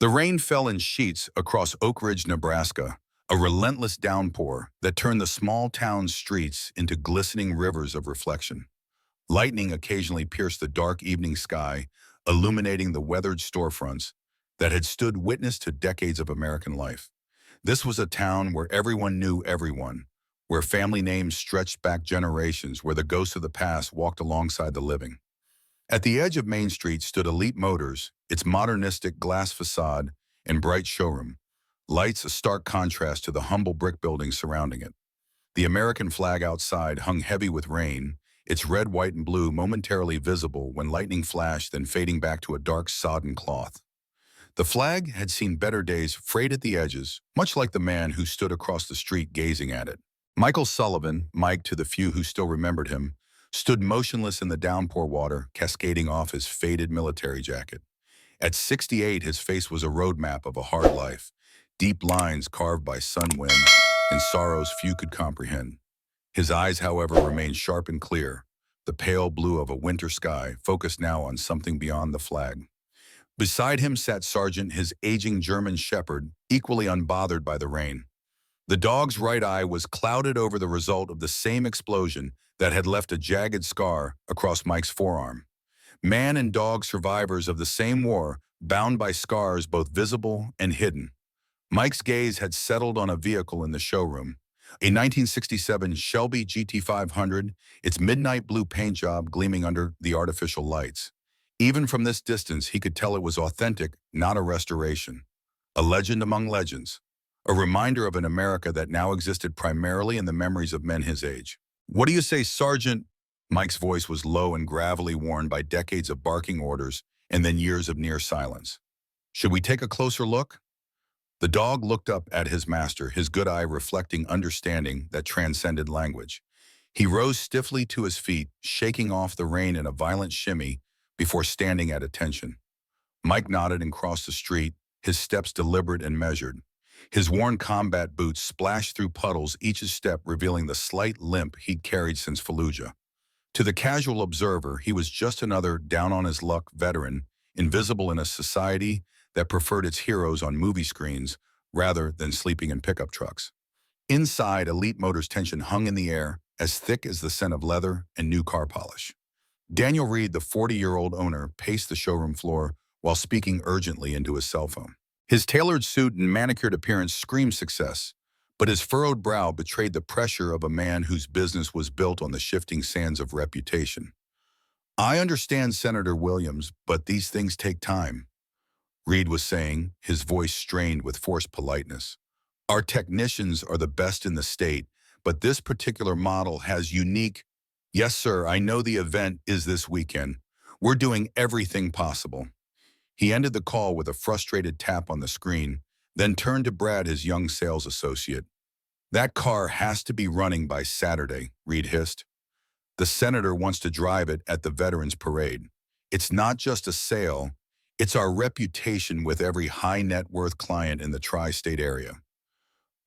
The rain fell in sheets across Oak Ridge, Nebraska, a relentless downpour that turned the small town's streets into glistening rivers of reflection. Lightning occasionally pierced the dark evening sky, illuminating the weathered storefronts that had stood witness to decades of American life. This was a town where everyone knew everyone, where family names stretched back generations, where the ghosts of the past walked alongside the living. At the edge of Main Street stood Elite Motors, its modernistic glass facade and bright showroom, lights a stark contrast to the humble brick buildings surrounding it. The American flag outside hung heavy with rain, its red, white, and blue momentarily visible when lightning flashed, then fading back to a dark, sodden cloth. The flag had seen better days, frayed at the edges, much like the man who stood across the street gazing at it. Michael Sullivan, Mike to the few who still remembered him, stood motionless in the downpour water, cascading off his faded military jacket. At 68, his face was a roadmap of a hard life, deep lines carved by sun wind and sorrows few could comprehend. His eyes, however, remained sharp and clear, the pale blue of a winter sky, focused now on something beyond the flag. Beside him sat Sergeant, his aging German shepherd, equally unbothered by the rain. The dog's right eye was clouded over the result of the same explosion that had left a jagged scar across Mike's forearm. Man and dog survivors of the same war, bound by scars both visible and hidden. Mike's gaze had settled on a vehicle in the showroom, a 1967 Shelby GT500, its midnight blue paint job gleaming under the artificial lights. Even from this distance, he could tell it was authentic, not a restoration. A legend among legends. A reminder of an America that now existed primarily in the memories of men his age. "What do you say, Sergeant?" Mike's voice was low and gravelly, worn by decades of barking orders and then years of near silence. "Should we take a closer look?" The dog looked up at his master, his good eye reflecting understanding that transcended language. He rose stiffly to his feet, shaking off the rain in a violent shimmy before standing at attention. Mike nodded and crossed the street, his steps deliberate and measured. His worn combat boots splashed through puddles, each step revealing the slight limp he'd carried since Fallujah. To the casual observer, he was just another down-on-his-luck veteran, invisible in a society that preferred its heroes on movie screens rather than sleeping in pickup trucks. Inside, Elite Motors' tension hung in the air, as thick as the scent of leather and new car polish. Daniel Reed, the 40-year-old owner, paced the showroom floor while speaking urgently into his cell phone. His tailored suit and manicured appearance screamed success, but his furrowed brow betrayed the pressure of a man whose business was built on the shifting sands of reputation. "I understand, Senator Williams, but these things take time," Reed was saying, his voice strained with forced politeness. "Our technicians are the best in the state, but this particular model has unique—" "Yes, sir, I know the event is this weekend. We're doing everything possible." He ended the call with a frustrated tap on the screen, then turned to Brad, his young sales associate. "That car has to be running by Saturday," Reed hissed. "The senator wants to drive it at the Veterans Parade. It's not just a sale, it's our reputation with every high-net-worth client in the tri-state area."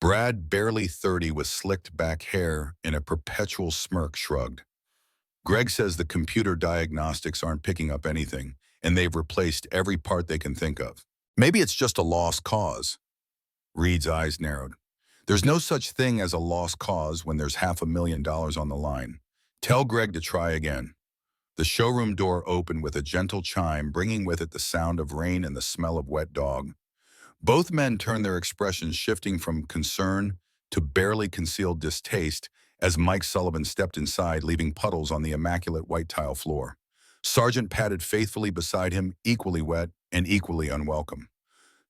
Brad, barely 30 with slicked back hair and a perpetual smirk, shrugged. "Greg says the computer diagnostics aren't picking up anything, and they've replaced every part they can think of. Maybe it's just a lost cause." Reed's eyes narrowed. "There's no such thing as a lost cause when there's $500,000 on the line. Tell Greg to try again." The showroom door opened with a gentle chime, bringing with it the sound of rain and the smell of wet dog. Both men turned, their expressions shifting from concern to barely concealed distaste as Mike Sullivan stepped inside, leaving puddles on the immaculate white tile floor. Sergeant padded faithfully beside him, equally wet and equally unwelcome.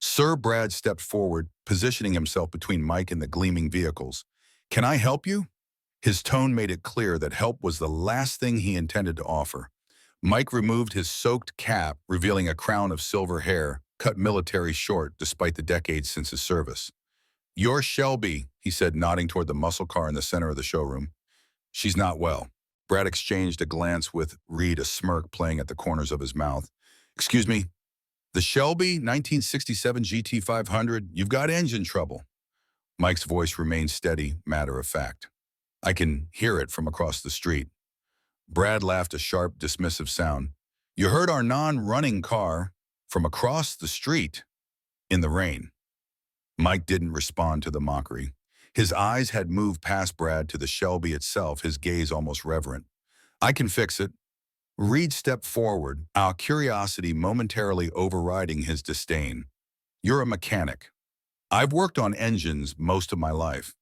"Sir," Brad stepped forward, positioning himself between Mike and the gleaming vehicles. "Can I help you?" His tone made it clear that help was the last thing he intended to offer. Mike removed his soaked cap, revealing a crown of silver hair, cut military short despite the decades since his service. "You're Shelby," he said, nodding toward the muscle car in the center of the showroom. "She's not well." Brad exchanged a glance with Reed, a smirk playing at the corners of his mouth. "Excuse me, the Shelby 1967 GT500, you've got engine trouble." Mike's voice remained steady, matter of fact. "I can hear it from across the street." Brad laughed, a sharp, dismissive sound. "You heard our non-running car from across the street." in the rain. Mike didn't respond to the mockery. His eyes had moved past Brad to the Shelby itself, his gaze almost reverent. I can fix it. Reed stepped forward, our curiosity momentarily overriding his disdain. You're a mechanic. I've worked on engines most of my life.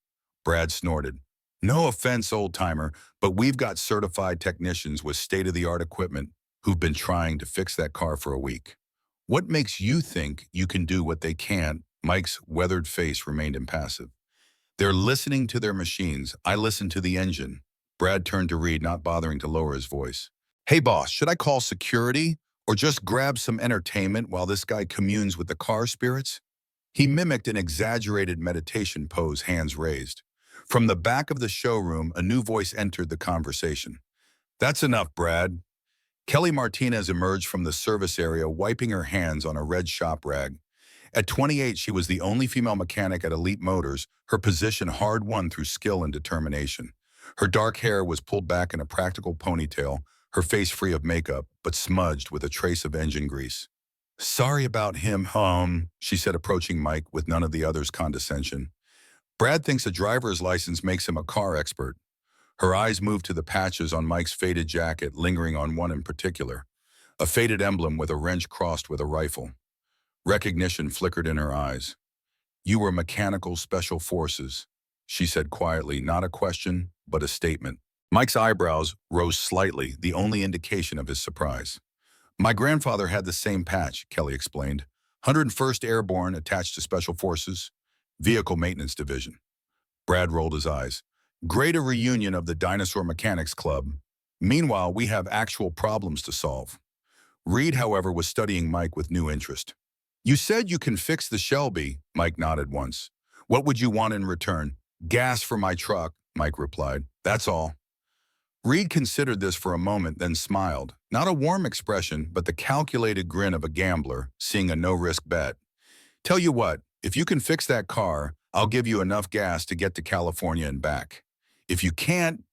Brad snorted. No offense, old-timer, but we've got certified technicians with state-of-the-art equipment who've been trying to fix that car for a week. What makes you think you can do what they can't? Mike's weathered face remained impassive. They're listening to their machines. I listen to the engine. Brad turned to Reed, not bothering to lower his voice. Hey, boss, should I call security or just grab some entertainment while this guy communes with the car spirits? He mimicked an exaggerated meditation pose, hands raised. From the back of the showroom, a new voice entered the conversation. That's enough, Brad. Kelly Martinez emerged from the service area, wiping her hands on a red shop rag. At 28, she was the only female mechanic at Elite Motors, her position hard-won through skill and determination. Her dark hair was pulled back in a practical ponytail, her face free of makeup, but smudged with a trace of engine grease. Sorry about him, she said, approaching Mike with none of the other's condescension. Brad thinks a driver's license makes him a car expert. Her eyes moved to the patches on Mike's faded jacket, lingering on one in particular, a faded emblem with a wrench crossed with a rifle. Recognition flickered in her eyes. You were mechanical special forces, she said quietly, not a question, but a statement. Mike's eyebrows rose slightly, the only indication of his surprise. My grandfather had the same patch, Kelly explained. 101st Airborne attached to Special Forces, Vehicle Maintenance Division. Brad rolled his eyes. Great a reunion of the Dinosaur Mechanics Club. Meanwhile, we have actual problems to solve. Reed, however, was studying Mike with new interest. You said you can fix the Shelby, Mike nodded once. What would you want in return? Gas for my truck, Mike replied. That's all. Reed considered this for a moment, then smiled. Not a warm expression, but the calculated grin of a gambler, seeing a no-risk bet. Tell you what, if you can fix that car, I'll give you enough gas to get to California and back. If you can't,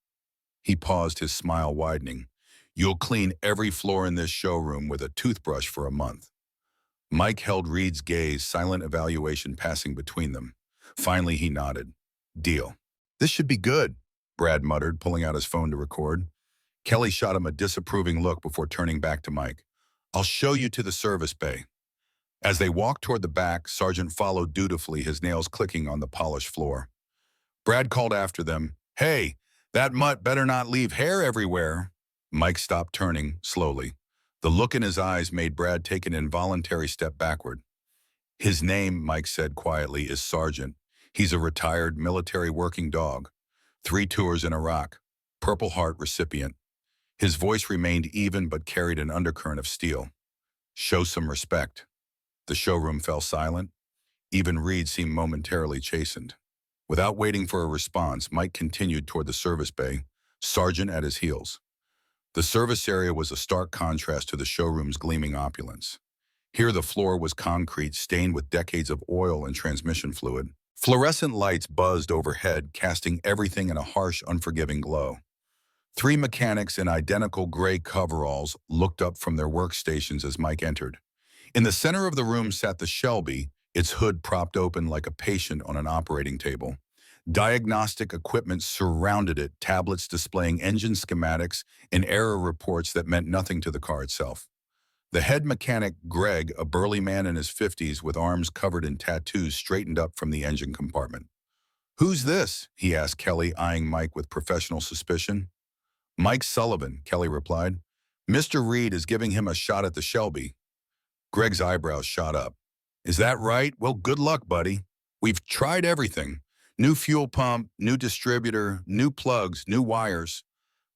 he paused, his smile widening, you'll clean every floor in this showroom with a toothbrush for a month. Mike held Reed's gaze, silent evaluation passing between them. Finally, he nodded. Deal. This should be good, Brad muttered, pulling out his phone to record. Kelly shot him a disapproving look before turning back to Mike. I'll show you to the service bay. As they walked toward the back, Sargent followed dutifully, his nails clicking on the polished floor. Brad called after them, Hey, that mutt better not leave hair everywhere. Mike stopped, turning slowly. The look in his eyes made Brad take an involuntary step backward. His name, Mike said quietly, is Sargent. He's a retired military working dog. 3 tours in Iraq. Purple Heart recipient. His voice remained even but carried an undercurrent of steel. Show some respect. The showroom fell silent. Even Reed seemed momentarily chastened. Without waiting for a response, Mike continued toward the service bay, Sargent at his heels. The service area was a stark contrast to the showroom's gleaming opulence. Here the floor was concrete, stained with decades of oil and transmission fluid. Fluorescent lights buzzed overhead, casting everything in a harsh, unforgiving glow. 3 mechanics in identical gray coveralls looked up from their workstations as Mike entered. In the center of the room sat the Shelby, its hood propped open like a patient on an operating table. Diagnostic equipment surrounded it, tablets displaying engine schematics and error reports that meant nothing to the car itself. The head mechanic, Greg, a burly man in his 50s with arms covered in tattoos, straightened up from the engine compartment. Who's this? He asked Kelly, eyeing Mike with professional suspicion. Mike Sullivan, Kelly replied. Mr. Reed is giving him a shot at the Shelby. Greg's eyebrows shot up. Is that right? Well, good luck, buddy. We've tried everything. New fuel pump, new distributor, new plugs, new wires.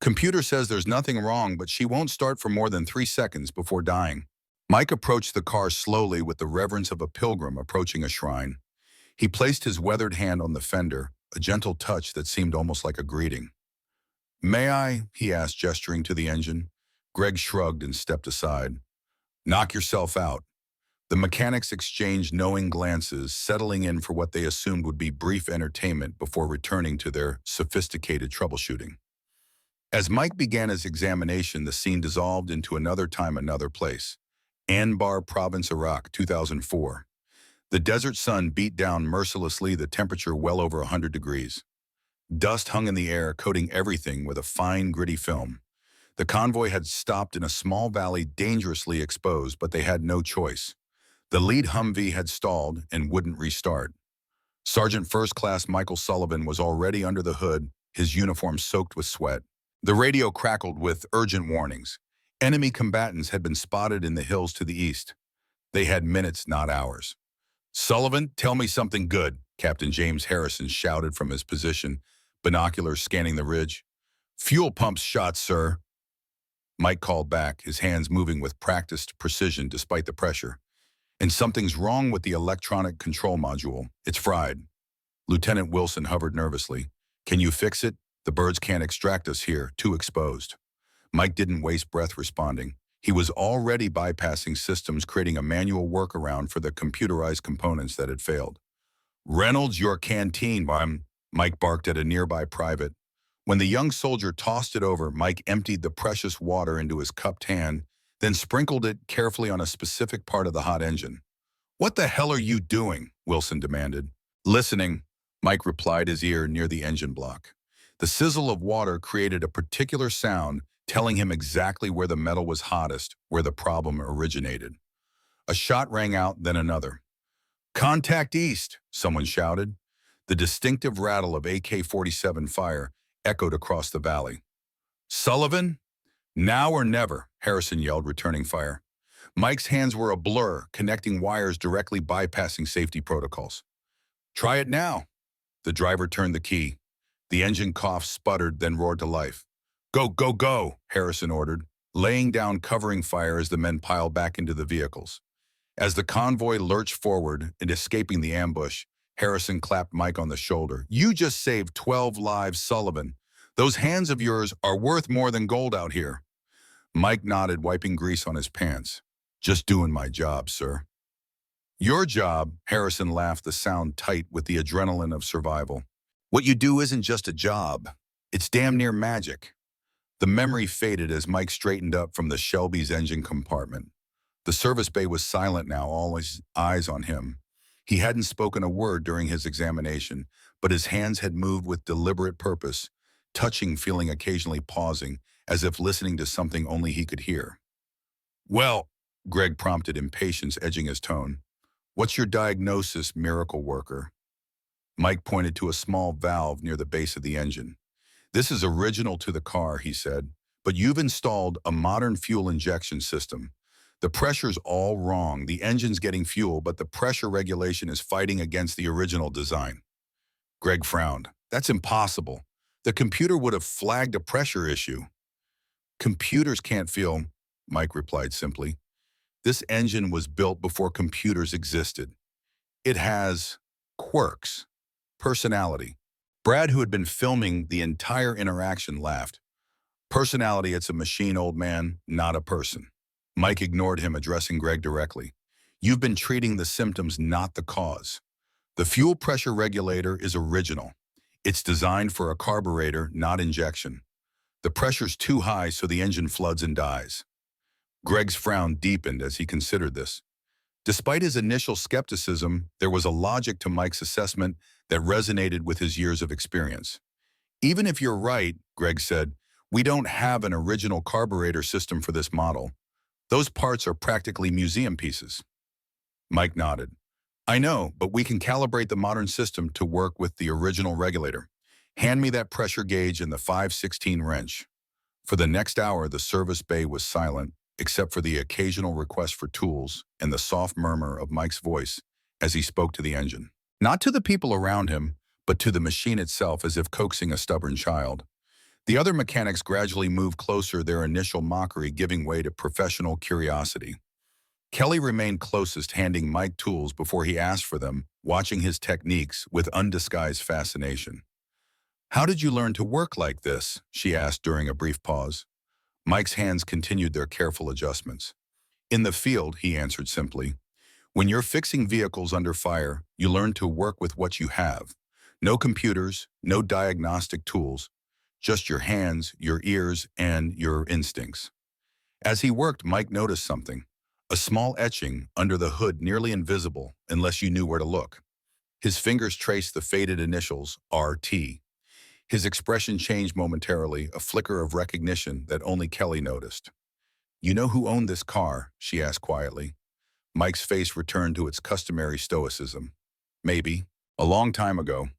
Computer says there's nothing wrong, but she won't start for more than 3 seconds before dying. Mike approached the car slowly with the reverence of a pilgrim approaching a shrine. He placed his weathered hand on the fender, a gentle touch that seemed almost like a greeting. May I? He asked, gesturing to the engine. Greg shrugged and stepped aside. Knock yourself out. The mechanics exchanged knowing glances, settling in for what they assumed would be brief entertainment before returning to their sophisticated troubleshooting. As Mike began his examination, the scene dissolved into another time, another place. Anbar Province, Iraq, 2004. The desert sun beat down mercilessly, the temperature well over 100 degrees. Dust hung in the air, coating everything with a fine, gritty film. The convoy had stopped in a small valley dangerously exposed, but they had no choice. The lead Humvee had stalled and wouldn't restart. Sergeant First Class Michael Sullivan was already under the hood, his uniform soaked with sweat. The radio crackled with urgent warnings. Enemy combatants had been spotted in the hills to the east. They had minutes, not hours. "Sullivan, tell me something good," Captain James Harrison shouted from his position, binoculars scanning the ridge. "Fuel pumps shot, sir." Mike called back, his hands moving with practiced precision despite the pressure. "And something's wrong with the electronic control module. It's fried." Lieutenant Wilson hovered nervously. "Can you fix it? The birds can't extract us here, too exposed." Mike didn't waste breath responding. He was already bypassing systems, creating a manual workaround for the computerized components that had failed. "Reynolds, your canteen, Mike barked at a nearby private. When the young soldier tossed it over, Mike emptied the precious water into his cupped hand, then sprinkled it carefully on a specific part of the hot engine. "What the hell are you doing?" Wilson demanded. "Listening," Mike replied, his ear near the engine block. The sizzle of water created a particular sound, telling him exactly where the metal was hottest, where the problem originated. A shot rang out, then another. "Contact east," someone shouted. The distinctive rattle of AK-47 fire echoed across the valley. "Sullivan? Now or never," Harrison yelled, returning fire. Mike's hands were a blur, connecting wires directly bypassing safety protocols. "Try it now." The driver turned the key. The engine coughed, sputtered, then roared to life. "Go, go, go," Harrison ordered, laying down covering fire as the men piled back into the vehicles. As the convoy lurched forward and escaping the ambush, Harrison clapped Mike on the shoulder. "You just saved 12 lives, Sullivan. Those hands of yours are worth more than gold out here." Mike nodded, wiping grease on his pants. "Just doing my job, sir." "Your job," Harrison laughed, the sound tight with the adrenaline of survival. "What you do isn't just a job. It's damn near magic." The memory faded as Mike straightened up from the Shelby's engine compartment. The service bay was silent now, all his eyes on him. He hadn't spoken a word during his examination, but his hands had moved with deliberate purpose, touching, feeling, occasionally pausing, as if listening to something only he could hear. "Well," Greg prompted, impatience edging his tone. "What's your diagnosis, miracle worker?" Mike pointed to a small valve near the base of the engine. "This is original to the car," he said, "but you've installed a modern fuel injection system. The pressure's all wrong. The engine's getting fuel, but the pressure regulation is fighting against the original design." Greg frowned. "That's impossible. The computer would have flagged a pressure issue." "Computers can't feel," Mike replied simply. "This engine was built before computers existed. It has quirks, personality." Brad, who had been filming the entire interaction, laughed. "Personality, it's a machine, old man, not a person." Mike ignored him, addressing Greg directly. "You've been treating the symptoms, not the cause. The fuel pressure regulator is original. It's designed for a carburetor, not injection. The pressure's too high, so the engine floods and dies." Greg's frown deepened as he considered this. Despite his initial skepticism, there was a logic to Mike's assessment that resonated with his years of experience. "Even if you're right," Greg said, "we don't have an original carburetor system for this model. Those parts are practically museum pieces." Mike nodded. "I know, but we can calibrate the modern system to work with the original regulator. Hand me that pressure gauge and the 5/16 wrench." For the next hour, the service bay was silent, except for the occasional request for tools and the soft murmur of Mike's voice as he spoke to the engine. Not to the people around him, but to the machine itself, as if coaxing a stubborn child. The other mechanics gradually moved closer, their initial mockery giving way to professional curiosity. Kelly remained closest, handing Mike tools before he asked for them, watching his techniques with undisguised fascination. "How did you learn to work like this?" she asked during a brief pause. Mike's hands continued their careful adjustments. "In the field," he answered simply. "When you're fixing vehicles under fire, you learn to work with what you have. No computers, no diagnostic tools, just your hands, your ears, and your instincts." As he worked, Mike noticed something. a small etching under the hood nearly invisible unless you knew where to look. His fingers traced the faded initials, RT. His expression changed momentarily, a flicker of recognition that only Kelly noticed. "You know who owned this car?" she asked quietly. Mike's face returned to its customary stoicism. "Maybe. A long time ago."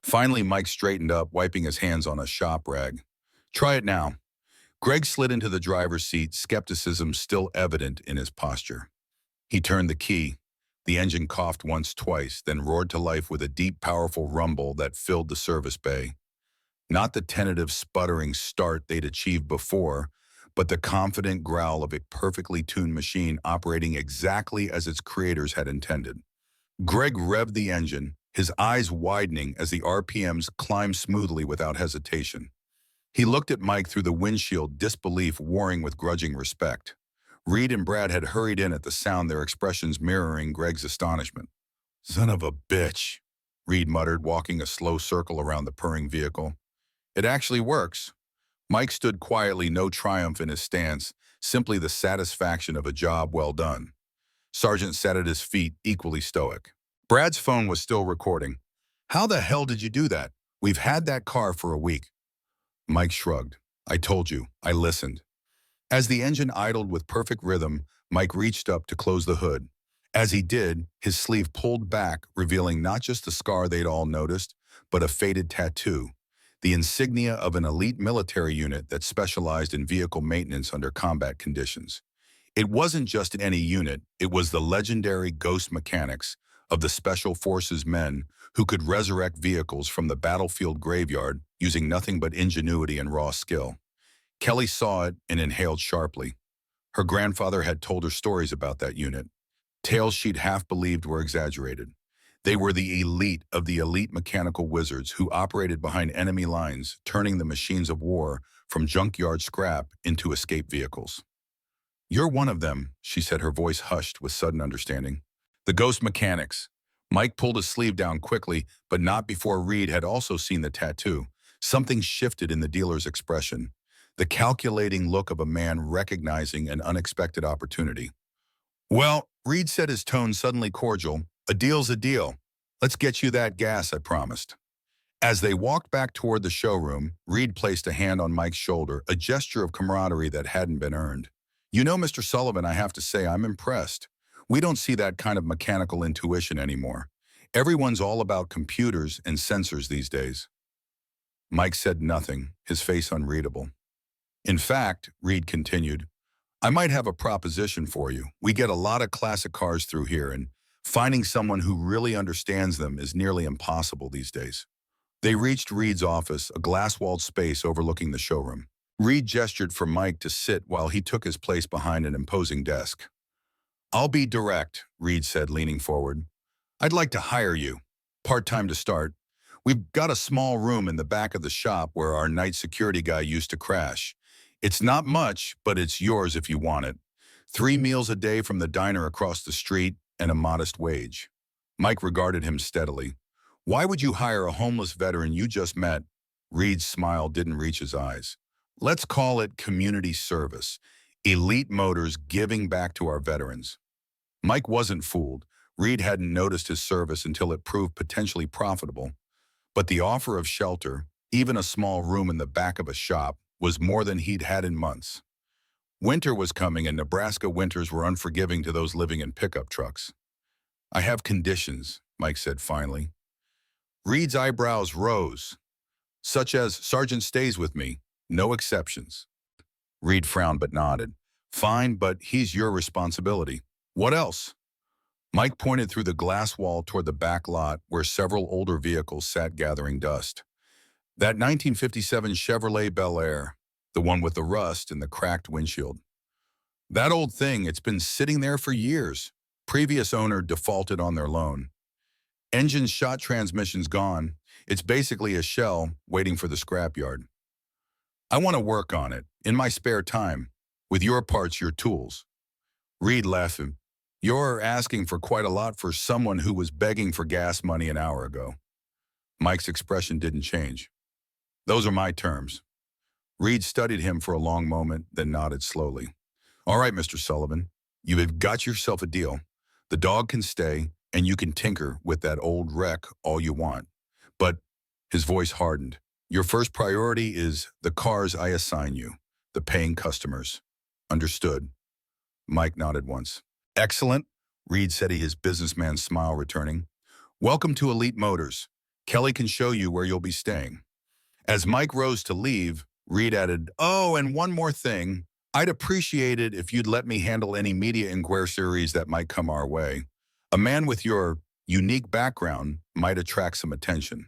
Finally, Mike straightened up, wiping his hands on a shop rag. "Try it now." Greg slid into the driver's seat, skepticism still evident in his posture. He turned the key. The engine coughed once, twice, then roared to life with a deep, powerful rumble that filled the service bay. Not the tentative, sputtering start they'd achieved before, but the confident growl of a perfectly tuned machine operating exactly as its creators had intended. Greg revved the engine, his eyes widening as the RPMs climbed smoothly without hesitation. He looked at Mike through the windshield, disbelief warring with grudging respect. Reed and Brad had hurried in at the sound, their expressions mirroring Greg's astonishment. "Son of a bitch," Reed muttered, walking a slow circle around the purring vehicle. "It actually works." Mike stood quietly, no triumph in his stance, simply the satisfaction of a job well done. Sargent sat at his feet, equally stoic. Brad's phone was still recording. "How the hell did you do that? We've had that car for a week." Mike shrugged. "I told you. I listened." As the engine idled with perfect rhythm, Mike reached up to close the hood. As he did, his sleeve pulled back, revealing not just the scar they'd all noticed, but a faded tattoo, the insignia of an elite military unit that specialized in vehicle maintenance under combat conditions. It wasn't just any unit, it was the legendary Ghost Mechanics of the Special Forces men who could resurrect vehicles from the battlefield graveyard using nothing but ingenuity and raw skill. Kelly saw it and inhaled sharply. Her grandfather had told her stories about that unit, tales she'd half believed were exaggerated. They were the elite of the elite mechanical wizards who operated behind enemy lines, turning the machines of war from junkyard scrap into escape vehicles. "You're one of them," she said, her voice hushed with sudden understanding. "The Ghost Mechanics." Mike pulled his sleeve down quickly, but not before Reed had also seen the tattoo. Something shifted in the dealer's expression, the calculating look of a man recognizing an unexpected opportunity. "Well," Reed said, his tone suddenly cordial, "a deal's a deal. Let's get you that gas I promised." As they walked back toward the showroom, Reed placed a hand on Mike's shoulder, a gesture of camaraderie that hadn't been earned. "You know, Mr. Sullivan, I have to say I'm impressed. We don't see that kind of mechanical intuition anymore. Everyone's all about computers and sensors these days." Mike said nothing, his face unreadable. "In fact," Reed continued, "I might have a proposition for you. We get a lot of classic cars through here, and finding someone who really understands them is nearly impossible these days." They reached Reed's office, a glass-walled space overlooking the showroom. Reed gestured for Mike to sit while he took his place behind an imposing desk. "I'll be direct," Reed said, leaning forward. "I'd like to hire you. Part-time to start. We've got a small room in the back of the shop where our night security guy used to crash. It's not much, but it's yours if you want it. 3 meals a day from the diner across the street and a modest wage." Mike regarded him steadily. "Why would you hire a homeless veteran you just met?" Reed's smile didn't reach his eyes. "Let's call it community service. Elite Motors giving back to our veterans." Mike wasn't fooled. Reed hadn't noticed his service until it proved potentially profitable. But the offer of shelter, even a small room in the back of a shop, was more than he'd had in months. Winter was coming, and Nebraska winters were unforgiving to those living in pickup trucks. "I have conditions," Mike said finally. Reed's eyebrows rose, such as, "Sergeant stays with me, no exceptions." Reed frowned but nodded. "Fine, but he's your responsibility. What else?" Mike pointed through the glass wall toward the back lot where several older vehicles sat gathering dust. "That 1957 Chevrolet Bel Air, the one with the rust and the cracked windshield. That old thing, it's been sitting there for years. Previous owner defaulted on their loan. Engine shot, transmission's gone. It's basically a shell waiting for the scrapyard. I want to work on it, in my spare time, with your parts, your tools." Reed laughed. "You're asking for quite a lot for someone who was begging for gas money an hour ago." Mike's expression didn't change. "Those are my terms." Reed studied him for a long moment, then nodded slowly. "All right, Mr. Sullivan. You've got yourself a deal. The dog can stay, and you can tinker with that old wreck all you want. But his voice hardened. Your first priority is the cars I assign you, the paying customers. Understood. Mike nodded once. Excellent, Reed said, his businessman smile returning. Welcome to Elite Motors. Kelly can show you where you'll be staying. As Mike rose to leave, Reed added, oh, and one more thing. I'd appreciate it if you'd let me handle any media inquiries that might come our way. A man with your unique background might attract some attention.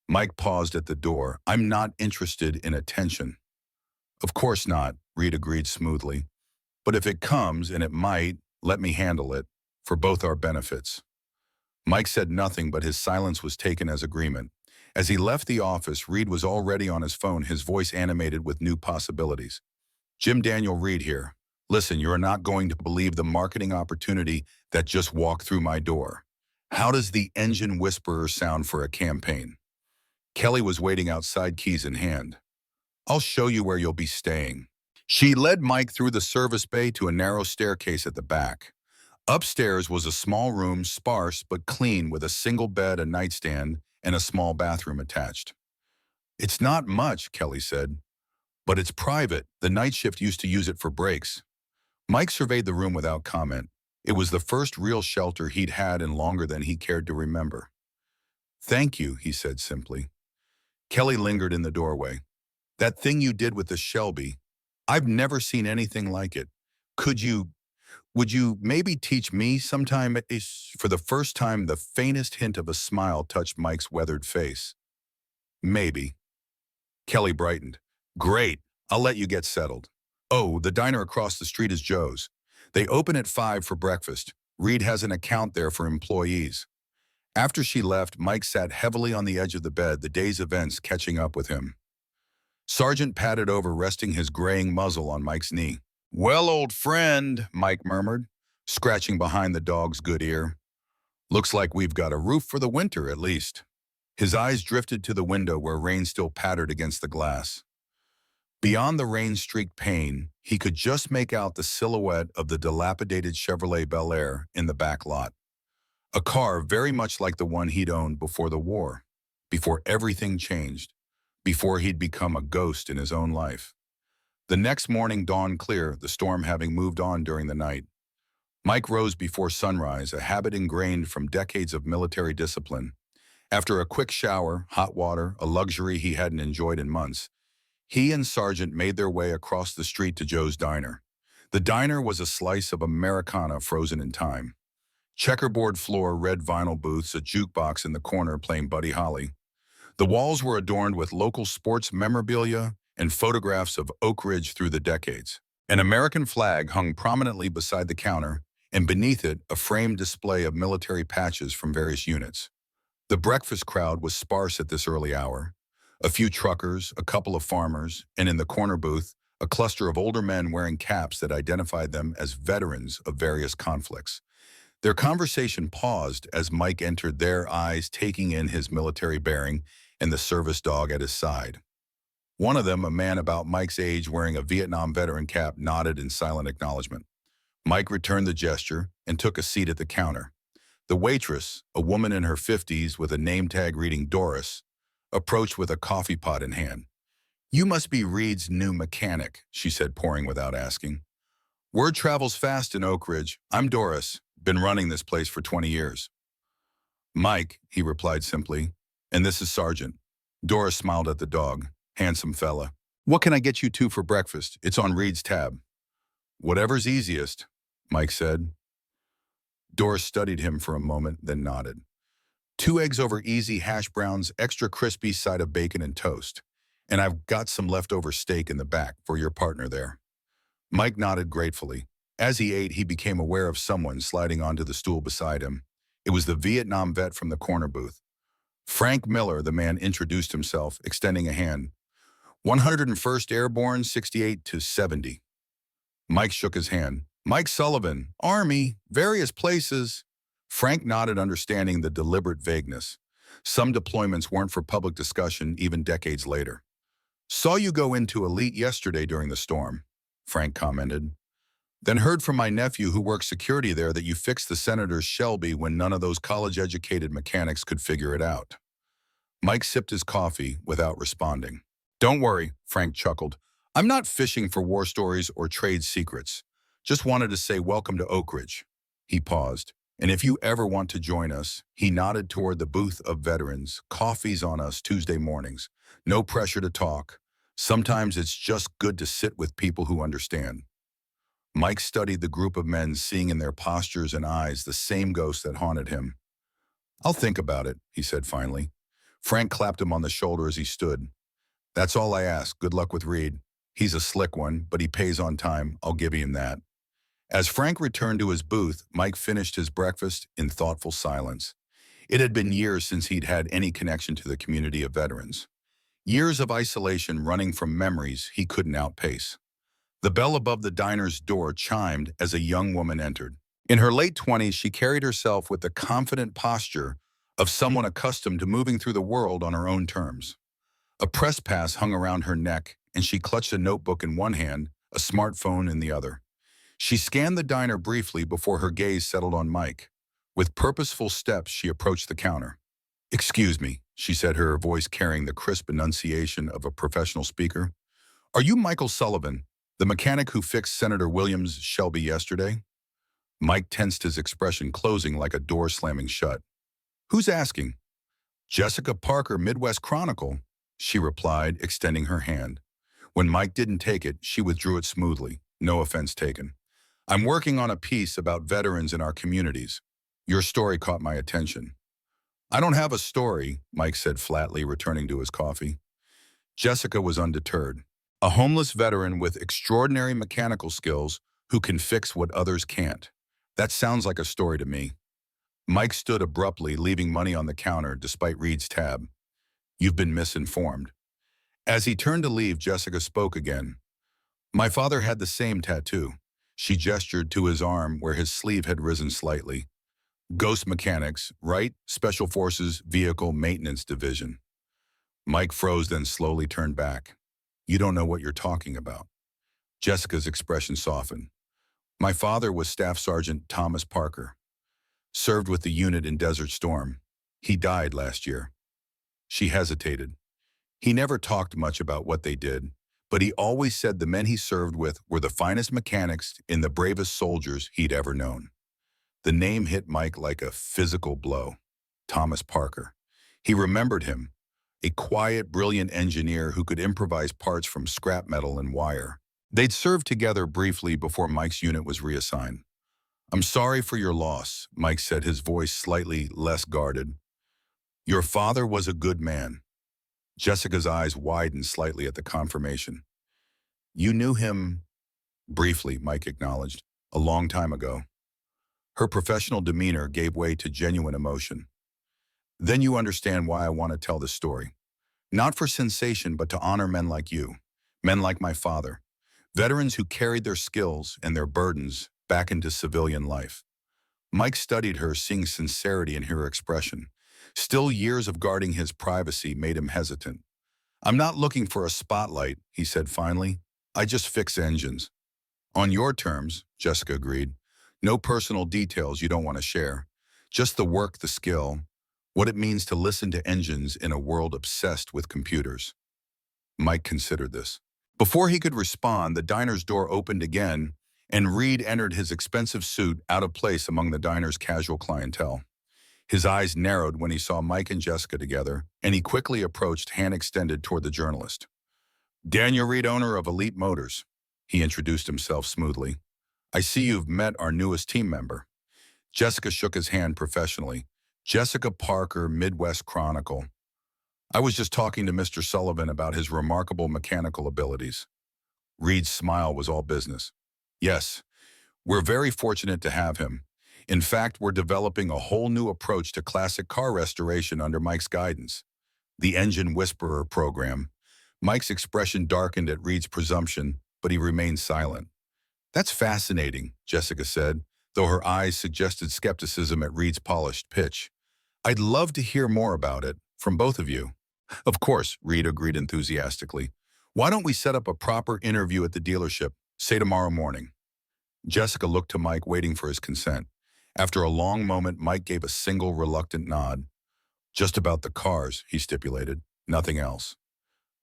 Mike paused at the door. I'm not interested in attention. Of course not, Reed agreed smoothly. But if it comes, and it might, let me handle it, for both our benefits. Mike said nothing, but his silence was taken as agreement. As he left the office, Reed was already on his phone, his voice animated with new possibilities. Jim Daniel Reed here. Listen, you're not going to believe the marketing opportunity that just walked through my door. How does the engine whisperer sound for a campaign? Kelly was waiting outside, keys in hand. I'll show you where you'll be staying. She led Mike through the service bay to a narrow staircase at the back. Upstairs was a small room, sparse but clean, with a single bed, a nightstand, and a small bathroom attached. It's not much, Kelly said, but it's private. The night shift used to use it for breaks. Mike surveyed the room without comment. It was the first real shelter he'd had in longer than he cared to remember. Thank you, he said simply. Kelly lingered in the doorway. That thing you did with the Shelby, I've never seen anything like it. Would you maybe teach me sometime? For the first time, the faintest hint of a smile touched Mike's weathered face. Maybe. Kelly brightened. Great, I'll let you get settled. Oh, the diner across the street is Joe's. They open at 5 for breakfast. Reed has an account there for employees. After she left, Mike sat heavily on the edge of the bed, the day's events catching up with him. Sergeant patted over, resting his graying muzzle on Mike's knee. Well, old friend, Mike murmured, scratching behind the dog's good ear. Looks like we've got a roof for the winter, at least. His eyes drifted to the window where rain still pattered against the glass. Beyond the rain-streaked pane, he could just make out the silhouette of the dilapidated Chevrolet Bel Air in the back lot. A car very much like the one he'd owned before the war, before everything changed, before he'd become a ghost in his own life. The next morning dawned clear, the storm having moved on during the night. Mike rose before sunrise, a habit ingrained from decades of military discipline. After a quick shower, hot water, a luxury he hadn't enjoyed in months, he and Sergeant made their way across the street to Joe's Diner. The diner was a slice of Americana frozen in time. Checkerboard floor, red vinyl booths, a jukebox in the corner playing Buddy Holly. The walls were adorned with local sports memorabilia and photographs of Oak Ridge through the decades. An American flag hung prominently beside the counter, and beneath it, a framed display of military patches from various units. The breakfast crowd was sparse at this early hour. A few truckers, a couple of farmers, and in the corner booth, a cluster of older men wearing caps that identified them as veterans of various conflicts. Their conversation paused as Mike entered, their eyes taking in his military bearing and the service dog at his side. One of them, a man about Mike's age wearing a Vietnam veteran cap, nodded in silent acknowledgement. Mike returned the gesture and took a seat at the counter. The waitress, a woman in her 50s with a name tag reading Doris, approached with a coffee pot in hand. You must be Reed's new mechanic, she said, pouring without asking. Word travels fast in Oak Ridge. I'm Doris, been running this place for 20 years. Mike, he replied simply, and this is Sergeant. Doris smiled at the dog. Handsome fella. What can I get you two for breakfast? It's on Reed's tab. Whatever's easiest, Mike said. Doris studied him for a moment, then nodded. 2 eggs over easy, hash browns, extra crispy, side of bacon and toast. And I've got some leftover steak in the back for your partner there. Mike nodded gratefully. As he ate, he became aware of someone sliding onto the stool beside him. It was the Vietnam vet from the corner booth. Frank Miller, the man introduced himself, extending a hand. 101st Airborne, 68 to 70. Mike shook his hand. Mike Sullivan, Army, various places. Frank nodded, understanding the deliberate vagueness. Some deployments weren't for public discussion even decades later. Saw you go into Elite yesterday during the storm, Frank commented. Then heard from my nephew who works security there that you fixed the senator's Shelby when none of those college-educated mechanics could figure it out. Mike sipped his coffee without responding. Don't worry, Frank chuckled. I'm not fishing for war stories or trade secrets. Just wanted to say welcome to Oak Ridge. He paused. And if you ever want to join us, he nodded toward the booth of veterans. Coffee's on us Tuesday mornings. No pressure to talk. Sometimes it's just good to sit with people who understand. Mike studied the group of men, seeing in their postures and eyes the same ghost that haunted him. I'll think about it, he said finally. Frank clapped him on the shoulder as he stood. That's all I ask. Good luck with Reed. He's a slick one, but he pays on time. I'll give him that. As Frank returned to his booth, Mike finished his breakfast in thoughtful silence. It had been years since he'd had any connection to the community of veterans. Years of isolation running from memories he couldn't outpace. The bell above the diner's door chimed as a young woman entered. In her late 20s, she carried herself with the confident posture of someone accustomed to moving through the world on her own terms. A press pass hung around her neck, and she clutched a notebook in one hand, a smartphone in the other. She scanned the diner briefly before her gaze settled on Mike. With purposeful steps, she approached the counter. Excuse me, she said, her voice carrying the crisp enunciation of a professional speaker. Are you Michael Sullivan, the mechanic who fixed Senator Williams' Shelby yesterday? Mike tensed, his expression closing like a door slamming shut. Who's asking? Jessica Parker, Midwest Chronicle, she replied, extending her hand. When Mike didn't take it, she withdrew it smoothly. No offense taken. I'm working on a piece about veterans in our communities. Your story caught my attention. I don't have a story, Mike said flatly, returning to his coffee. Jessica was undeterred. A homeless veteran with extraordinary mechanical skills who can fix what others can't. That sounds like a story to me. Mike stood abruptly, leaving money on the counter despite Reed's tab. You've been misinformed. As he turned to leave, Jessica spoke again. My father had the same tattoo. She gestured to his arm where his sleeve had risen slightly. Ghost Mechanics, right? Special Forces Vehicle Maintenance Division. Mike froze, then slowly turned back. You don't know what you're talking about. Jessica's expression softened. My father was Staff Sergeant Thomas Parker. Served with the unit in Desert Storm. He died last year. She hesitated. He never talked much about what they did, but he always said the men he served with were the finest mechanics and the bravest soldiers he'd ever known. The name hit Mike like a physical blow. Thomas Parker. He remembered him, a quiet, brilliant engineer who could improvise parts from scrap metal and wire. They'd served together briefly before Mike's unit was reassigned. I'm sorry for your loss, Mike said, his voice slightly less guarded. Your father was a good man. Jessica's eyes widened slightly at the confirmation. You knew him briefly, Mike acknowledged, a long time ago. Her professional demeanor gave way to genuine emotion. Then you understand why I want to tell this story. Not for sensation, but to honor men like you, men like my father, veterans who carried their skills and their burdens back into civilian life. Mike studied her, seeing sincerity in her expression. Still, years of guarding his privacy made him hesitant. I'm not looking for a spotlight, he said finally. I just fix engines. On your terms, Jessica agreed. No personal details you don't want to share. Just the work, the skill, what it means to listen to engines in a world obsessed with computers. Mike considered this. Before he could respond, the diner's door opened again, and Reed entered, his expensive suit out of place among the diner's casual clientele. His eyes narrowed when he saw Mike and Jessica together, and he quickly approached, hand extended toward the journalist. Daniel Reed, owner of Elite Motors. He introduced himself smoothly. I see you've met our newest team member. Jessica shook his hand professionally. Jessica Parker, Midwest Chronicle. I was just talking to Mr. Sullivan about his remarkable mechanical abilities. Reed's smile was all business. Yes, we're very fortunate to have him. In fact, we're developing a whole new approach to classic car restoration under Mike's guidance. The Engine Whisperer program. Mike's expression darkened at Reed's presumption, but he remained silent. That's fascinating, Jessica said, though her eyes suggested skepticism at Reed's polished pitch. I'd love to hear more about it from both of you. Of course, Reed agreed enthusiastically. Why don't we set up a proper interview at the dealership, say tomorrow morning? Jessica looked to Mike, waiting for his consent. After a long moment, Mike gave a single reluctant nod. Just about the cars, he stipulated. Nothing else.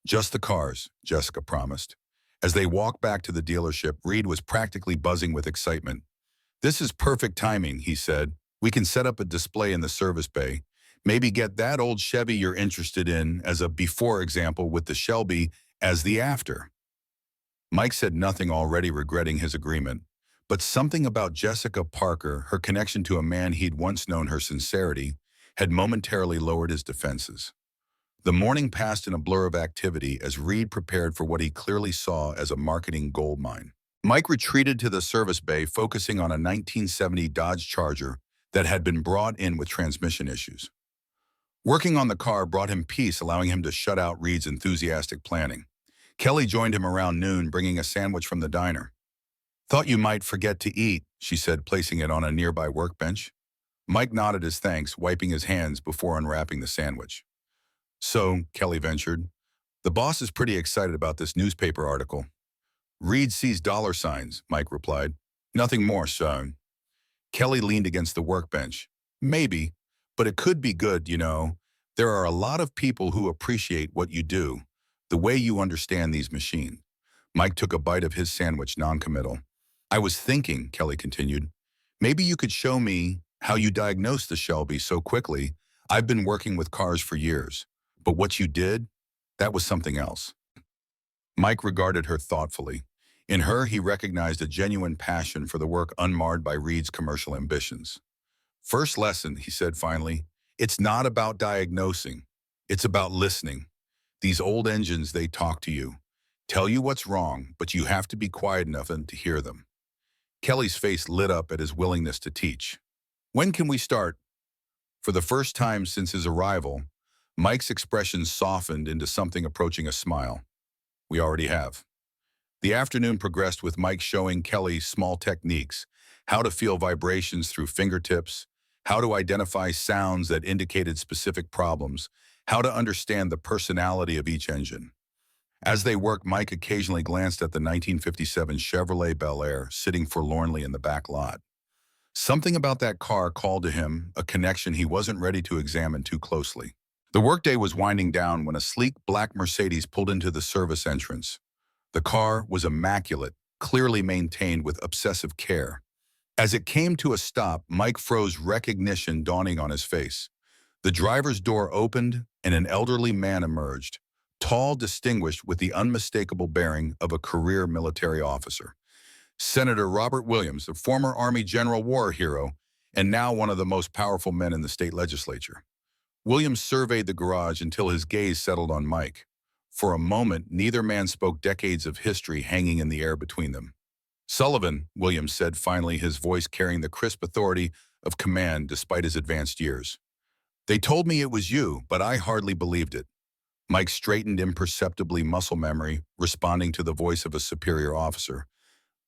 Just the cars, Jessica promised. As they walked back to the dealership, Reed was practically buzzing with excitement. This is perfect timing, he said. We can set up a display in the service bay. Maybe get that old Chevy you're interested in as a before example with the Shelby as the after. Mike said nothing, already regretting his agreement. But something about Jessica Parker, her connection to a man he'd once known, her sincerity, had momentarily lowered his defenses. The morning passed in a blur of activity as Reed prepared for what he clearly saw as a marketing goldmine. Mike retreated to the service bay, focusing on a 1970 Dodge Charger that had been brought in with transmission issues. Working on the car brought him peace, allowing him to shut out Reed's enthusiastic planning. Kelly joined him around noon, bringing a sandwich from the diner. Thought you might forget to eat, she said, placing it on a nearby workbench. Mike nodded his thanks, wiping his hands before unwrapping the sandwich. So, Kelly ventured, the boss is pretty excited about this newspaper article. Reed sees dollar signs, Mike replied. Nothing more, so. Kelly leaned against the workbench. Maybe, but it could be good, you know. There are a lot of people who appreciate what you do, the way you understand these machines. Mike took a bite of his sandwich, non-committal. I was thinking, Kelly continued, maybe you could show me how you diagnosed the Shelby so quickly. I've been working with cars for years, but what you did, that was something else. Mike regarded her thoughtfully. In her, he recognized a genuine passion for the work, unmarred by Reed's commercial ambitions. First lesson, he said finally, it's not about diagnosing. It's about listening. These old engines, they talk to you, tell you what's wrong, but you have to be quiet enough to hear them. Kelly's face lit up at his willingness to teach. When can we start? For the first time since his arrival, Mike's expression softened into something approaching a smile. We already have. The afternoon progressed with Mike showing Kelly small techniques, how to feel vibrations through fingertips, how to identify sounds that indicated specific problems, how to understand the personality of each engine. As they worked, Mike occasionally glanced at the 1957 Chevrolet Bel Air sitting forlornly in the back lot. Something about that car called to him, a connection he wasn't ready to examine too closely. The workday was winding down when a sleek black Mercedes pulled into the service entrance. The car was immaculate, clearly maintained with obsessive care. As it came to a stop, Mike froze, recognition dawning on his face. The driver's door opened and an elderly man emerged, tall, distinguished, with the unmistakable bearing of a career military officer. Senator Robert Williams, a former Army General war hero, and now one of the most powerful men in the state legislature. Williams surveyed the garage until his gaze settled on Mike. For a moment, neither man spoke, decades of history hanging in the air between them. Sullivan, Williams said finally, his voice carrying the crisp authority of command despite his advanced years. They told me it was you, but I hardly believed it. Mike straightened, imperceptibly, muscle memory, responding to the voice of a superior officer.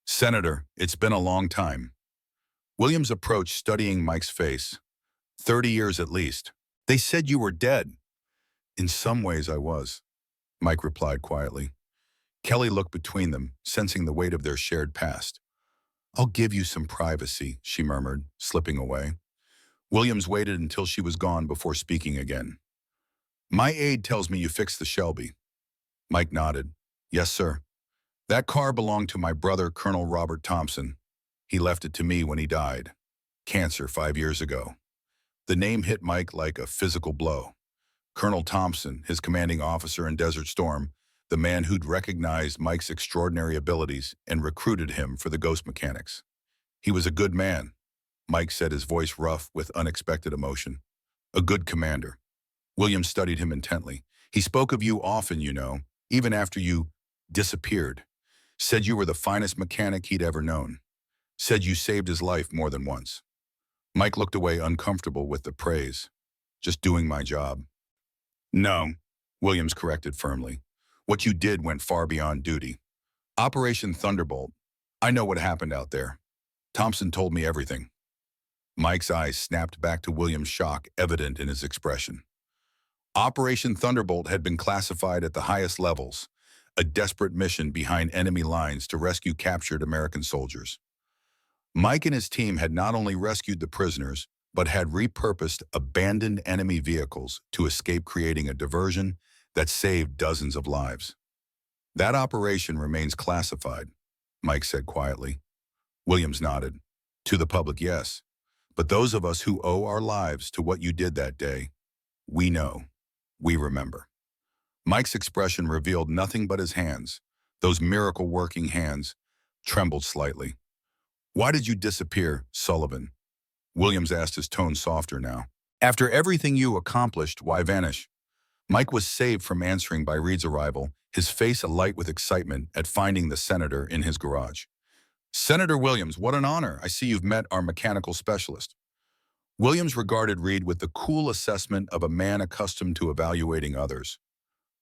Senator, it's been a long time. Williams approached, studying Mike's face. 30 years at least. They said you were dead. In some ways I was, Mike replied quietly. Kelly looked between them, sensing the weight of their shared past. I'll give you some privacy, she murmured, slipping away. Williams waited until she was gone before speaking again. My aide tells me you fixed the Shelby. Mike nodded. Yes, sir. That car belonged to my brother, Colonel Robert Thompson. He left it to me when he died. Cancer 5 years ago. The name hit Mike like a physical blow. Colonel Thompson, his commanding officer in Desert Storm, the man who'd recognized Mike's extraordinary abilities and recruited him for the Ghost Mechanics. He was a good man, Mike said, his voice rough with unexpected emotion. A good commander. Williams studied him intently. He spoke of you often, you know, even after you disappeared. Said you were the finest mechanic he'd ever known. Said you saved his life more than once. Mike looked away, uncomfortable with the praise. Just doing my job. No, Williams corrected firmly. What you did went far beyond duty. Operation Thunderbolt. I know what happened out there. Thompson told me everything. Mike's eyes snapped back to Williams' shock, evident in his expression. Operation Thunderbolt had been classified at the highest levels, a desperate mission behind enemy lines to rescue captured American soldiers. Mike and his team had not only rescued the prisoners, but had repurposed abandoned enemy vehicles to escape, creating a diversion that saved dozens of lives. That operation remains classified, Mike said quietly. Williams nodded. To the public, yes. But those of us who owe our lives to what you did that day, we know, we remember. Mike's expression revealed nothing but his hands. Those miracle-working hands trembled slightly. Why did you disappear, Sullivan? Williams asked, his tone softer now. After everything you accomplished, why vanish? Mike was saved from answering by Reed's arrival, his face alight with excitement at finding the senator in his garage. Senator Williams, what an honor. I see you've met our mechanical specialist. Williams regarded Reed with the cool assessment of a man accustomed to evaluating others.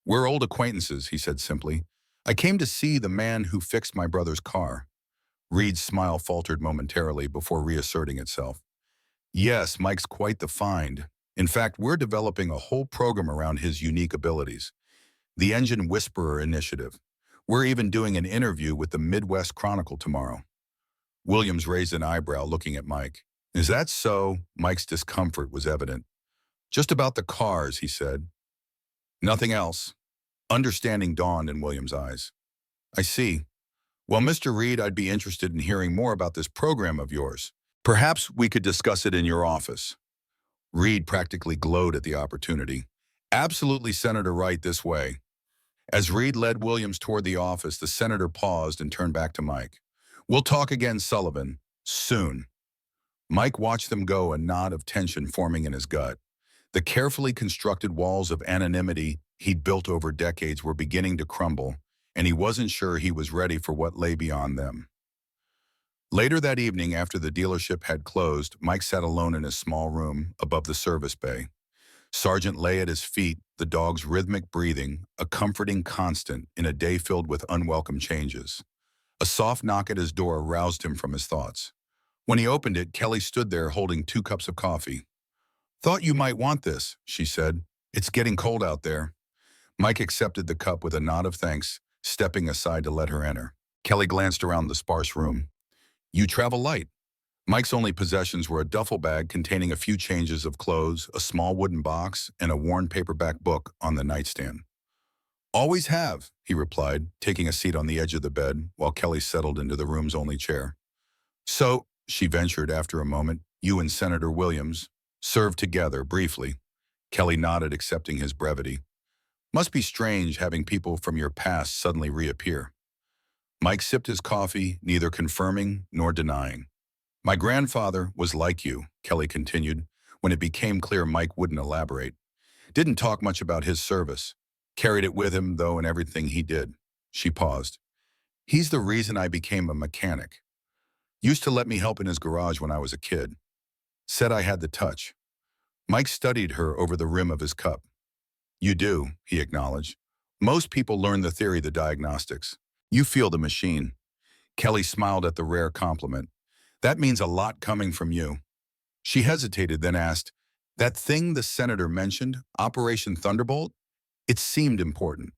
We're old acquaintances, he said simply. I came to see the man who fixed my brother's car. Reed's smile faltered momentarily before reasserting itself. Yes, Mike's quite the find. In fact, we're developing a whole program around his unique abilities. The Engine Whisperer Initiative. We're even doing an interview with the Midwest Chronicle tomorrow. Williams raised an eyebrow, looking at Mike. Is that so? Mike's discomfort was evident. Just about the cars, he said. Nothing else. Understanding dawned in Williams' eyes. I see. Well, Mr. Reed, I'd be interested in hearing more about this program of yours. Perhaps we could discuss it in your office. Reed practically glowed at the opportunity. Absolutely, Senator, right this way. As Reed led Williams toward the office, the senator paused and turned back to Mike. We'll talk again, Sullivan. Soon. Mike watched them go, a knot of tension forming in his gut. The carefully constructed walls of anonymity he'd built over decades were beginning to crumble, and he wasn't sure he was ready for what lay beyond them. Later that evening, after the dealership had closed, Mike sat alone in his small room above the service bay. Sargent lay at his feet, the dog's rhythmic breathing, a comforting constant in a day filled with unwelcome changes. A soft knock at his door roused him from his thoughts. When he opened it, Kelly stood there holding 2 cups of coffee. Thought you might want this, she said. It's getting cold out there. Mike accepted the cup with a nod of thanks, stepping aside to let her enter. Kelly glanced around the sparse room. You travel light. Mike's only possessions were a duffel bag containing a few changes of clothes, a small wooden box, and a worn paperback book on the nightstand. Always have, he replied, taking a seat on the edge of the bed while Kelly settled into the room's only chair. So, she ventured after a moment, you and Senator Williams served together briefly. Kelly nodded, accepting his brevity. Must be strange having people from your past suddenly reappear. Mike sipped his coffee, neither confirming nor denying. My grandfather was like you, Kelly continued, when it became clear Mike wouldn't elaborate. Didn't talk much about his service. Carried it with him, though, in everything he did. She paused. He's the reason I became a mechanic. Used to let me help in his garage when I was a kid. Said I had the touch. Mike studied her over the rim of his cup. You do, he acknowledged. Most people learn the theory, the diagnostics. You feel the machine. Kelly smiled at the rare compliment. That means a lot coming from you. She hesitated, then asked, that thing the senator mentioned, Operation Thunderbolt? It seemed important.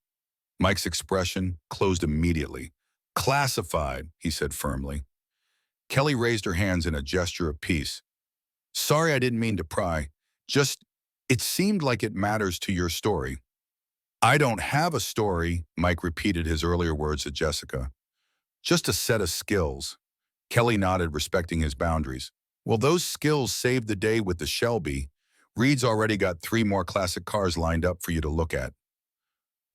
Mike's expression closed immediately. Classified, he said firmly. Kelly raised her hands in a gesture of peace. Sorry, I didn't mean to pry. Just, it seemed like it matters to your story. I don't have a story, Mike repeated his earlier words to Jessica. Just a set of skills. Kelly nodded, respecting his boundaries. Well, those skills saved the day with the Shelby. Reed's already got 3 more classic cars lined up for you to look at.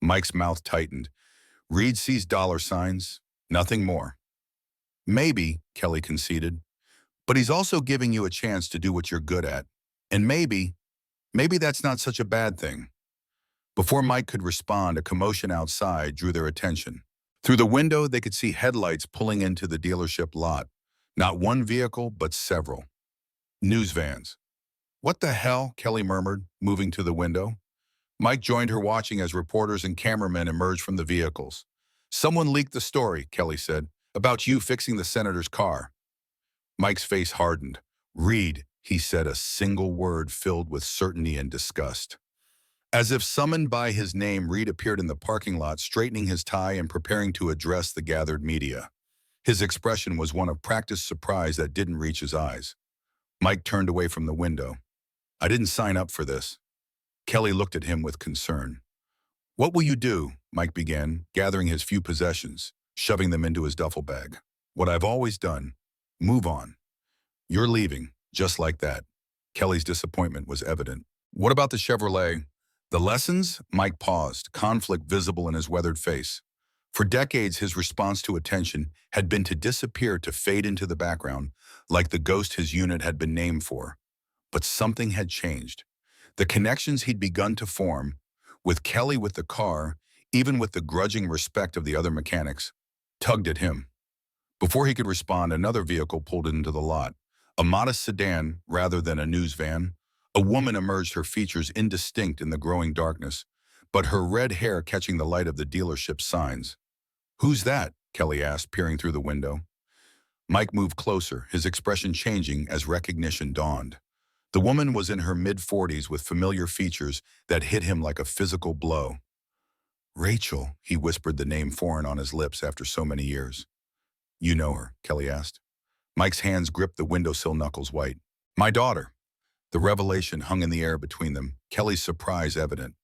Mike's mouth tightened. Reed sees dollar signs, nothing more. Maybe, Kelly conceded, but he's also giving you a chance to do what you're good at. And maybe that's not such a bad thing. Before Mike could respond, a commotion outside drew their attention. Through the window, they could see headlights pulling into the dealership lot. Not one vehicle, but several. News vans. What the hell? Kelly murmured, moving to the window. Mike joined her, watching as reporters and cameramen emerged from the vehicles. Someone leaked the story, Kelly said, about you fixing the senator's car. Mike's face hardened. Reed, he said, a single word filled with certainty and disgust. As if summoned by his name, Reed appeared in the parking lot, straightening his tie and preparing to address the gathered media. His expression was one of practiced surprise that didn't reach his eyes. Mike turned away from the window. I didn't sign up for this. Kelly looked at him with concern. What will you do? Mike began, gathering his few possessions, shoving them into his duffel bag. What I've always done. Move on. You're leaving, just like that. Kelly's disappointment was evident. What about the Chevrolet? The lessons? Mike paused, conflict visible in his weathered face. For decades, his response to attention had been to disappear, to fade into the background, like the ghost his unit had been named for. But something had changed. The connections he'd begun to form, with Kelly, with the car, even with the grudging respect of the other mechanics, tugged at him. Before he could respond, another vehicle pulled into the lot. A modest sedan rather than a news van. A woman emerged, her features indistinct in the growing darkness, but her red hair catching the light of the dealership's signs. Who's that? Kelly asked, peering through the window. Mike moved closer, his expression changing as recognition dawned. The woman was in her mid-40s with familiar features that hit him like a physical blow. Rachel, he whispered, the name foreign on his lips after so many years. You know her, Kelly asked. Mike's hands gripped the windowsill, knuckles white. My daughter. The revelation hung in the air between them, Kelly's surprise evident.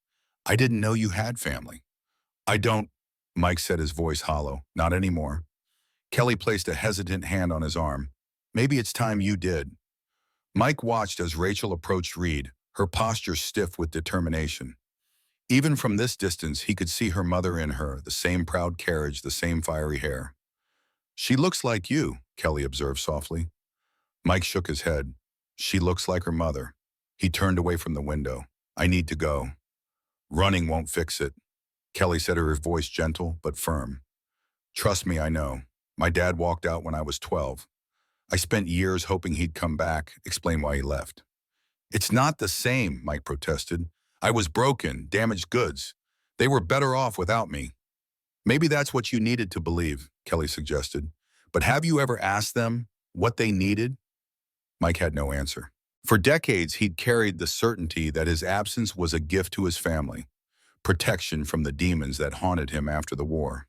I didn't know you had family. I don't, Mike said, his voice hollow. Not anymore. Kelly placed a hesitant hand on his arm. Maybe it's time you did. Mike watched as Rachel approached Reed, her posture stiff with determination. Even from this distance, he could see her mother in her, the same proud carriage, the same fiery hair. She looks like you, Kelly observed softly. Mike shook his head. She looks like her mother. He turned away from the window. I need to go. Running won't fix it. Kelly said, her voice gentle but firm. Trust me, I know. My dad walked out when I was 12. I spent years hoping he'd come back, explain why he left. It's not the same, Mike protested. I was broken, damaged goods. They were better off without me. Maybe that's what you needed to believe, Kelly suggested. But have you ever asked them what they needed? Mike had no answer. For decades, he'd carried the certainty that his absence was a gift to his family, protection from the demons that haunted him after the war.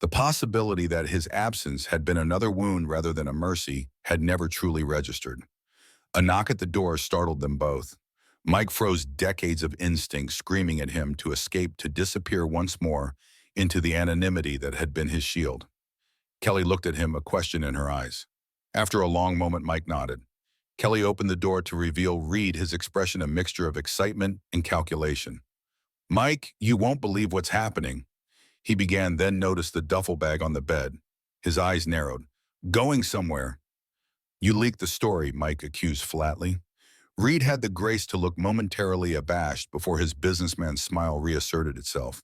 The possibility that his absence had been another wound rather than a mercy had never truly registered. A knock at the door startled them both. Mike froze, decades of instinct screaming at him to escape, to disappear once more into the anonymity that had been his shield. Kelly looked at him, a question in her eyes. After a long moment, Mike nodded. Kelly opened the door to reveal Reed, his expression a mixture of excitement and calculation. Mike, you won't believe what's happening. He began, then noticed the duffel bag on the bed. His eyes narrowed. Going somewhere. You leaked the story, Mike accused flatly. Reed had the grace to look momentarily abashed before his businessman's smile reasserted itself.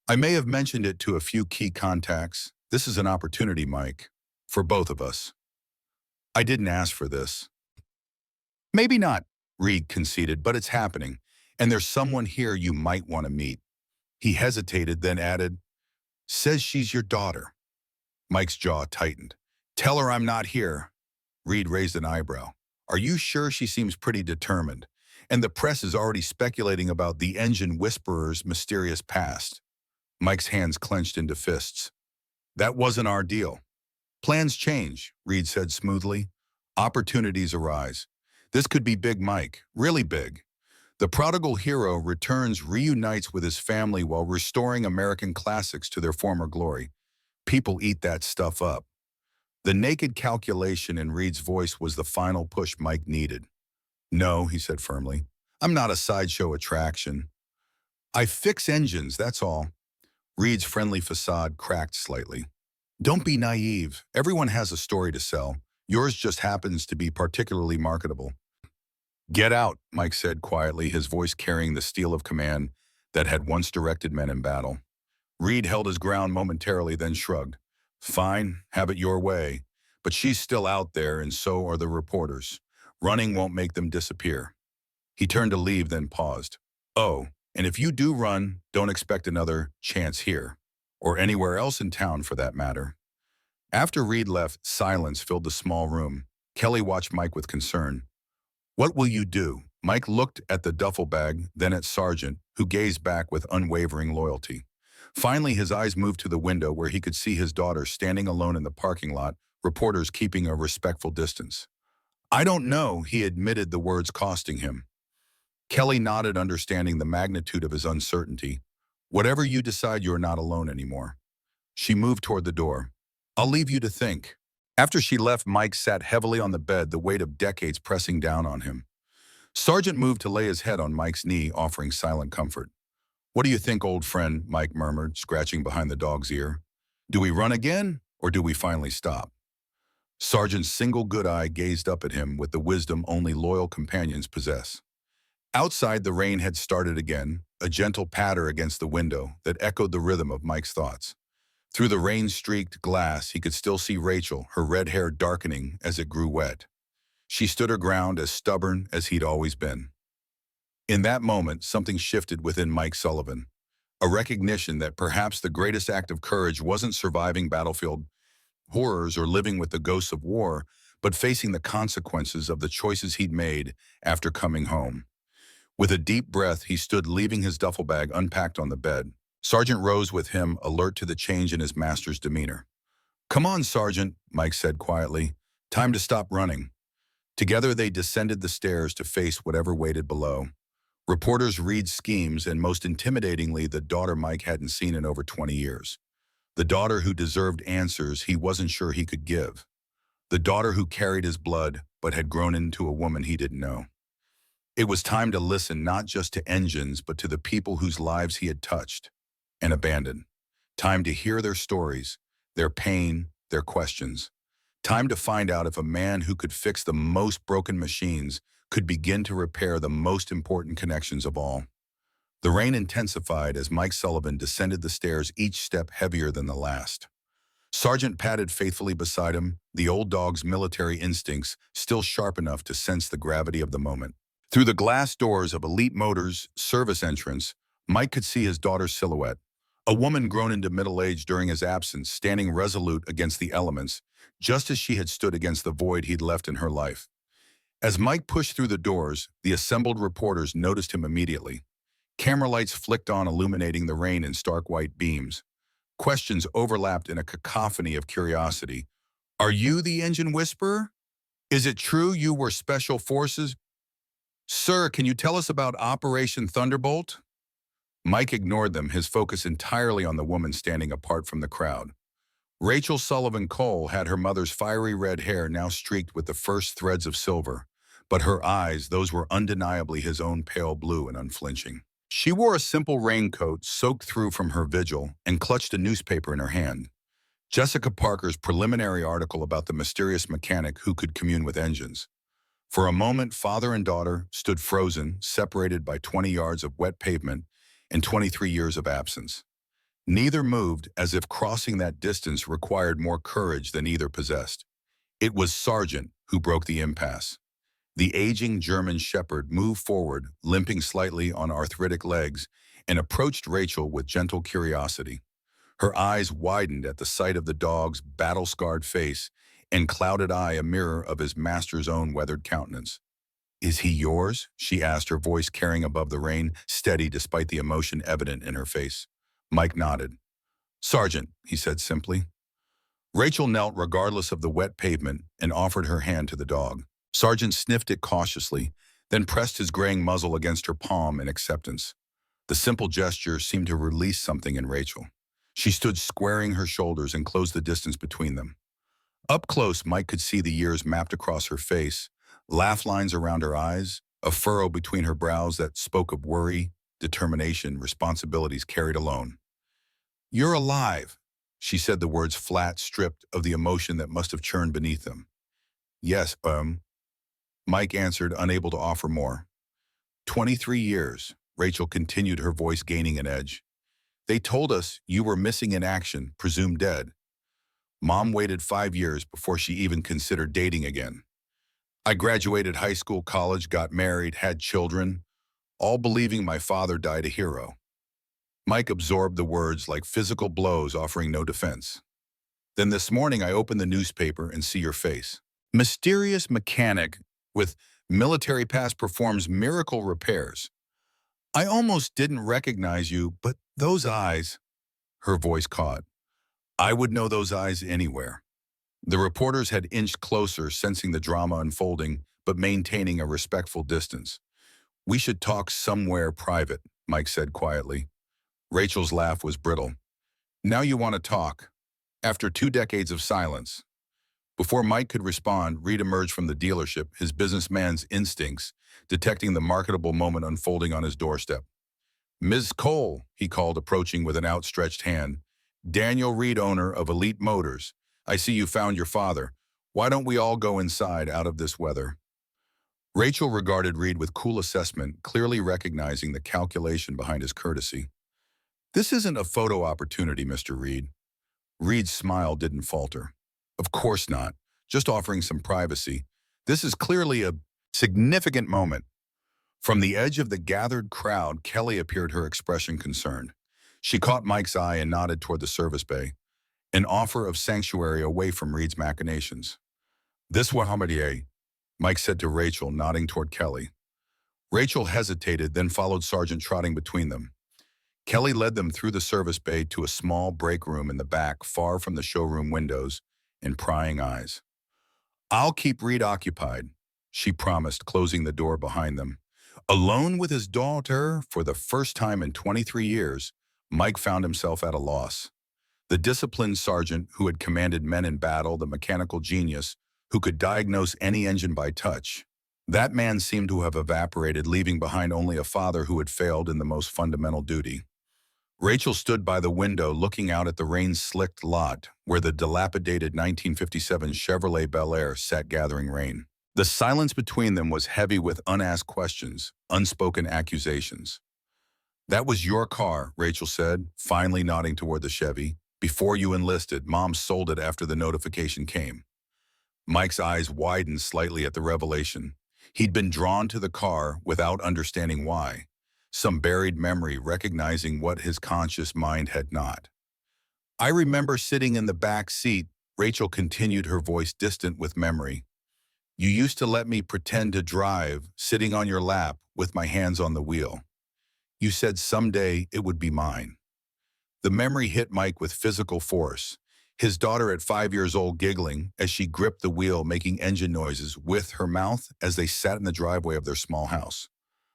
I may have mentioned it to a few key contacts. This is an opportunity, Mike, for both of us. I didn't ask for this. Maybe not, Reed conceded, but it's happening, and there's someone here you might want to meet. He hesitated, then added, says she's your daughter. Mike's jaw tightened. Tell her I'm not here. Reed raised an eyebrow. Are you sure? She seems pretty determined, and the press is already speculating about the engine whisperer's mysterious past. Mike's hands clenched into fists. That wasn't our deal. Plans change, Reed said smoothly. Opportunities arise. This could be big, Mike, really big. The prodigal hero returns, reunites with his family while restoring American classics to their former glory. People eat that stuff up. The naked calculation in Reed's voice was the final push Mike needed. No, he said firmly. I'm not a sideshow attraction. I fix engines, that's all. Reed's friendly facade cracked slightly. Don't be naive. Everyone has a story to sell. Yours just happens to be particularly marketable. Get out, Mike said quietly, his voice carrying the steel of command that had once directed men in battle. Reed held his ground momentarily, then shrugged. Fine, have it your way. But she's still out there, and so are the reporters. Running won't make them disappear. He turned to leave, then paused. Oh, and if you do run, don't expect another chance here, or anywhere else in town for that matter. After Reed left, silence filled the small room. Kelly watched Mike with concern. What will you do? Mike looked at the duffel bag, then at Sargent, who gazed back with unwavering loyalty. Finally, his eyes moved to the window where he could see his daughter standing alone in the parking lot, reporters keeping a respectful distance. I don't know, he admitted, the words costing him. Kelly nodded, understanding the magnitude of his uncertainty. Whatever you decide, you're not alone anymore. She moved toward the door. I'll leave you to think. After she left, Mike sat heavily on the bed, the weight of decades pressing down on him. Sergeant moved to lay his head on Mike's knee, offering silent comfort. What do you think, old friend? Mike murmured, scratching behind the dog's ear. Do we run again, or do we finally stop? Sergeant's single good eye gazed up at him with the wisdom only loyal companions possess. Outside, the rain had started again, a gentle patter against the window that echoed the rhythm of Mike's thoughts. Through the rain-streaked glass, he could still see Rachel, her red hair darkening as it grew wet. She stood her ground, as stubborn as he'd always been. In that moment, something shifted within Mike Sullivan, a recognition that perhaps the greatest act of courage wasn't surviving battlefield horrors or living with the ghosts of war, but facing the consequences of the choices he'd made after coming home. With a deep breath, he stood, leaving his duffel bag unpacked on the bed. Sergeant rose with him, alert to the change in his master's demeanor. Come on, Sergeant, Mike said quietly. Time to stop running. Together they descended the stairs to face whatever waited below. Reporters read schemes, and most intimidatingly, the daughter Mike hadn't seen in over 20 years. The daughter who deserved answers he wasn't sure he could give. The daughter who carried his blood, but had grown into a woman he didn't know. It was time to listen not just to engines, but to the people whose lives he had touched and abandoned. Time to hear their stories, their pain, their questions. Time to find out if a man who could fix the most broken machines could begin to repair the most important connections of all. The rain intensified as Mike Sullivan descended the stairs, each step heavier than the last. Sergeant padded faithfully beside him, the old dog's military instincts still sharp enough to sense the gravity of the moment. Through the glass doors of Elite Motors' service entrance, Mike could see his daughter's silhouette, a woman grown into middle age during his absence, standing resolute against the elements, just as she had stood against the void he'd left in her life. As Mike pushed through the doors, the assembled reporters noticed him immediately. Camera lights flicked on, illuminating the rain in stark white beams. Questions overlapped in a cacophony of curiosity. Are you the engine whisperer? Is it true you were special forces? Sir, can you tell us about Operation Thunderbolt? Mike ignored them, his focus entirely on the woman standing apart from the crowd. Rachel Sullivan Cole had her mother's fiery red hair now streaked with the first threads of silver, but her eyes, those were undeniably his own, pale blue and unflinching. She wore a simple raincoat soaked through from her vigil and clutched a newspaper in her hand. Jessica Parker's preliminary article about the mysterious mechanic who could commune with engines. For a moment, father and daughter stood frozen, separated by 20 yards of wet pavement and 23 years of absence. Neither moved, as if crossing that distance required more courage than either possessed. It was Sergeant who broke the impasse. The aging German shepherd moved forward, limping slightly on arthritic legs, and approached Rachel with gentle curiosity. Her eyes widened at the sight of the dog's battle-scarred face, and clouded eye a mirror of his master's own weathered countenance. Is he yours? She asked, her voice carrying above the rain, steady despite the emotion evident in her face. Mike nodded. Sergeant, he said simply. Rachel knelt regardless of the wet pavement and offered her hand to the dog. Sergeant sniffed it cautiously, then pressed his graying muzzle against her palm in acceptance. The simple gesture seemed to release something in Rachel. She stood squaring her shoulders and closed the distance between them. Up close, Mike could see the years mapped across her face, laugh lines around her eyes, a furrow between her brows that spoke of worry, determination, responsibilities carried alone. You're alive, she said, the words flat, stripped of the emotion that must have churned beneath them. Yes, Mike answered, unable to offer more. 23 years, Rachel continued, her voice gaining an edge. They told us you were missing in action, presumed dead. Mom waited 5 years before she even considered dating again. I graduated high school, college, got married, had children, all believing my father died a hero. Mike absorbed the words like physical blows, offering no defense. Then this morning I opened the newspaper and see your face. Mysterious mechanic with military past performs miracle repairs. I almost didn't recognize you, but those eyes. Her voice caught. I would know those eyes anywhere. The reporters had inched closer, sensing the drama unfolding, but maintaining a respectful distance. We should talk somewhere private, Mike said quietly. Rachel's laugh was brittle. Now you want to talk? After 2 decades of silence. Before Mike could respond, Reed emerged from the dealership, his businessman's instincts, detecting the marketable moment unfolding on his doorstep. Ms. Cole, he called, approaching with an outstretched hand. Daniel Reed, owner of Elite Motors. I see you found your father. Why don't we all go inside out of this weather? Rachel regarded Reed with cool assessment, clearly recognizing the calculation behind his courtesy. This isn't a photo opportunity, Mr. Reed. Reed's smile didn't falter. Of course not. Just offering some privacy. This is clearly a significant moment. From the edge of the gathered crowd, Kelly appeared, her expression concerned. She caught Mike's eye and nodded toward the service bay, an offer of sanctuary away from Reed's machinations. This Mohammedier, Mike said to Rachel, nodding toward Kelly. Rachel hesitated, then followed Sergeant, trotting between them. Kelly led them through the service bay to a small break room in the back, far from the showroom windows and prying eyes. I'll keep Reed occupied, she promised, closing the door behind them. Alone with his daughter for the first time in 23 years, Mike found himself at a loss. The disciplined sergeant who had commanded men in battle, the mechanical genius who could diagnose any engine by touch, that man seemed to have evaporated, leaving behind only a father who had failed in the most fundamental duty. Rachel stood by the window looking out at the rain-slicked lot where the dilapidated 1957 Chevrolet Bel Air sat gathering rain. The silence between them was heavy with unasked questions, unspoken accusations. That was your car, Rachel said, finally nodding toward the Chevy. Before you enlisted, Mom sold it after the notification came. Mike's eyes widened slightly at the revelation. He'd been drawn to the car without understanding why, some buried memory recognizing what his conscious mind had not. I remember sitting in the back seat, Rachel continued, her voice distant with memory. You used to let me pretend to drive, sitting on your lap with my hands on the wheel. You said someday it would be mine. The memory hit Mike with physical force, his daughter at 5 years old giggling as she gripped the wheel, making engine noises with her mouth as they sat in the driveway of their small house.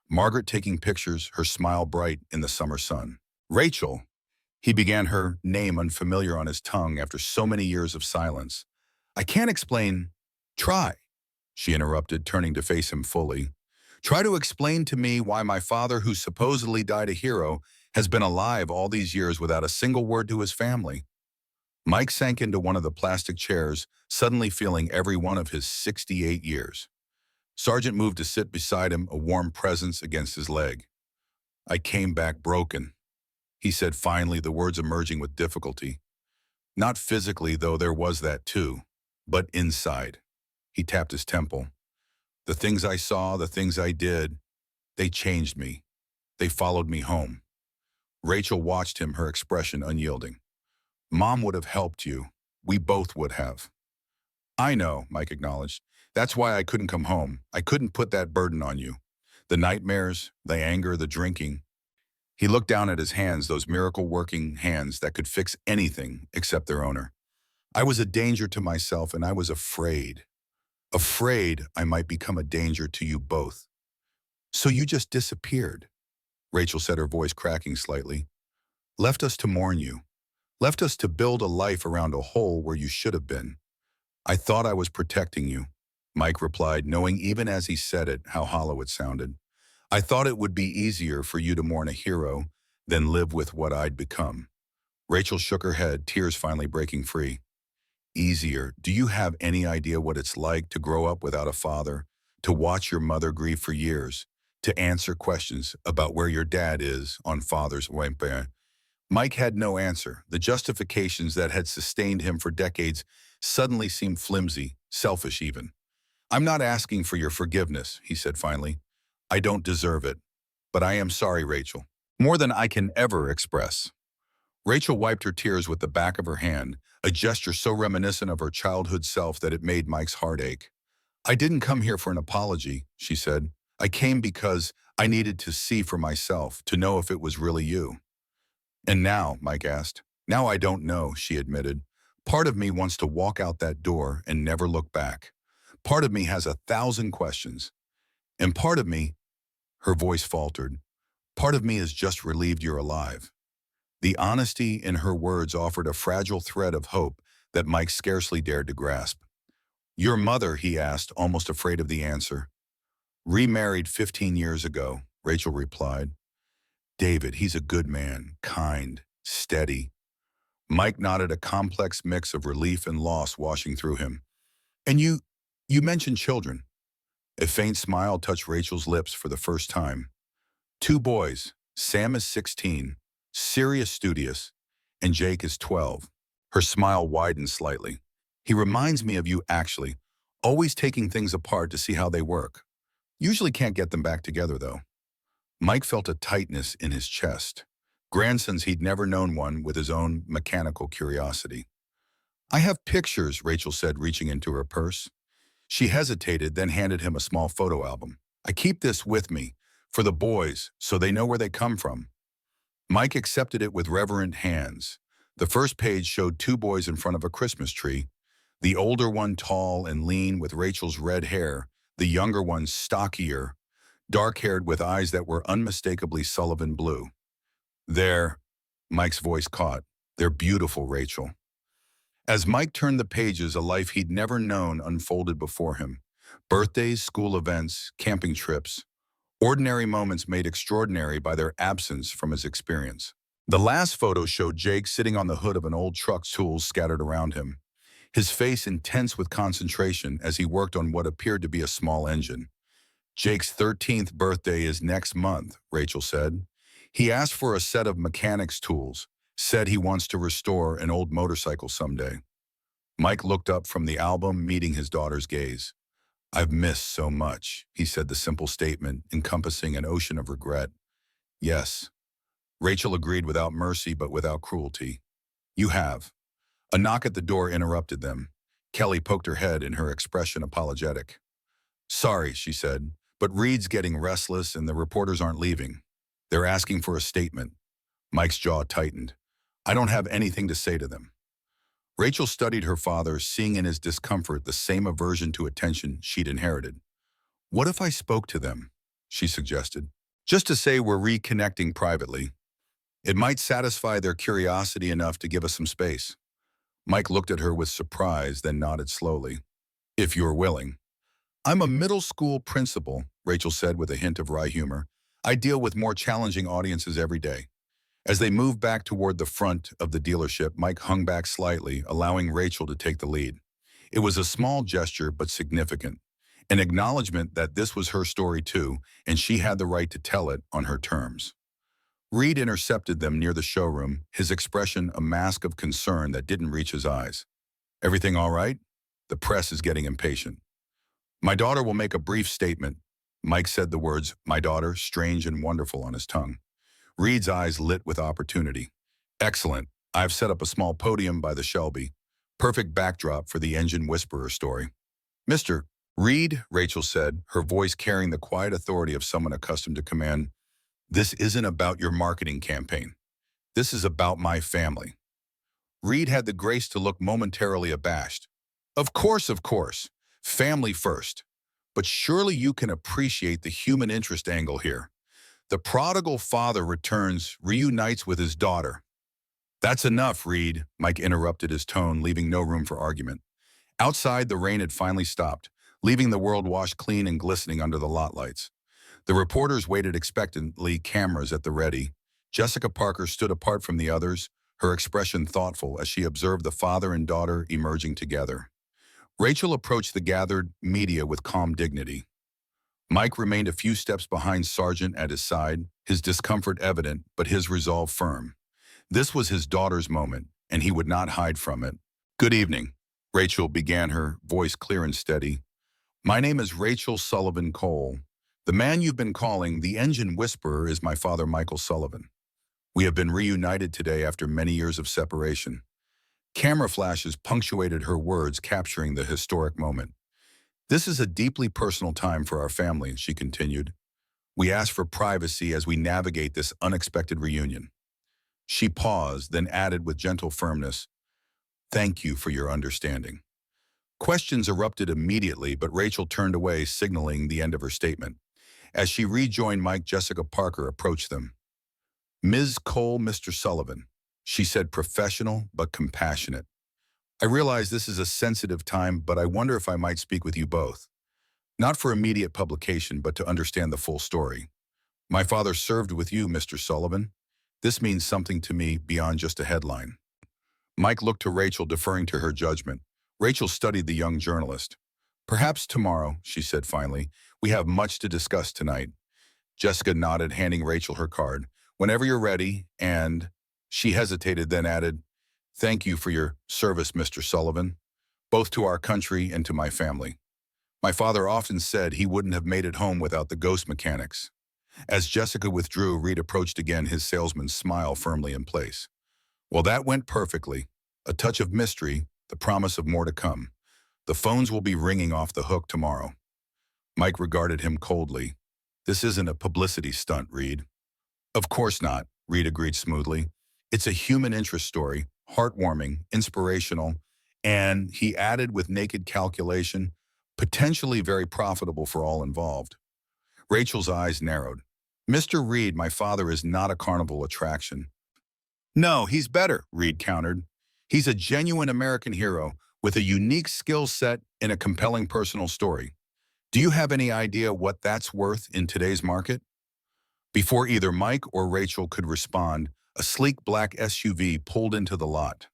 Margaret taking pictures, her smile bright in the summer sun. Rachel, he began, her name unfamiliar on his tongue after so many years of silence. I can't explain. Try, she interrupted, turning to face him fully. Try to explain to me why my father, who supposedly died a hero, has been alive all these years without a single word to his family. Mike sank into one of the plastic chairs, suddenly feeling every one of his 68 years. Sergeant moved to sit beside him, a warm presence against his leg. I came back broken, he said finally, the words emerging with difficulty. Not physically, though there was that too, but inside. He tapped his temple. The things I saw, the things I did, they changed me. They followed me home. Rachel watched him, her expression unyielding. Mom would have helped you. We both would have. I know, Mike acknowledged. That's why I couldn't come home. I couldn't put that burden on you. The nightmares, the anger, the drinking. He looked down at his hands, those miracle-working hands that could fix anything except their owner. I was a danger to myself, and I was afraid. Afraid I might become a danger to you both. So you just disappeared, Rachel said, her voice cracking slightly. Left us to mourn you. Left us to build a life around a hole where you should have been. I thought I was protecting you, Mike replied, knowing even as he said it how hollow it sounded. I thought it would be easier for you to mourn a hero than live with what I'd become. Rachel shook her head, tears finally breaking free. Easier? Do you have any idea what it's like to grow up without a father, to watch your mother grieve for years, to answer questions about where your dad is on Father's Day? Mike had no answer. The justifications that had sustained him for decades suddenly seemed flimsy, selfish even. I'm not asking for your forgiveness, he said finally. I don't deserve it. But I am sorry, Rachel. More than I can ever express. Rachel wiped her tears with the back of her hand, a gesture so reminiscent of her childhood self that it made Mike's heart ache. I didn't come here for an apology, she said. I came because I needed to see for myself, to know if it was really you. And now, Mike asked, Now I don't know, she admitted. Part of me wants to walk out that door and never look back. Part of me has 1,000 questions. And part of me, her voice faltered, part of me is just relieved you're alive. The honesty in her words offered a fragile thread of hope that Mike scarcely dared to grasp. Your mother, he asked, almost afraid of the answer. Remarried 15 years ago, Rachel replied. David, he's a good man, kind, steady. Mike nodded, a complex mix of relief and loss washing through him. And you mentioned children. A faint smile touched Rachel's lips for the first time. 2 boys, Sam is 16, Sirius studious, and Jake is 12. Her smile widened slightly. He reminds me of you actually, always taking things apart to see how they work. Usually can't get them back together though. Mike felt a tightness in his chest. Grandsons he'd never known one with his own mechanical curiosity. I have pictures, Rachel said, reaching into her purse. She hesitated, then handed him a small photo album. I keep this with me, for the boys, so they know where they come from. Mike accepted it with reverent hands. The first page showed 2 boys in front of a Christmas tree, the older one tall and lean with Rachel's red hair, the younger one stockier, dark-haired with eyes that were unmistakably Sullivan blue. They're, Mike's voice caught, they're beautiful, Rachel. As Mike turned the pages, a life he'd never known unfolded before him. Birthdays, school events, camping trips, ordinary moments made extraordinary by their absence from his experience. The last photo showed Jake sitting on the hood of an old truck, tools scattered around him, his face intense with concentration as he worked on what appeared to be a small engine. Jake's 13th birthday is next month, Rachel said. He asked for a set of mechanics tools, said he wants to restore an old motorcycle someday. Mike looked up from the album, meeting his daughter's gaze. I've missed so much, he said, the simple statement encompassing an ocean of regret. Yes. Rachel agreed without mercy but without cruelty. You have. A knock at the door interrupted them. Kelly poked her head in her expression apologetic. Sorry, she said, but Reed's getting restless and the reporters aren't leaving. They're asking for a statement. Mike's jaw tightened. I don't have anything to say to them. Rachel studied her father, seeing in his discomfort the same aversion to attention she'd inherited. What if I spoke to them? She suggested. Just to say we're reconnecting privately. It might satisfy their curiosity enough to give us some space. Mike looked at her with surprise, then nodded slowly. If you're willing. I'm a middle school principal, Rachel said with a hint of wry humor. I deal with more challenging audiences every day. As they moved back toward the front of the dealership, Mike hung back slightly, allowing Rachel to take the lead. It was a small gesture, but significant. An acknowledgement that this was her story too, and she had the right to tell it on her terms. Reed intercepted them near the showroom, his expression a mask of concern that didn't reach his eyes. Everything all right? The press is getting impatient. My daughter will make a brief statement. Mike said the words, my daughter, strange and wonderful on his tongue. Reed's eyes lit with opportunity. Excellent. I've set up a small podium by the Shelby. Perfect backdrop for the engine whisperer story. Mr. Reed, Rachel said, her voice carrying the quiet authority of someone accustomed to command, this isn't about your marketing campaign. This is about my family. Reed had the grace to look momentarily abashed. Of course. Family first. But surely you can appreciate the human interest angle here. The prodigal father returns, reunites with his daughter. That's enough, Reed, Mike interrupted, his tone leaving no room for argument. Outside, the rain had finally stopped, leaving the world washed clean and glistening under the lot lights. The reporters waited expectantly, cameras at the ready. Jessica Parker stood apart from the others, her expression thoughtful as she observed the father and daughter emerging together. Rachel approached the gathered media with calm dignity. Mike remained a few steps behind Sargent at his side, his discomfort evident, but his resolve firm. This was his daughter's moment, and he would not hide from it. Good evening, Rachel began, her voice clear and steady. My name is Rachel Sullivan Cole. The man you've been calling the engine whisperer is my father, Michael Sullivan. We have been reunited today after many years of separation. Camera flashes punctuated her words, capturing the historic moment. This is a deeply personal time for our family, she continued. We ask for privacy as we navigate this unexpected reunion. She paused, then added with gentle firmness, "Thank you for your understanding." Questions erupted immediately, but Rachel turned away, signaling the end of her statement. As she rejoined Mike, Jessica Parker approached them. "Ms. Cole, Mr. Sullivan," she said, professional but compassionate. "I realize this is a sensitive time, but I wonder if I might speak with you both. Not for immediate publication, but to understand the full story. My father served with you, Mr. Sullivan. This means something to me beyond just a headline." Mike looked to Rachel, deferring to her judgment. Rachel studied the young journalist. "Perhaps tomorrow," she said finally. "We have much to discuss tonight." Jessica nodded, handing Rachel her card. "Whenever you're ready," and she hesitated, then added, "Thank you for your service, Mr. Sullivan, both to our country and to my family. My father often said he wouldn't have made it home without the ghost mechanics." As Jessica withdrew, Reed approached again, his salesman's smile firmly in place. "Well, that went perfectly. A touch of mystery, the promise of more to come. The phones will be ringing off the hook tomorrow." Mike regarded him coldly. "This isn't a publicity stunt, Reed." "Of course not," Reed agreed smoothly. "It's a human interest story, heartwarming, inspirational, and," he added with naked calculation, "potentially very profitable for all involved." Rachel's eyes narrowed. "Mr. Reed, my father is not a carnival attraction." "No, he's better," Reed countered. "He's a genuine American hero with a unique skill set and a compelling personal story. Do you have any idea what that's worth in today's market?" Before either Mike or Rachel could respond, a sleek black SUV pulled into the lot.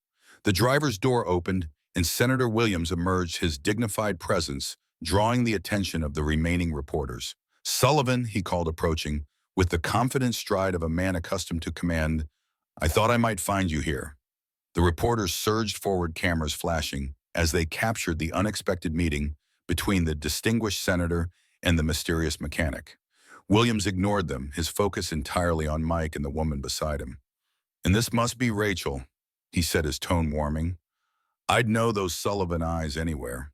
The driver's door opened, and Senator Williams emerged, his dignified presence drawing the attention of the remaining reporters. "Sullivan," he called, approaching, with the confident stride of a man accustomed to command, "I thought I might find you here." The reporters surged forward, cameras flashing, as they captured the unexpected meeting between the distinguished senator and the mysterious mechanic. Williams ignored them, his focus entirely on Mike and the woman beside him. "And this must be Rachel," he said, his tone warming. "I'd know those Sullivan eyes anywhere."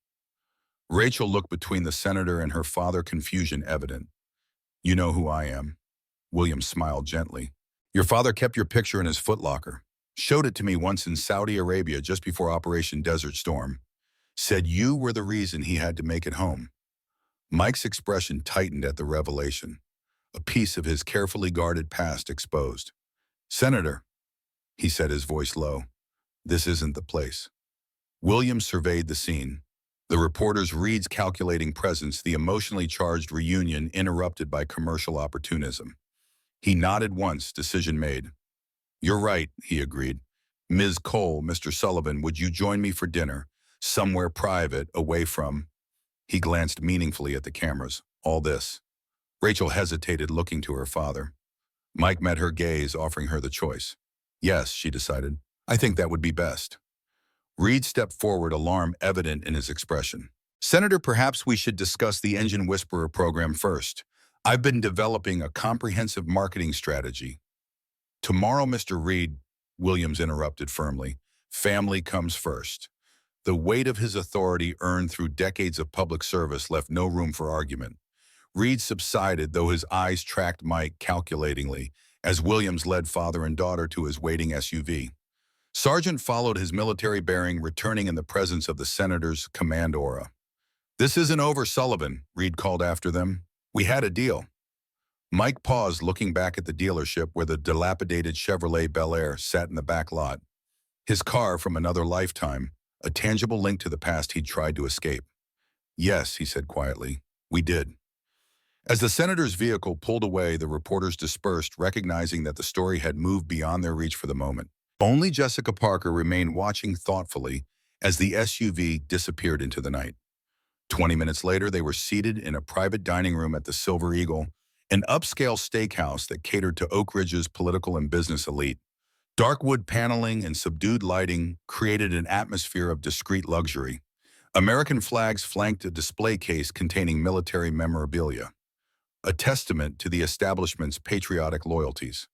Rachel looked between the senator and her father, confusion evident. "You know who I am." Williams smiled gently. "Your father kept your picture in his footlocker. Showed it to me once in Saudi Arabia just before Operation Desert Storm. Said you were the reason he had to make it home." Mike's expression tightened at the revelation, a piece of his carefully guarded past exposed. "Senator," he said, his voice low, "this isn't the place." Williams surveyed the scene. The reporters, Reed's calculating presence, the emotionally charged reunion interrupted by commercial opportunism. He nodded once, decision made. "You're right," he agreed. "Ms. Cole, Mr. Sullivan, would you join me for dinner? Somewhere private, away from—" He glanced meaningfully at the cameras. "All this." Rachel hesitated, looking to her father. Mike met her gaze, offering her the choice. "Yes," she decided. "I think that would be best." Reed stepped forward, alarm evident in his expression. "Senator, perhaps we should discuss the Engine Whisperer program first. I've been developing a comprehensive marketing strategy." "Tomorrow, Mr. Reed," Williams interrupted firmly. "Family comes first." The weight of his authority, earned through decades of public service, left no room for argument. Reed subsided, though his eyes tracked Mike calculatingly, as Williams led father and daughter to his waiting SUV. Sargent followed, his military bearing returning in the presence of the senator's command aura. "This isn't over, Sullivan," Reed called after them. "We had a deal." Mike paused, looking back at the dealership where the dilapidated Chevrolet Bel Air sat in the back lot. His car from another lifetime, a tangible link to the past he'd tried to escape. "Yes," he said quietly, "we did." As the senator's vehicle pulled away, the reporters dispersed, recognizing that the story had moved beyond their reach for the moment. Only Jessica Parker remained, watching thoughtfully as the SUV disappeared into the night. 20 minutes later, they were seated in a private dining room at the Silver Eagle, an upscale steakhouse that catered to Oak Ridge's political and business elite. Dark wood paneling and subdued lighting created an atmosphere of discreet luxury. American flags flanked a display case containing military memorabilia, a testament to the establishment's patriotic loyalties.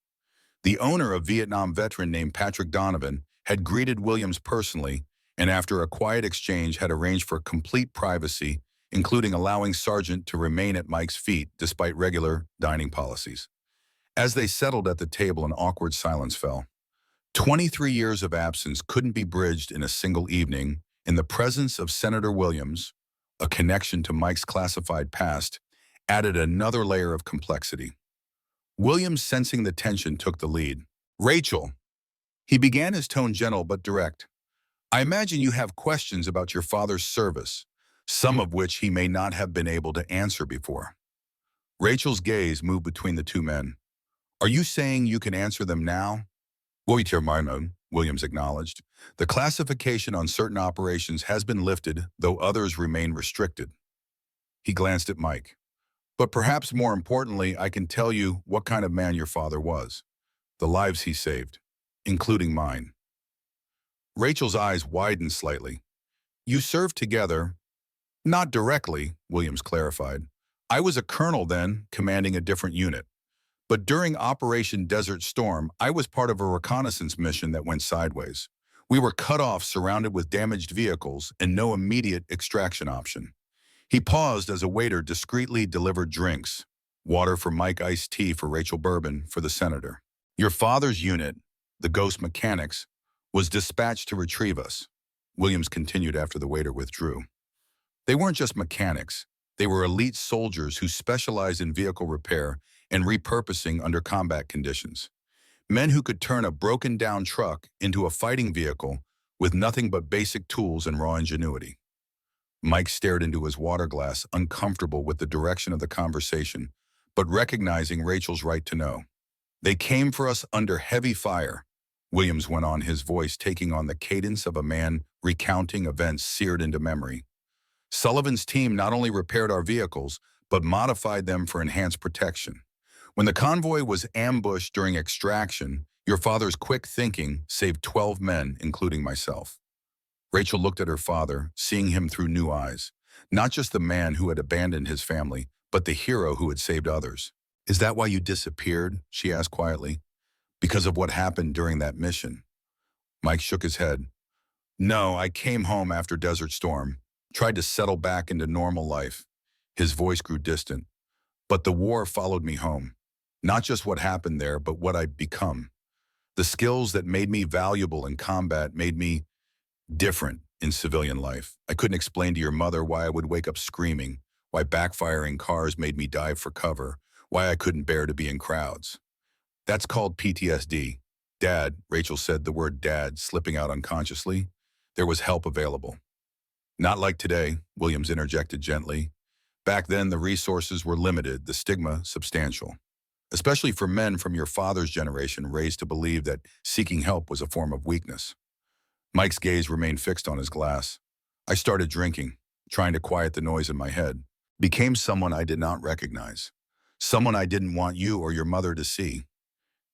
The owner, a Vietnam veteran named Patrick Donovan, had greeted Williams personally, and after a quiet exchange had arranged for complete privacy, including allowing Sargent to remain at Mike's feet despite regular dining policies. As they settled at the table, an awkward silence fell. 23 years of absence couldn't be bridged in a single evening. In the presence of Senator Williams, a connection to Mike's classified past added another layer of complexity. Williams, sensing the tension, took the lead. Rachel, he began, his tone gentle but direct. I imagine you have questions about your father's service, some of which he may not have been able to answer before. Rachel's gaze moved between the two men. Are you saying you can answer them now? Williams acknowledged. The classification on certain operations has been lifted, though others remain restricted. He glanced at Mike. But perhaps more importantly, I can tell you what kind of man your father was. The lives he saved, including mine. Rachel's eyes widened slightly. You served together. Not directly, Williams clarified. I was a colonel then, commanding a different unit. But during Operation Desert Storm, I was part of a reconnaissance mission that went sideways. We were cut off, surrounded with damaged vehicles, and no immediate extraction option. He paused as a waiter discreetly delivered drinks. Water for Mike, iced tea for Rachel, bourbon for the senator. Your father's unit, the Ghost Mechanics, was dispatched to retrieve us, Williams continued after the waiter withdrew. They weren't just mechanics. They were elite soldiers who specialized in vehicle repair and repurposing under combat conditions. Men who could turn a broken-down truck into a fighting vehicle with nothing but basic tools and raw ingenuity. Mike stared into his water glass, uncomfortable with the direction of the conversation, but recognizing Rachel's right to know. They came for us under heavy fire, Williams went on, his voice taking on the cadence of a man recounting events seared into memory. Sullivan's team not only repaired our vehicles, but modified them for enhanced protection. When the convoy was ambushed during extraction, your father's quick thinking saved 12 men, including myself. Rachel looked at her father, seeing him through new eyes. Not just the man who had abandoned his family, but the hero who had saved others. Is that why you disappeared? She asked quietly. Because of what happened during that mission. Mike shook his head. No, I came home after Desert Storm, tried to settle back into normal life. His voice grew distant. But the war followed me home. Not just what happened there, but what I'd become. The skills that made me valuable in combat made me different in civilian life. I couldn't explain to your mother why I would wake up screaming, why backfiring cars made me dive for cover, why I couldn't bear to be in crowds. That's called PTSD. Dad, Rachel said, the word dad slipping out unconsciously. There was help available. Not like today, Williams interjected gently. Back then, the resources were limited, the stigma substantial. Especially for men from your father's generation raised to believe that seeking help was a form of weakness. Mike's gaze remained fixed on his glass. I started drinking, trying to quiet the noise in my head. Became someone I did not recognize. Someone I didn't want you or your mother to see.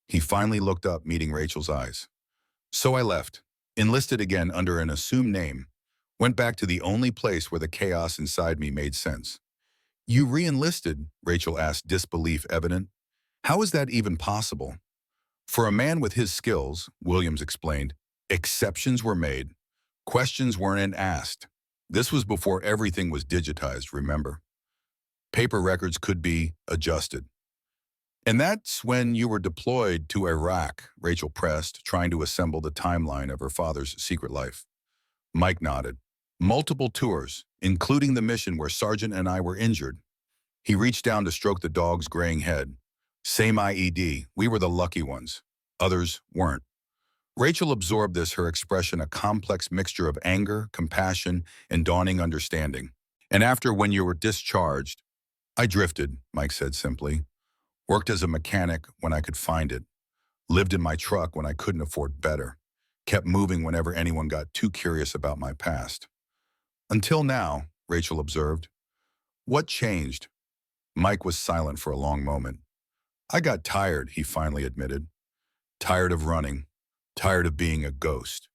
He finally looked up, meeting Rachel's eyes. So I left, enlisted again under an assumed name, went back to the only place where the chaos inside me made sense. You re-enlisted? Rachel asked, disbelief evident. How is that even possible? For a man with his skills, Williams explained, exceptions were made. Questions weren't asked. This was before everything was digitized, remember? Paper records could be adjusted. And that's when you were deployed to Iraq, Rachel pressed, trying to assemble the timeline of her father's secret life. Mike nodded. Multiple tours, including the mission where Sargent and I were injured. He reached down to stroke the dog's graying head. Same IED, we were the lucky ones. Others weren't. Rachel absorbed this, her expression a complex mixture of anger, compassion, and dawning understanding. And after, when you were discharged, I drifted, Mike said simply. Worked as a mechanic when I could find it. Lived in my truck when I couldn't afford better. Kept moving whenever anyone got too curious about my past. Until now, Rachel observed. What changed? Mike was silent for a long moment. I got tired, he finally admitted. Tired of running. Tired of being a ghost.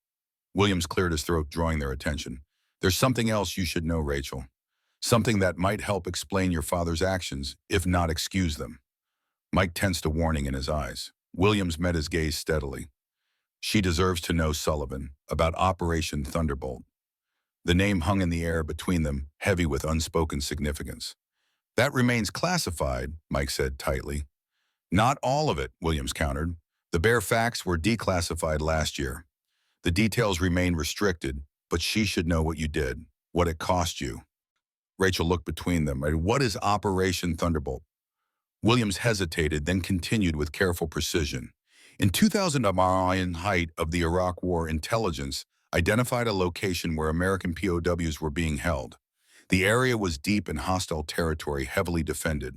Williams cleared his throat, drawing their attention. There's something else you should know, Rachel. Something that might help explain your father's actions, if not excuse them. Mike tensed, a warning in his eyes. Williams met his gaze steadily. She deserves to know Sullivan, about Operation Thunderbolt. The name hung in the air between them, heavy with unspoken significance. That remains classified, Mike said tightly. Not all of it, Williams countered. The bare facts were declassified last year. The details remain restricted, but she should know what you did, what it cost you. Rachel looked between them. What is Operation Thunderbolt? Williams hesitated, then continued with careful precision. In 2000, Iranian height of the Iraq War, intelligence identified a location where American POWs were being held. The area was deep in hostile territory, heavily defended.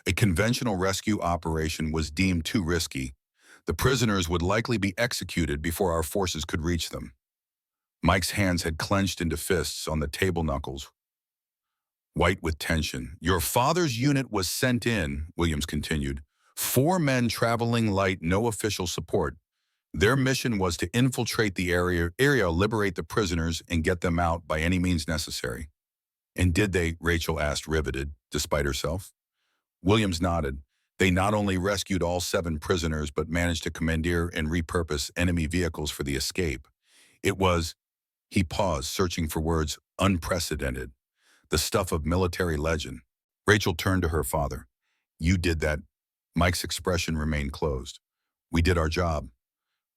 A conventional rescue operation was deemed too risky. The prisoners would likely be executed before our forces could reach them. Mike's hands had clenched into fists on the table knuckles, white with tension. Your father's unit was sent in, Williams continued. 4 men traveling light, no official support. Their mission was to infiltrate the area, liberate the prisoners, and get them out by any means necessary. And did they? Rachel asked, riveted, despite herself. Williams nodded. They not only rescued all 7 prisoners, but managed to commandeer and repurpose enemy vehicles for the escape. It was, he paused, searching for words, unprecedented. The stuff of military legend. Rachel turned to her father. You did that. Mike's expression remained closed. We did our job.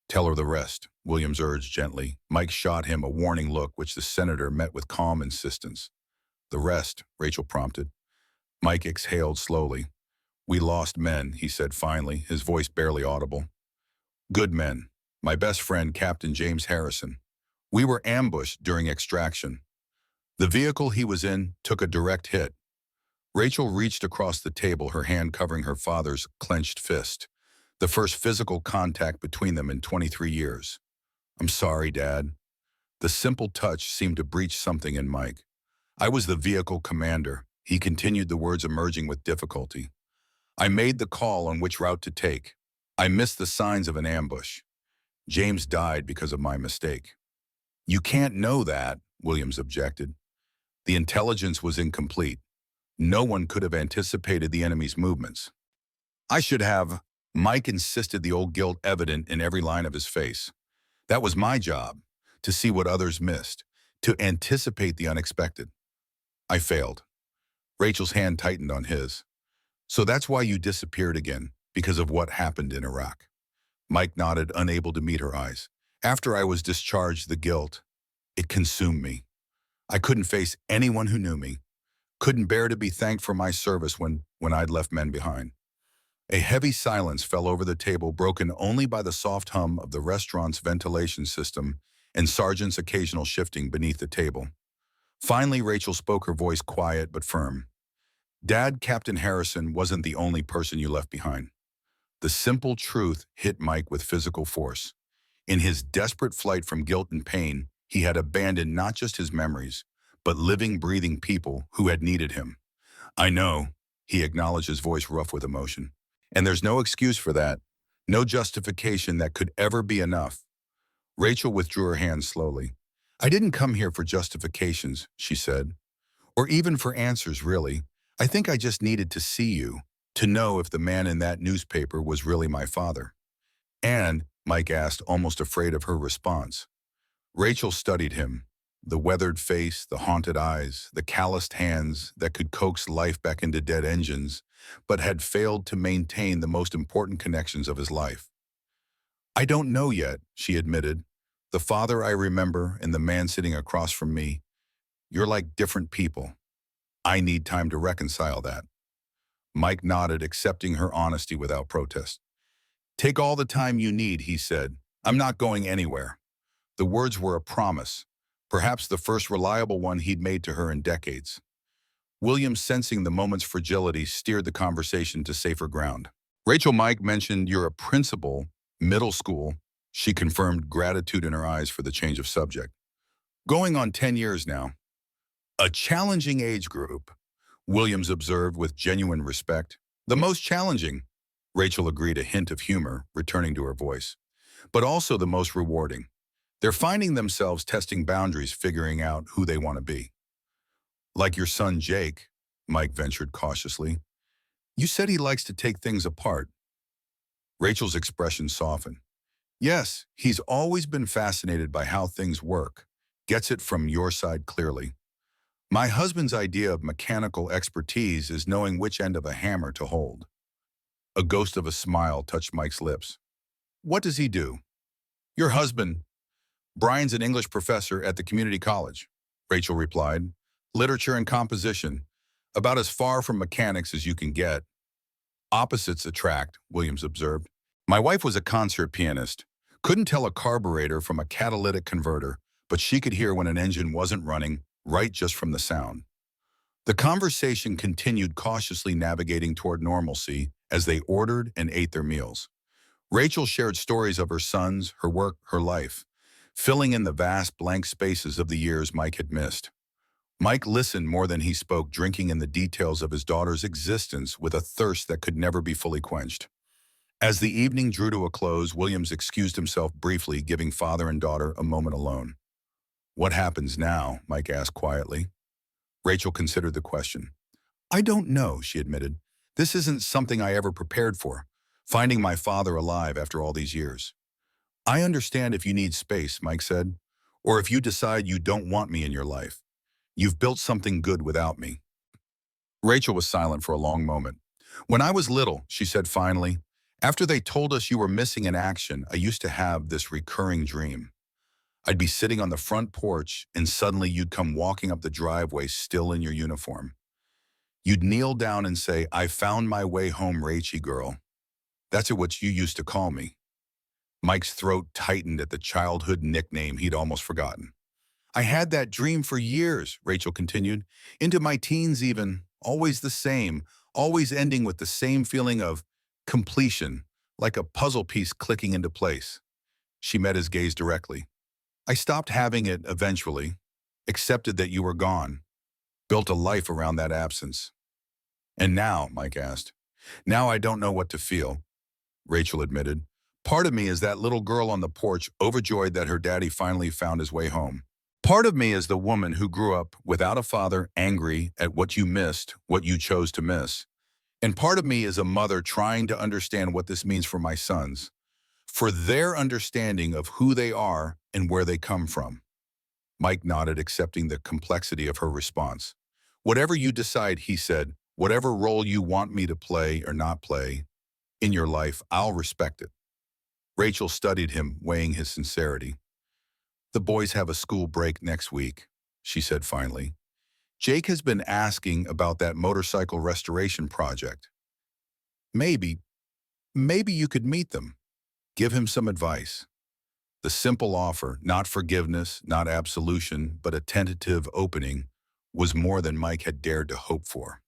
Tell her the rest, Williams urged gently. Mike shot him a warning look, which the senator met with calm insistence. The rest, Rachel prompted. Mike exhaled slowly. We lost men, he said finally, his voice barely audible. Good men. My best friend, Captain James Harrison. We were ambushed during extraction. The vehicle he was in took a direct hit. Rachel reached across the table, her hand covering her father's clenched fist. The first physical contact between them in 23 years. I'm sorry, Dad. The simple touch seemed to breach something in Mike. I was the vehicle commander. He continued, the words emerging with difficulty. I made the call on which route to take. I missed the signs of an ambush. James died because of my mistake. You can't know that, Williams objected. The intelligence was incomplete. No one could have anticipated the enemy's movements. I should have. Mike insisted, the old guilt evident in every line of his face. That was my job, to see what others missed, to anticipate the unexpected. I failed. Rachel's hand tightened on his. So that's why you disappeared again, because of what happened in Iraq. Mike nodded, unable to meet her eyes. After I was discharged, the guilt, it consumed me. I couldn't face anyone who knew me, couldn't bear to be thanked for my service when I'd left men behind. A heavy silence fell over the table, broken only by the soft hum of the restaurant's ventilation system and Sargent's occasional shifting beneath the table. Finally, Rachel spoke, her voice quiet but firm. Dad, Captain Harrison wasn't the only person you left behind. The simple truth hit Mike with physical force. In his desperate flight from guilt and pain, he had abandoned not just his memories, but living, breathing people who had needed him. I know, he acknowledged, his voice rough with emotion. And there's no excuse for that, no justification that could ever be enough. Rachel withdrew her hand slowly. I didn't come here for justifications, she said, or even for answers, really. I think I just needed to see you, to know if the man in that newspaper was really my father. And, Mike asked, almost afraid of her response. Rachel studied him, the weathered face, the haunted eyes, the calloused hands that could coax life back into dead engines, but had failed to maintain the most important connections of his life. I don't know yet, she admitted. The father I remember and the man sitting across from me, you're like different people. I need time to reconcile that. Mike nodded, accepting her honesty without protest. Take all the time you need, he said. I'm not going anywhere. The words were a promise, perhaps the first reliable one he'd made to her in decades. William, sensing the moment's fragility, steered the conversation to safer ground. Rachel, Mike mentioned you're a principal, middle school. She confirmed, gratitude in her eyes for the change of subject. Going on 10 years now. A challenging age group, Williams observed with genuine respect. The most challenging, Rachel agreed, a hint of humor returning to her voice, but also the most rewarding. They're finding themselves testing boundaries, figuring out who they want to be. Like your son, Jake, Mike ventured cautiously. You said he likes to take things apart. Rachel's expression softened. Yes, he's always been fascinated by how things work. Gets it from your side clearly. My husband's idea of mechanical expertise is knowing which end of a hammer to hold. A ghost of a smile touched Mike's lips. What does he do? Your husband. Brian's an English professor at the community college, Rachel replied. Literature and composition. About as far from mechanics as you can get. Opposites attract, Williams observed. My wife was a concert pianist. Couldn't tell a carburetor from a catalytic converter, but she could hear when an engine wasn't running, right just from the sound. The conversation continued, cautiously navigating toward normalcy as they ordered and ate their meals. Rachel shared stories of her sons, her work, her life, filling in the vast blank spaces of the years Mike had missed. Mike listened more than he spoke, drinking in the details of his daughter's existence with a thirst that could never be fully quenched. As the evening drew to a close, Williams excused himself briefly, giving father and daughter a moment alone. What happens now? Mike asked quietly. Rachel considered the question. I don't know, she admitted. This isn't something I ever prepared for, finding my father alive after all these years. I understand if you need space, Mike said, or if you decide you don't want me in your life. You've built something good without me. Rachel was silent for a long moment. When I was little, she said finally, after they told us you were missing in action, I used to have this recurring dream. I'd be sitting on the front porch and suddenly you'd come walking up the driveway still in your uniform. You'd kneel down and say, I found my way home, Rachie girl. That's what you used to call me. Mike's throat tightened at the childhood nickname he'd almost forgotten. I had that dream for years, Rachel continued, into my teens even, always the same, always ending with the same feeling of completion, like a puzzle piece clicking into place. She met his gaze directly. I stopped having it eventually, accepted that you were gone, built a life around that absence. And now, Mike asked, now I don't know what to feel, Rachel admitted. Part of me is that little girl on the porch, overjoyed that her daddy finally found his way home. Part of me is the woman who grew up without a father, angry at what you missed, what you chose to miss. And part of me is a mother trying to understand what this means for my sons, for their understanding of who they are and where they come from. Mike nodded, accepting the complexity of her response. Whatever you decide, he said, whatever role you want me to play or not play in your life, I'll respect it. Rachel studied him, weighing his sincerity. The boys have a school break next week, she said finally. Jake has been asking about that motorcycle restoration project. Maybe you could meet them. Give him some advice. The simple offer, not forgiveness, not absolution, but a tentative opening, was more than Mike had dared to hope for.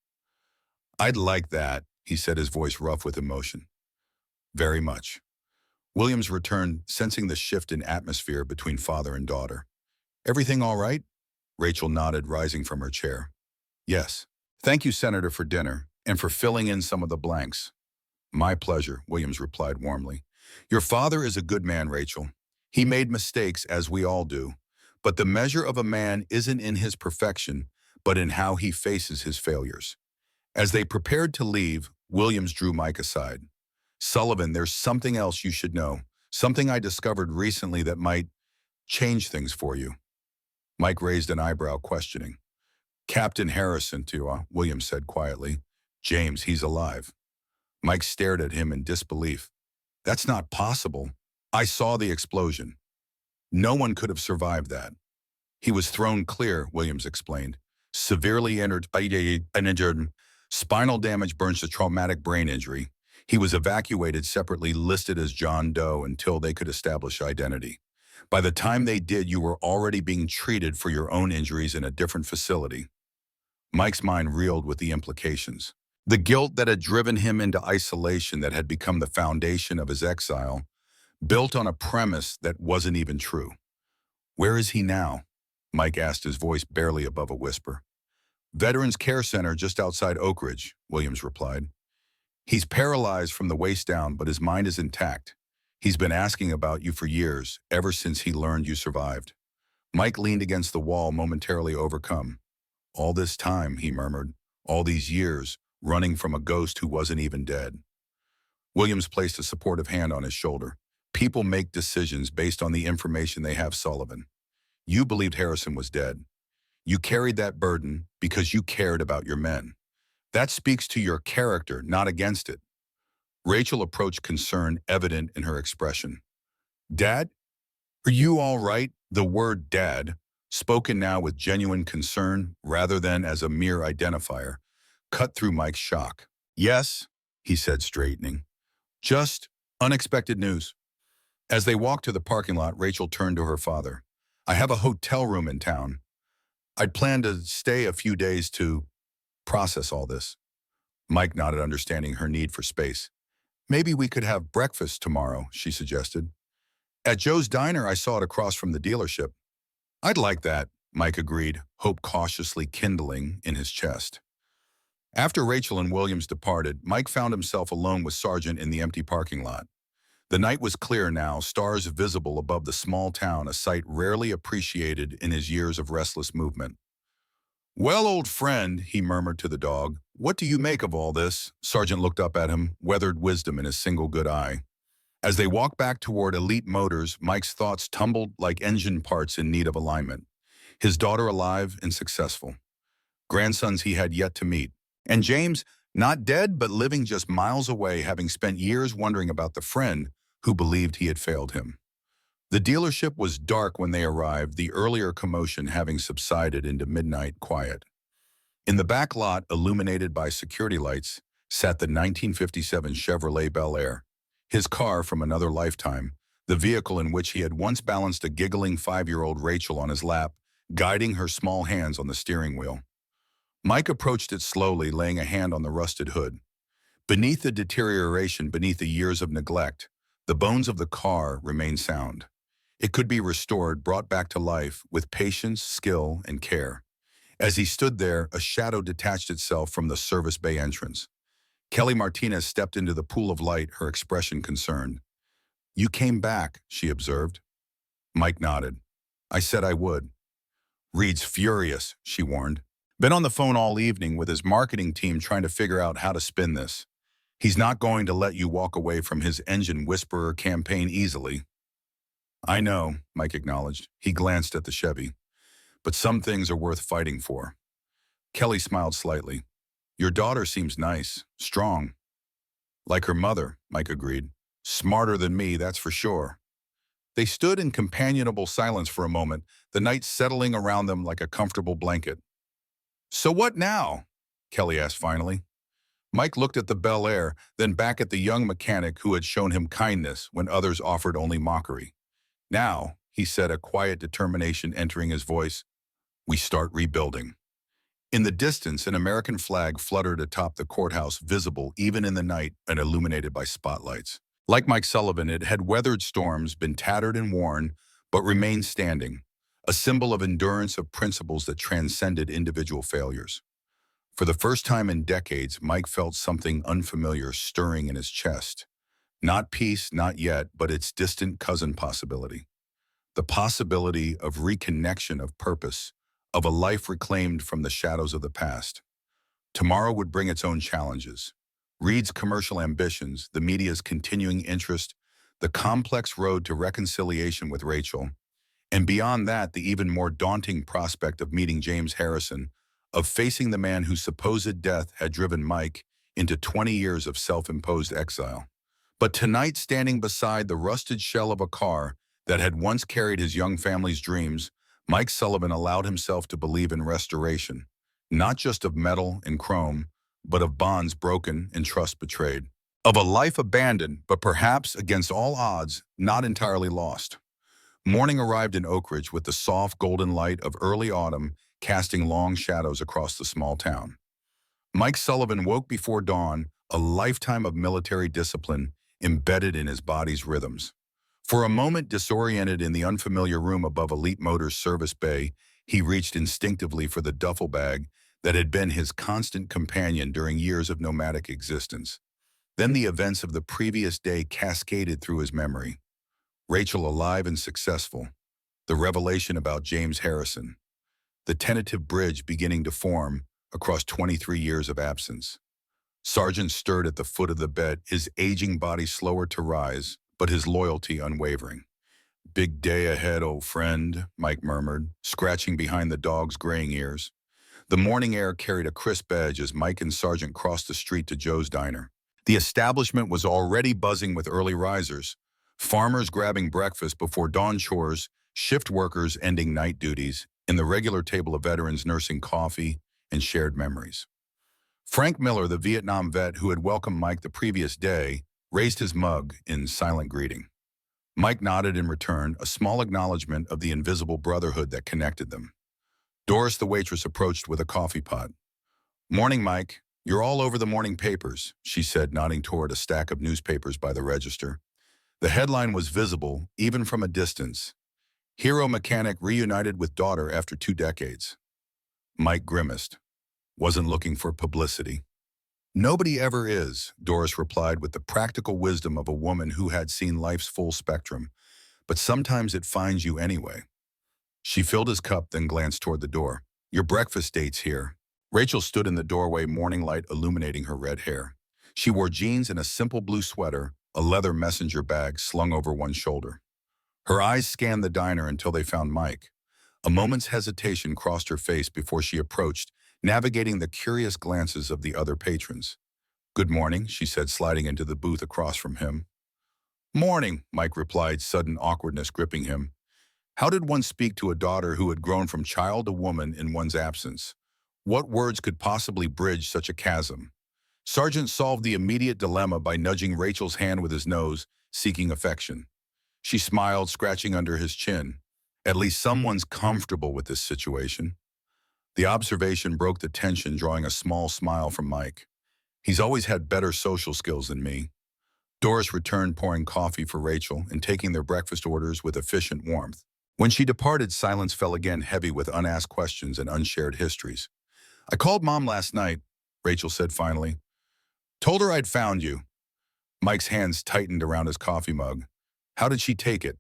I'd like that, he said, his voice rough with emotion. Very much. Williams returned, sensing the shift in atmosphere between father and daughter. Everything all right? Rachel nodded, rising from her chair. Yes. Thank you, Senator, for dinner, and for filling in some of the blanks. My pleasure, Williams replied warmly. Your father is a good man, Rachel. He made mistakes, as we all do, but the measure of a man isn't in his perfection, but in how he faces his failures. As they prepared to leave, Williams drew Mike aside. Sullivan, there's something else you should know, something I discovered recently that might change things for you. Mike raised an eyebrow, questioning. Captain Harrison, Williams said quietly. James, he's alive. Mike stared at him in disbelief. That's not possible. I saw the explosion. No one could have survived that. He was thrown clear, Williams explained. Severely injured, spinal damage burns to traumatic brain injury. He was evacuated separately, listed as John Doe until they could establish identity. By the time they did, you were already being treated for your own injuries in a different facility. Mike's mind reeled with the implications. The guilt that had driven him into isolation, that had become the foundation of his exile, built on a premise that wasn't even true. Where is he now? Mike asked, his voice barely above a whisper. Veterans Care Center just outside Oak Ridge, Williams replied. He's paralyzed from the waist down, but his mind is intact. He's been asking about you for years, ever since he learned you survived. Mike leaned against the wall, momentarily overcome. All this time, he murmured, all these years, running from a ghost who wasn't even dead. Williams placed a supportive hand on his shoulder. People make decisions based on the information they have, Sullivan. You believed Harrison was dead. You carried that burden because you cared about your men. That speaks to your character, not against it. Rachel approached, concern evident in her expression. Dad, are you all right? The word dad, spoken now with genuine concern rather than as a mere identifier, cut through Mike's shock. Yes, he said, straightening. Just unexpected news. As they walked to the parking lot, Rachel turned to her father. I have a hotel room in town. I'd planned to stay a few days to process all this. Mike nodded, understanding her need for space. Maybe we could have breakfast tomorrow, she suggested. At Joe's Diner, I saw it across from the dealership. I'd like that, Mike agreed, hope cautiously kindling in his chest. After Rachel and Williams departed, Mike found himself alone with Sargent in the empty parking lot. The night was clear now, stars visible above the small town, a sight rarely appreciated in his years of restless movement. Well, old friend, he murmured to the dog, what do you make of all this? Sargent looked up at him, weathered wisdom in his single good eye. As they walked back toward Elite Motors, Mike's thoughts tumbled like engine parts in need of alignment. His daughter alive and successful. Grandsons he had yet to meet. And James, not dead, but living just miles away, having spent years wondering about the friend who believed he had failed him. The dealership was dark when they arrived, the earlier commotion having subsided into midnight quiet. In the back lot, illuminated by security lights, sat the 1957 Chevrolet Bel Air, his car from another lifetime, the vehicle in which he had once balanced a giggling 5-year-old Rachel on his lap, guiding her small hands on the steering wheel. Mike approached it slowly, laying a hand on the rusted hood. Beneath the deterioration, beneath the years of neglect, the bones of the car remained sound. It could be restored, brought back to life with patience, skill, and care. As he stood there, a shadow detached itself from the service bay entrance. Kelly Martinez stepped into the pool of light, her expression concerned. You came back, she observed. Mike nodded. I said I would. Reed's furious, she warned. Been on the phone all evening with his marketing team trying to figure out how to spin this. He's not going to let you walk away from his engine whisperer campaign easily. I know, Mike acknowledged. He glanced at the Chevy. But some things are worth fighting for. Kelly smiled slightly. Your daughter seems nice, strong. Like her mother, Mike agreed. Smarter than me, that's for sure. They stood in companionable silence for a moment, the night settling around them like a comfortable blanket. So what now? Kelly asked finally. Mike looked at the Bel Air, then back at the young mechanic who had shown him kindness when others offered only mockery. Now, he said, a quiet determination entering his voice, we start rebuilding. In the distance, an American flag fluttered atop the courthouse, visible even in the night and illuminated by spotlights. Like Mike Sullivan, it had weathered storms, been tattered and worn, but remained standing, a symbol of endurance, of principles that transcended individual failures. For the first time in decades, Mike felt something unfamiliar stirring in his chest. Not peace, not yet, but its distant cousin possibility. The possibility of reconnection, of purpose, of a life reclaimed from the shadows of the past. Tomorrow would bring its own challenges. Reed's commercial ambitions, the media's continuing interest, the complex road to reconciliation with Rachel, and beyond that, the even more daunting prospect of meeting James Harrison, of facing the man whose supposed death had driven Mike into 20 years of self-imposed exile. But tonight, standing beside the rusted shell of a car that had once carried his young family's dreams, Mike Sullivan allowed himself to believe in restoration, not just of metal and chrome, but of bonds broken and trust betrayed. Of a life abandoned, but perhaps, against all odds, not entirely lost. Morning arrived in Oak Ridge with the soft golden light of early autumn casting long shadows across the small town. Mike Sullivan woke before dawn, a lifetime of military discipline embedded in his body's rhythms. For a moment, disoriented in the unfamiliar room above Elite Motors service bay, he reached instinctively for the duffel bag that had been his constant companion during years of nomadic existence. Then the events of the previous day cascaded through his memory. Rachel alive and successful, the revelation about James Harrison, the tentative bridge beginning to form across 23 years of absence. Sargent stirred at the foot of the bed, his aging body slower to rise, but his loyalty unwavering. Big day ahead, old friend, Mike murmured, scratching behind the dog's graying ears. The morning air carried a crisp edge as Mike and Sargent crossed the street to Joe's Diner. The establishment was already buzzing with early risers, farmers grabbing breakfast before dawn chores, shift workers ending night duties, and the regular table of veterans nursing coffee and shared memories. Frank Miller, the Vietnam vet who had welcomed Mike the previous day, raised his mug in silent greeting. Mike nodded in return, a small acknowledgement of the invisible brotherhood that connected them. Doris, the waitress, approached with a coffee pot. "Morning, Mike. You're all over the morning papers," she said, nodding toward a stack of newspapers by the register. The headline was visible, even from a distance. "Hero mechanic reunited with daughter after 2 decades." Mike grimaced. "Wasn't looking for publicity." "Nobody ever is," Doris replied with the practical wisdom of a woman who had seen life's full spectrum. "But sometimes it finds you anyway." She filled his cup, then glanced toward the door. "Your breakfast date's here." Rachel stood in the doorway, morning light illuminating her red hair. She wore jeans and a simple blue sweater, a leather messenger bag slung over one shoulder. Her eyes scanned the diner until they found Mike. A moment's hesitation crossed her face before she approached, navigating the curious glances of the other patrons. "Good morning," she said, sliding into the booth across from him. "Morning," Mike replied, sudden awkwardness gripping him. How did one speak to a daughter who had grown from child to woman in one's absence? What words could possibly bridge such a chasm? Sargent solved the immediate dilemma by nudging Rachel's hand with his nose, seeking affection. She smiled, scratching under his chin. At least someone's comfortable with this situation. The observation broke the tension, drawing a small smile from Mike. He's always had better social skills than me. Doris returned, pouring coffee for Rachel and taking their breakfast orders with efficient warmth. When she departed, silence fell again, heavy with unasked questions and unshared histories. "I called Mom last night," Rachel said finally. "Told her I'd found you." Mike's hands tightened around his coffee mug. "How did she take it?"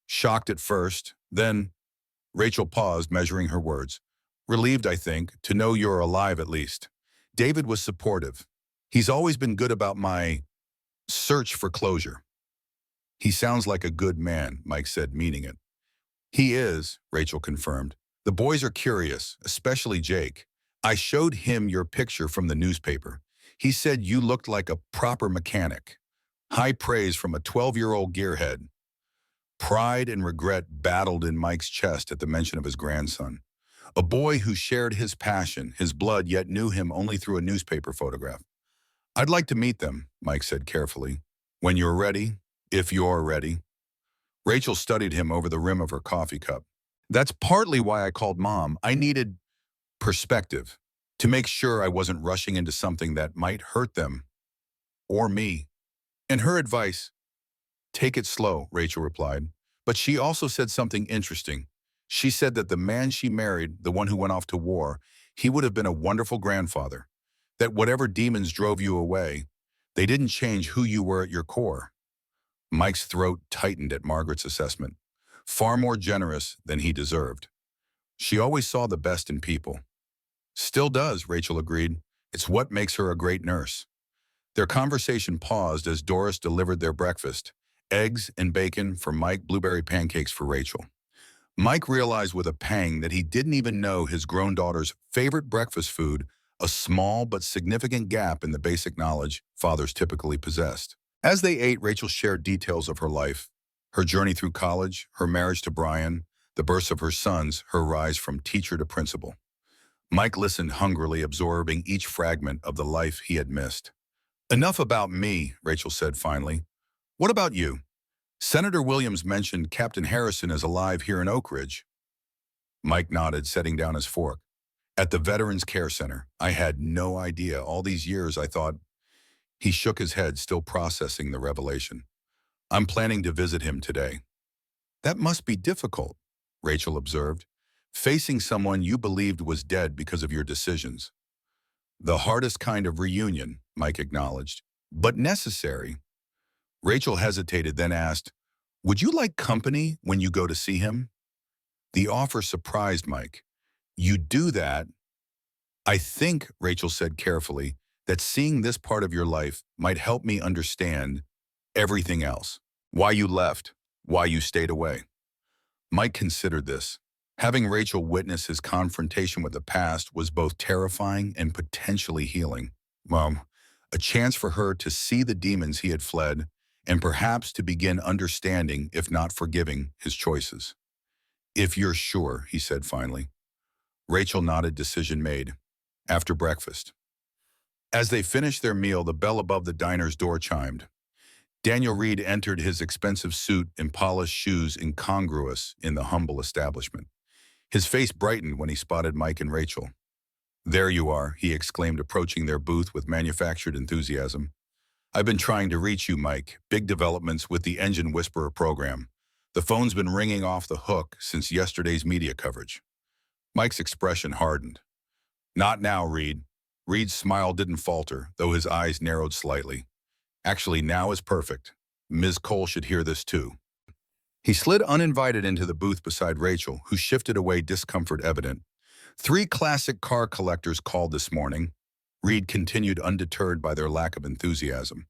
"Shocked at first, then—" Rachel paused, measuring her words. "Relieved, I think, to know you're alive at least. David was supportive. He's always been good about my search for closure." "He sounds like a good man," Mike said, meaning it. "He is," Rachel confirmed. "The boys are curious, especially Jake. I showed him your picture from the newspaper. He said you looked like a proper mechanic." High praise from a 12-year-old gearhead. Pride and regret battled in Mike's chest at the mention of his grandson. A boy who shared his passion, his blood, yet knew him only through a newspaper photograph. "I'd like to meet them," Mike said carefully. "When you're ready, if you're ready." Rachel studied him over the rim of her coffee cup. "That's partly why I called Mom. I needed perspective, to make sure I wasn't rushing into something that might hurt them or me." And her advice, "Take it slow," Rachel replied. But she also said something interesting. She said that the man she married, the one who went off to war, he would have been a wonderful grandfather. That whatever demons drove you away, they didn't change who you were at your core. Mike's throat tightened at Margaret's assessment. Far more generous than he deserved. She always saw the best in people. "Still does," Rachel agreed. "It's what makes her a great nurse." Their conversation paused as Doris delivered their breakfast. Eggs and bacon for Mike, blueberry pancakes for Rachel. Mike realized with a pang that he didn't even know his grown daughter's favorite breakfast food, a small but significant gap in the basic knowledge fathers typically possessed. As they ate, Rachel shared details of her life, her journey through college, her marriage to Brian, the births of her sons, her rise from teacher to principal. Mike listened hungrily, absorbing each fragment of the life he had missed. "Enough about me," Rachel said finally. "What about you? Senator Williams mentioned Captain Harrison is alive here in Oak Ridge." Mike nodded, setting down his fork. "At the Veterans Care Center. I had no idea. All these years I thought—" He shook his head, still processing the revelation. "I'm planning to visit him today." "That must be difficult," Rachel observed, "facing someone you believed was dead because of your decisions." "The hardest kind of reunion," Mike acknowledged, "but necessary." Rachel hesitated, then asked, "Would you like company when you go to see him?" The offer surprised Mike. "You do that?" "I think," Rachel said carefully, "that seeing this part of your life might help me understand everything else. Why you left, why you stayed away." Mike considered this. Having Rachel witness his confrontation with the past was both terrifying and potentially healing. a chance for her to see the demons he had fled and perhaps to begin understanding, if not forgiving, his choices. "If you're sure," he said finally. Rachel nodded, decision made. After breakfast. As they finished their meal, the bell above the diner's door chimed. Daniel Reed entered, his expensive suit and polished shoes incongruous in the humble establishment. His face brightened when he spotted Mike and Rachel. "There you are," he exclaimed, approaching their booth with manufactured enthusiasm. "I've been trying to reach you, Mike. Big developments with the Engine Whisperer program. The phone's been ringing off the hook since yesterday's media coverage." Mike's expression hardened. "Not now, Reed." Reed's smile didn't falter, though his eyes narrowed slightly. "Actually, now is perfect. Ms. Cole should hear this too." He slid uninvited into the booth beside Rachel, who shifted away, discomfort evident. "3 classic car collectors called this morning." Reed continued, undeterred by their lack of enthusiasm.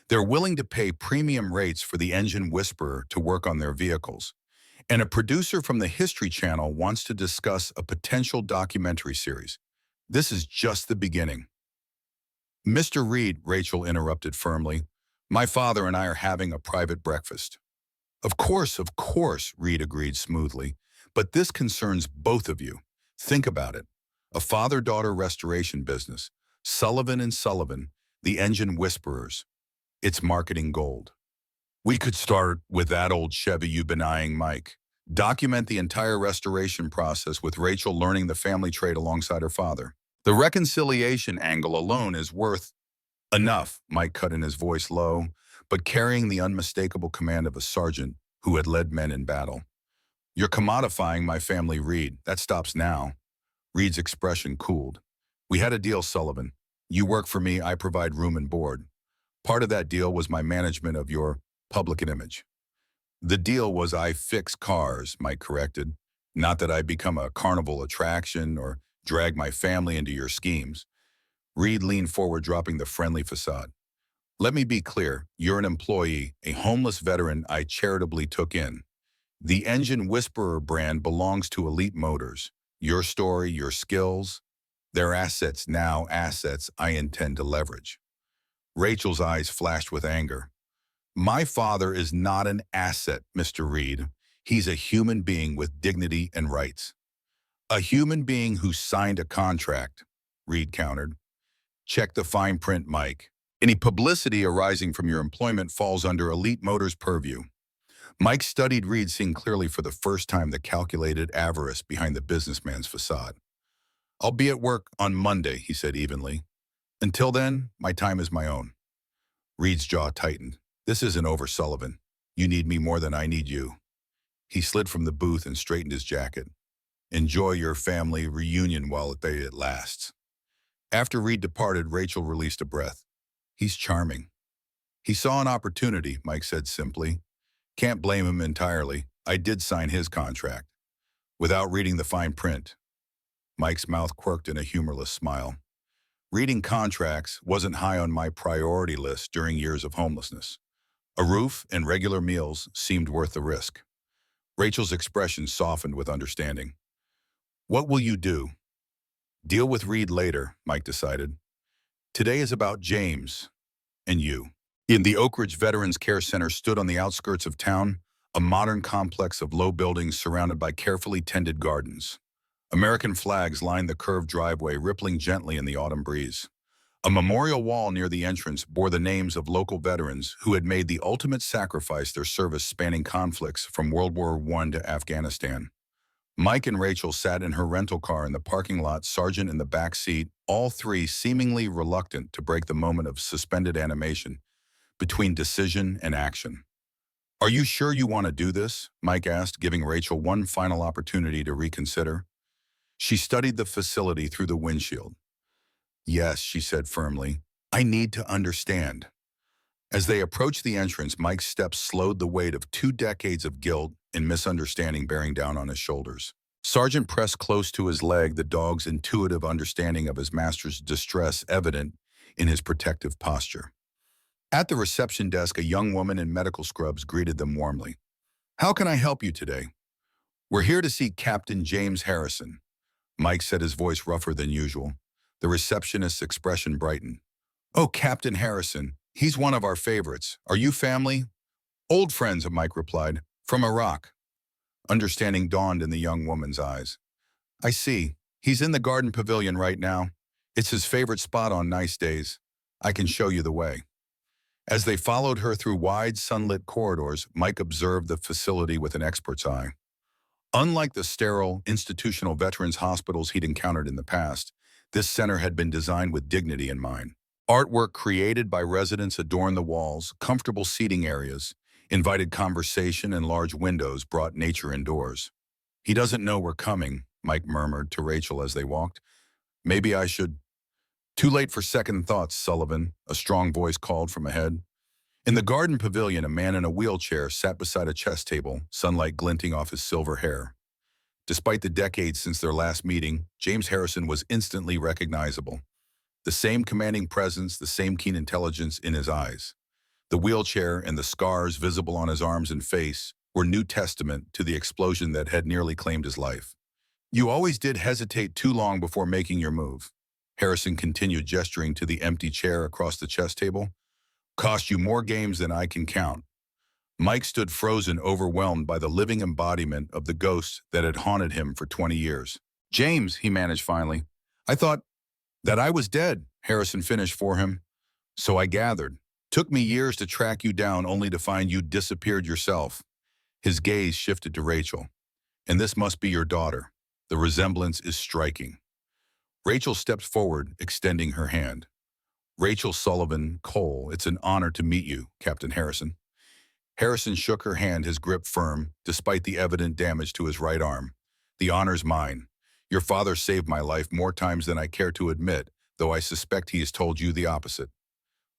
"They're willing to pay premium rates for the Engine Whisperer to work on their vehicles. And a producer from the History Channel wants to discuss a potential documentary series. This is just the beginning." "Mr. Reed," Rachel interrupted firmly, "my father and I are having a private breakfast." Of course," Reed agreed smoothly. "But this concerns both of you. Think about it. A father-daughter restoration business. Sullivan and Sullivan, the Engine Whisperers. It's marketing gold. We could start with that old Chevy you've been eyeing, Mike. Document the entire restoration process with Rachel learning the family trade alongside her father. The reconciliation angle alone is worth..." "Enough," Mike cut in, his voice low, but carrying the unmistakable command of a sergeant who had led men in battle. "You're commodifying my family, Reed. That stops now." Reed's expression cooled. "We had a deal, Sullivan. You work for me, I provide room and board. Part of that deal was my management of your public image." "The deal was I fix cars," Mike corrected. "Not that I become a carnival attraction or drag my family into your schemes." Reed leaned forward, dropping the friendly facade. "Let me be clear. You're an employee, a homeless veteran I charitably took in. The Engine Whisperer brand belongs to Elite Motors. Your story, your skills, they're assets now, assets I intend to leverage." Rachel's eyes flashed with anger. "My father is not an asset, Mr. Reed. He's a human being with dignity and rights." "A human being who signed a contract," Reed countered. "Check the fine print, Mike. Any publicity arising from your employment falls under Elite Motors' purview." Mike studied Reed, seeing clearly for the first time the calculated avarice behind the businessman's facade. "I'll be at work on Monday," he said evenly. "Until then, my time is my own." Reed's jaw tightened. "This isn't over, Sullivan. You need me more than I need you." He slid from the booth and straightened his jacket. "Enjoy your family reunion while it lasts." After Reed departed, Rachel released a breath. "He's charming." "He saw an opportunity," Mike said simply. "Can't blame him entirely. I did sign his contract. Without reading the fine print." Mike's mouth quirked in a humorless smile. "Reading contracts wasn't high on my priority list during years of homelessness. A roof and regular meals seemed worth the risk." Rachel's expression softened with understanding. "What will you do?" "Deal with Reed later," Mike decided. "Today is about James and you." In the Oak Ridge Veterans Care Center stood on the outskirts of town, a modern complex of low buildings surrounded by carefully tended gardens. American flags lined the curved driveway, rippling gently in the autumn breeze. A memorial wall near the entrance bore the names of local veterans who had made the ultimate sacrifice, their service spanning conflicts from World War I to Afghanistan. Mike and Rachel sat in her rental car in the parking lot, Sergeant in the back seat, all three seemingly reluctant to break the moment of suspended animation between decision and action. "Are you sure you want to do this?" Mike asked, giving Rachel one final opportunity to reconsider. She studied the facility through the windshield. "Yes," she said firmly. "I need to understand." As they approached the entrance, Mike's steps slowed, the weight of 2 decades of guilt and misunderstanding bearing down on his shoulders. Sergeant pressed close to his leg, the dog's intuitive understanding of his master's distress evident in his protective posture. At the reception desk, a young woman in medical scrubs greeted them warmly. "How can I help you today?" "We're here to see Captain James Harrison." Mike said, his voice rougher than usual. The receptionist's expression brightened. Oh, Captain Harrison. He's one of our favorites. Are you family? Old friends, Mike replied. From Iraq. Understanding dawned in the young woman's eyes. I see. He's in the garden pavilion right now. It's his favorite spot on nice days. I can show you the way. As they followed her through wide, sunlit corridors, Mike observed the facility with an expert's eye. Unlike the sterile, institutional veterans hospitals he'd encountered in the past, this center had been designed with dignity in mind. Artwork created by residents adorned the walls, comfortable seating areas, invited conversation, and large windows brought nature indoors. He doesn't know we're coming, Mike murmured to Rachel as they walked. Maybe I should. Too late for second thoughts, Sullivan, a strong voice called from ahead. In the garden pavilion, a man in a wheelchair sat beside a chess table, sunlight glinting off his silver hair. Despite the decades since their last meeting, James Harrison was instantly recognizable. The same commanding presence, the same keen intelligence in his eyes. The wheelchair and the scars visible on his arms and face were new testament to the explosion that had nearly claimed his life. You always did hesitate too long before making your move. Harrison continued, gesturing to the empty chair across the chess table. Cost you more games than I can count. Mike stood frozen, overwhelmed by the living embodiment of the ghost that had haunted him for 20 years. James, he managed finally. I thought that I was dead, Harrison finished for him. So I gathered. Took me years to track you down only to find you disappeared yourself. His gaze shifted to Rachel. And this must be your daughter. The resemblance is striking. Rachel stepped forward, extending her hand. Rachel Sullivan Cole, it's an honor to meet you, Captain Harrison. Harrison shook her hand, his grip firm, despite the evident damage to his right arm. The honor's mine. Your father saved my life more times than I care to admit, though I suspect he has told you the opposite.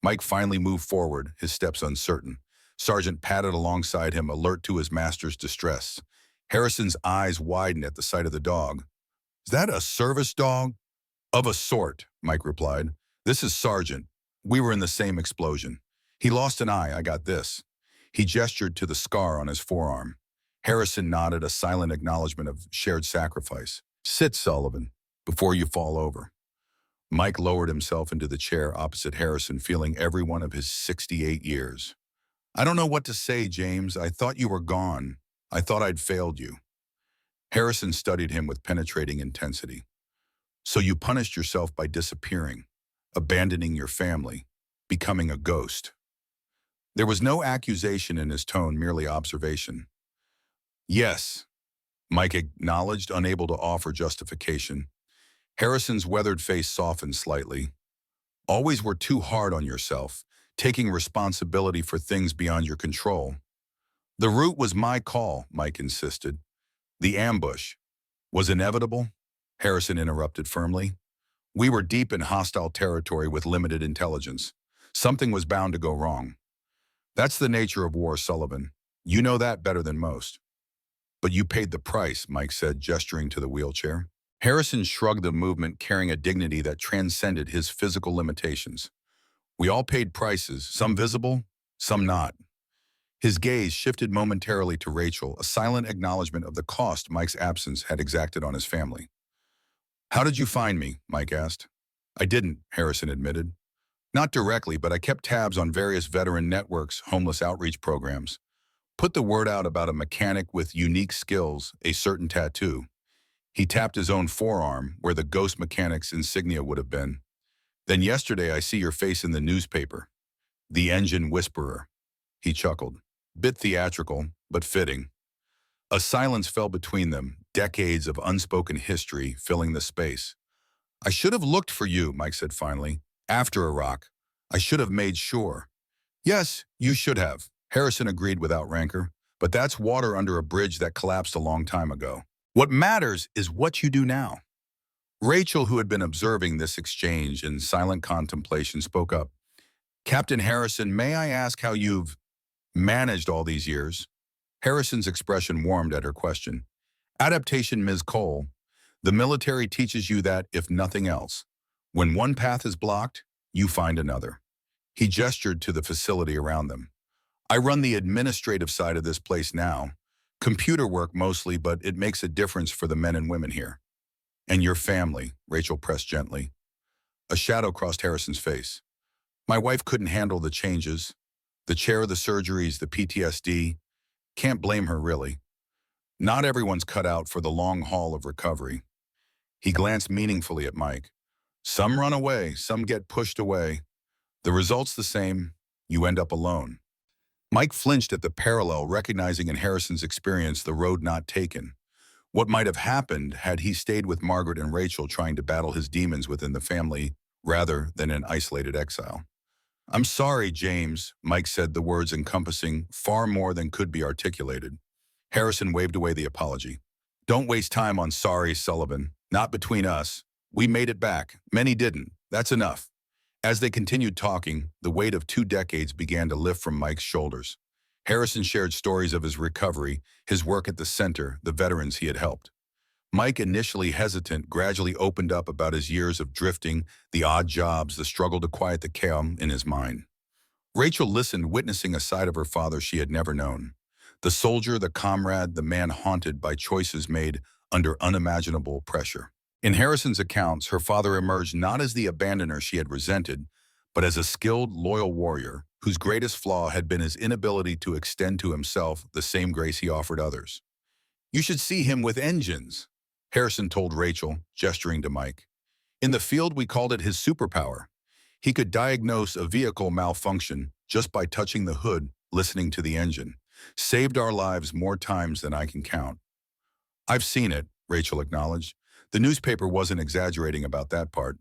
Mike finally moved forward, his steps uncertain. Sergeant padded alongside him, alert to his master's distress. Harrison's eyes widened at the sight of the dog. Is that a service dog? Of a sort, Mike replied. This is Sergeant. We were in the same explosion. He lost an eye, I got this. He gestured to the scar on his forearm. Harrison nodded, a silent acknowledgement of shared sacrifice. Sit, Sullivan, before you fall over. Mike lowered himself into the chair opposite Harrison, feeling every one of his 68 years. I don't know what to say, James. I thought you were gone. I thought I'd failed you. Harrison studied him with penetrating intensity. So you punished yourself by disappearing, abandoning your family, becoming a ghost. There was no accusation in his tone, merely observation. Yes, Mike acknowledged, unable to offer justification. Harrison's weathered face softened slightly. Always were too hard on yourself, taking responsibility for things beyond your control. The route was my call, Mike insisted. The ambush was inevitable, Harrison interrupted firmly. We were deep in hostile territory with limited intelligence. Something was bound to go wrong. That's the nature of war, Sullivan. You know that better than most. But you paid the price, Mike said, gesturing to the wheelchair. Harrison shrugged, the movement carrying a dignity that transcended his physical limitations. We all paid prices, some visible, some not. His gaze shifted momentarily to Rachel, a silent acknowledgement of the cost Mike's absence had exacted on his family. How did you find me? Mike asked. I didn't, Harrison admitted. Not directly, but I kept tabs on various veteran networks, homeless outreach programs. Put the word out about a mechanic with unique skills, a certain tattoo. He tapped his own forearm, where the ghost mechanic's insignia would have been. Then yesterday I see your face in the newspaper. The Engine Whisperer. He chuckled. Bit theatrical, but fitting. A silence fell between them, decades of unspoken history filling the space. I should have looked for you, Mike said finally. After Iraq, I should have made sure. Yes, you should have, Harrison agreed without rancor, but that's water under a bridge that collapsed a long time ago. What matters is what you do now. Rachel, who had been observing this exchange in silent contemplation, spoke up. Captain Harrison, may I ask how you've managed all these years? Harrison's expression warmed at her question. Adaptation, Ms. Cole. The military teaches you that, if nothing else, when one path is blocked, you find another. He gestured to the facility around them. I run the administrative side of this place now. Computer work mostly, but it makes a difference for the men and women here. And your family, Rachel pressed gently. A shadow crossed Harrison's face. My wife couldn't handle the changes, the chair, the surgeries, the PTSD. Can't blame her, really. Not everyone's cut out for the long haul of recovery. He glanced meaningfully at Mike. Some run away, some get pushed away. The result's the same. You end up alone. Mike flinched at the parallel, recognizing in Harrison's experience the road not taken. What might have happened had he stayed with Margaret and Rachel trying to battle his demons within the family rather than in isolated exile. I'm sorry, James, Mike said, the words encompassing far more than could be articulated. Harrison waved away the apology. Don't waste time on sorry, Sullivan. Not between us. We made it back. Many didn't. That's enough. As they continued talking, the weight of 2 decades began to lift from Mike's shoulders. Harrison shared stories of his recovery, his work at the center, the veterans he had helped. Mike, initially hesitant, gradually opened up about his years of drifting, the odd jobs, the struggle to quiet the chaos in his mind. Rachel listened, witnessing a side of her father she had never known. The soldier, the comrade, the man haunted by choices made under unimaginable pressure. In Harrison's accounts, her father emerged not as the abandoner she had resented, but as a skilled, loyal warrior whose greatest flaw had been his inability to extend to himself the same grace he offered others. You should see him with engines, Harrison told Rachel, gesturing to Mike. In the field, we called it his superpower. He could diagnose a vehicle malfunction just by touching the hood, listening to the engine. Saved our lives more times than I can count. I've seen it, Rachel acknowledged. The newspaper wasn't exaggerating about that part.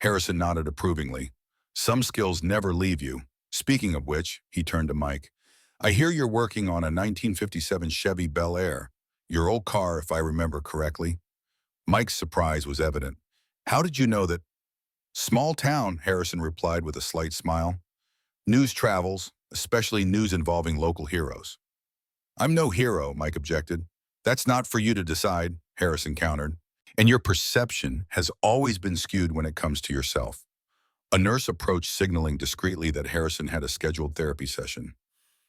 Harrison nodded approvingly. Some skills never leave you. Speaking of which, he turned to Mike. I hear you're working on a 1957 Chevy Bel Air, your old car if I remember correctly. Mike's surprise was evident. How did you know that? Small town, Harrison replied with a slight smile. News travels, especially news involving local heroes. I'm no hero, Mike objected. That's not for you to decide, Harrison countered. And your perception has always been skewed when it comes to yourself. A nurse approached, signaling discreetly that Harrison had a scheduled therapy session.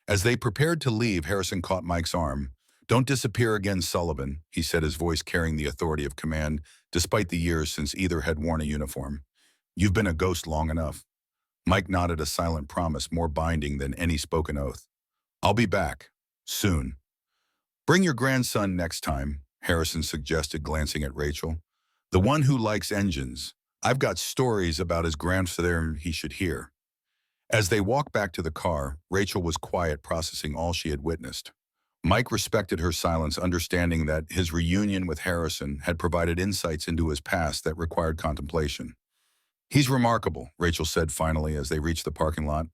As they prepared to leave, Harrison caught Mike's arm. Don't disappear again, Sullivan, he said, his voice carrying the authority of command, despite the years since either had worn a uniform. You've been a ghost long enough. Mike nodded, a silent promise more binding than any spoken oath. I'll be back. Soon. Bring your grandson next time, Harrison suggested, glancing at Rachel. The one who likes engines. I've got stories about his grandfather he should hear. As they walked back to the car, Rachel was quiet, processing all she had witnessed. Mike respected her silence, understanding that his reunion with Harrison had provided insights into his past that required contemplation. He's remarkable, Rachel said finally as they reached the parking lot.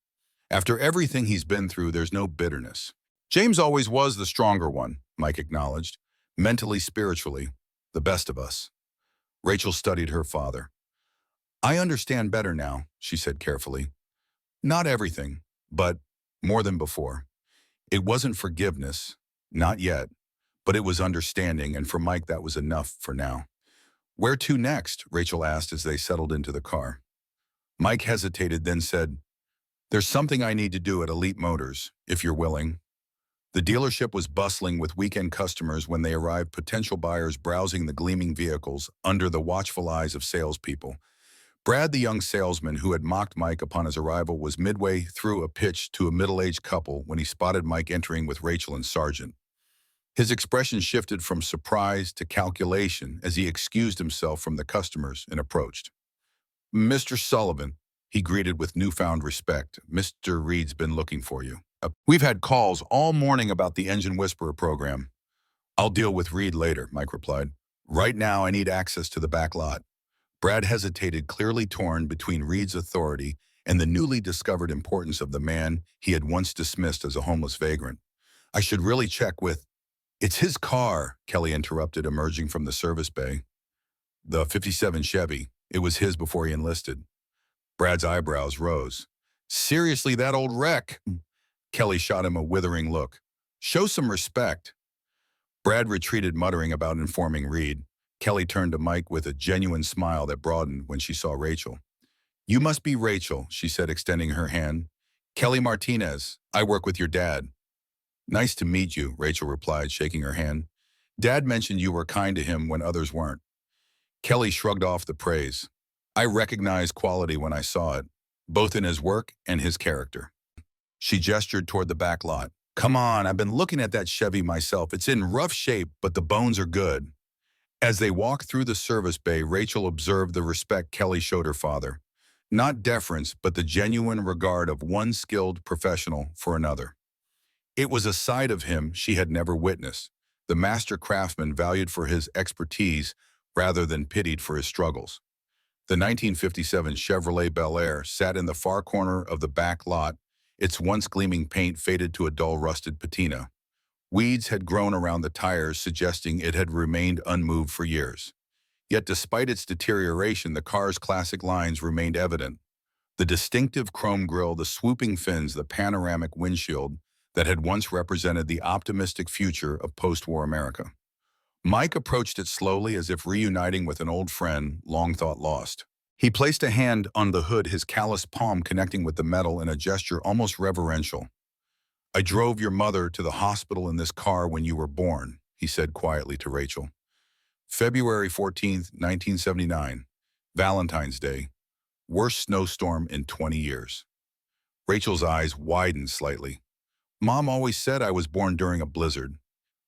After everything he's been through, there's no bitterness. James always was the stronger one, Mike acknowledged. Mentally, spiritually, the best of us. Rachel studied her father. I understand better now, she said carefully. Not everything, but more than before. It wasn't forgiveness, not yet, but it was understanding, and for Mike that was enough for now. Where to next? Rachel asked as they settled into the car. Mike hesitated, then said, There's something I need to do at Elite Motors, if you're willing. The dealership was bustling with weekend customers when they arrived, potential buyers browsing the gleaming vehicles under the watchful eyes of salespeople. Brad, the young salesman who had mocked Mike upon his arrival, was midway through a pitch to a middle-aged couple when he spotted Mike entering with Rachel and Sargent. His expression shifted from surprise to calculation as he excused himself from the customers and approached. Mr. Sullivan, he greeted with newfound respect. Mr. Reed's been looking for you. We've had calls all morning about the Engine Whisperer program. I'll deal with Reed later, Mike replied. Right now I need access to the back lot. Brad hesitated, clearly torn between Reed's authority and the newly discovered importance of the man he had once dismissed as a homeless vagrant. I should really check with... It's his car, Kelly interrupted, emerging from the service bay. The 57 Chevy. It was his before he enlisted. Brad's eyebrows rose. Seriously, that old wreck? Kelly shot him a withering look. Show some respect. Brad retreated, muttering about informing Reed. Kelly turned to Mike with a genuine smile that broadened when she saw Rachel. You must be Rachel, she said, extending her hand. Kelly Martinez, I work with your dad. Nice to meet you, Rachel replied, shaking her hand. Dad mentioned you were kind to him when others weren't. Kelly shrugged off the praise. I recognized quality when I saw it. both in his work and his character. She gestured toward the back lot. Come on, I've been looking at that Chevy myself. It's in rough shape, but the bones are good. As they walked through the service bay, Rachel observed the respect Kelly showed her father. Not deference, but the genuine regard of one skilled professional for another. It was a side of him she had never witnessed, the master craftsman valued for his expertise rather than pitied for his struggles. The 1957 Chevrolet Bel Air sat in the far corner of the back lot, its once gleaming paint faded to a dull rusted patina. Weeds had grown around the tires, suggesting it had remained unmoved for years. Yet despite its deterioration, the car's classic lines remained evident. The distinctive chrome grille, the swooping fins, the panoramic windshield that had once represented the optimistic future of post-war America. Mike approached it slowly, as if reuniting with an old friend long thought lost. He placed a hand on the hood, his calloused palm connecting with the metal in a gesture almost reverential. I drove your mother to the hospital in this car when you were born, he said quietly to Rachel. February 14th, 1979, Valentine's Day, worst snowstorm in 20 years. Rachel's eyes widened slightly. Mom always said I was born during a blizzard,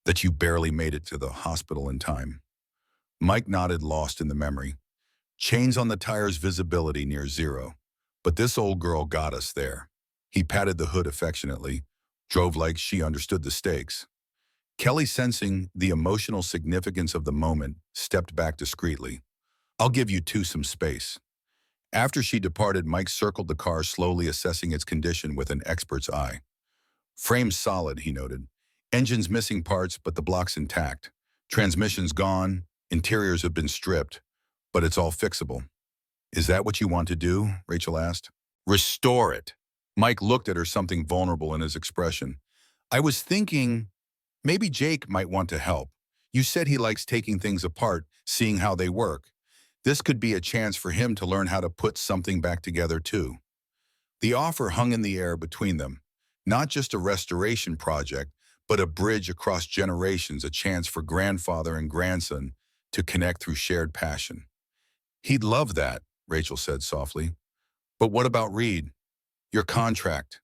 that you barely made it to the hospital in time. Mike nodded, lost in the memory. Chains on the tires, visibility near zero. But this old girl got us there. He patted the hood affectionately, drove like she understood the stakes. Kelly, sensing the emotional significance of the moment, stepped back discreetly. I'll give you two some space. After she departed, Mike circled the car, slowly assessing its condition with an expert's eye. Frame solid, he noted. Engine's missing parts, but the block's intact. Transmission's gone, interiors have been stripped, but it's all fixable. Is that what you want to do? Rachel asked. Restore it. Mike looked at her, something vulnerable in his expression. I was thinking maybe Jake might want to help. You said he likes taking things apart, seeing how they work. This could be a chance for him to learn how to put something back together too. The offer hung in the air between them. Not just a restoration project, but a bridge across generations, a chance for grandfather and grandson to connect through shared passion. He'd love that, Rachel said softly. But what about Reed? Your contract.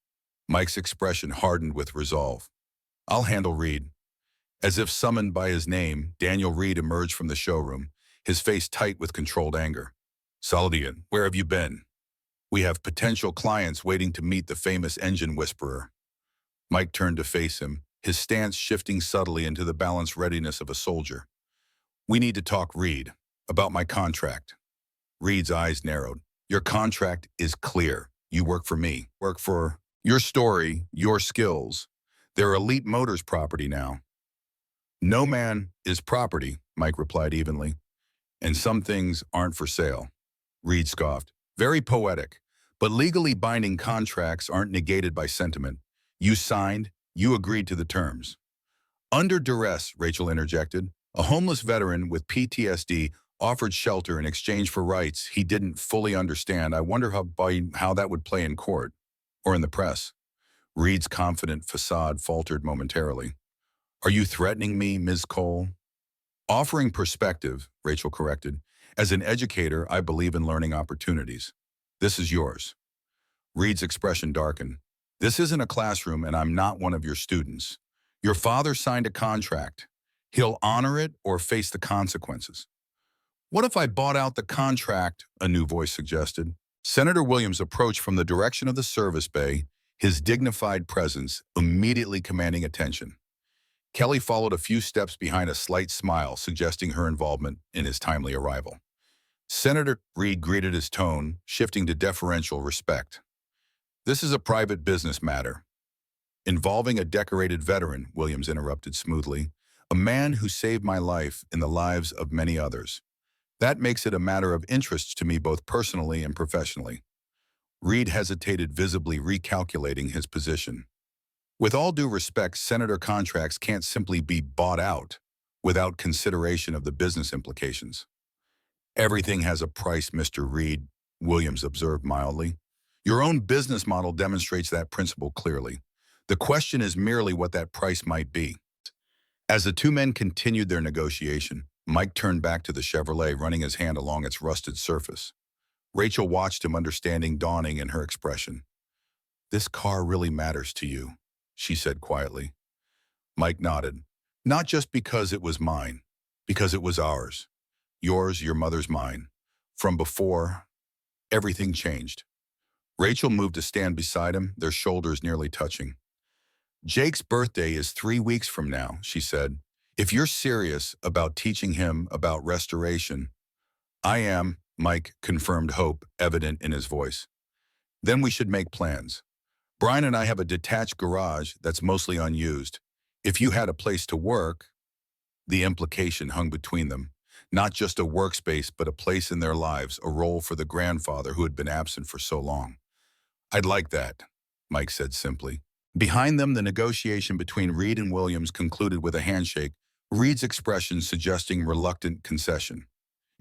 Mike's expression hardened with resolve. I'll handle Reed. As if summoned by his name, Daniel Reed emerged from the showroom, his face tight with controlled anger. Saladian, where have you been? We have potential clients waiting to meet the famous engine whisperer. Mike turned to face him, his stance shifting subtly into the balanced readiness of a soldier. We need to talk, Reed, about my contract. Reed's eyes narrowed. Your contract is clear. You work for me. Work for your story, your skills. They're Elite Motors property now. No man is property, Mike replied evenly. And some things aren't for sale. Reed scoffed. Very poetic, but legally binding contracts aren't negated by sentiment. You signed, you agreed to the terms. Under duress, Rachel interjected, a homeless veteran with PTSD offered shelter in exchange for rights he didn't fully understand. I wonder how that would play in court or in the press. Reed's confident facade faltered momentarily. Are you threatening me, Ms. Cole? Offering perspective, Rachel corrected. As an educator, I believe in learning opportunities. This is yours. Reed's expression darkened. This isn't a classroom, and I'm not one of your students. Your father signed a contract. He'll honor it or face the consequences. What if I bought out the contract? A new voice suggested. Senator Williams approached from the direction of the service bay, his dignified presence immediately commanding attention. Kelly followed a few steps behind, a slight smile suggesting her involvement in his timely arrival. Senator Reed greeted his tone, shifting to deferential respect. This is a private business matter. Involving a decorated veteran, Williams interrupted smoothly, a man who saved my life and the lives of many others. That makes it a matter of interest to me both personally and professionally. Reed hesitated, visibly recalculating his position. With all due respect, senator contracts can't simply be bought out without consideration of the business implications. Everything has a price, Mr. Reed, Williams observed mildly. Your own business model demonstrates that principle clearly. The question is merely what that price might be. As the two men continued their negotiation, Mike turned back to the Chevrolet, running his hand along its rusted surface. Rachel watched him, understanding dawning in her expression. "This car really matters to you," she said quietly. Mike nodded. "Not just because it was mine, because it was ours. Yours, your mother's, mine. From before, everything changed." Rachel moved to stand beside him, their shoulders nearly touching. "Jake's birthday is 3 weeks from now," she said. "If you're serious about teaching him about restoration—" "I am," Mike confirmed, hope evident in his voice. "Then we should make plans. Brian and I have a detached garage that's mostly unused. If you had a place to work—" The implication hung between them. Not just a workspace, but a place in their lives, a role for the grandfather who had been absent for so long. "I'd like that," Mike said simply. Behind them, the negotiation between Reed and Williams concluded with a handshake, Reed's expression suggesting reluctant concession.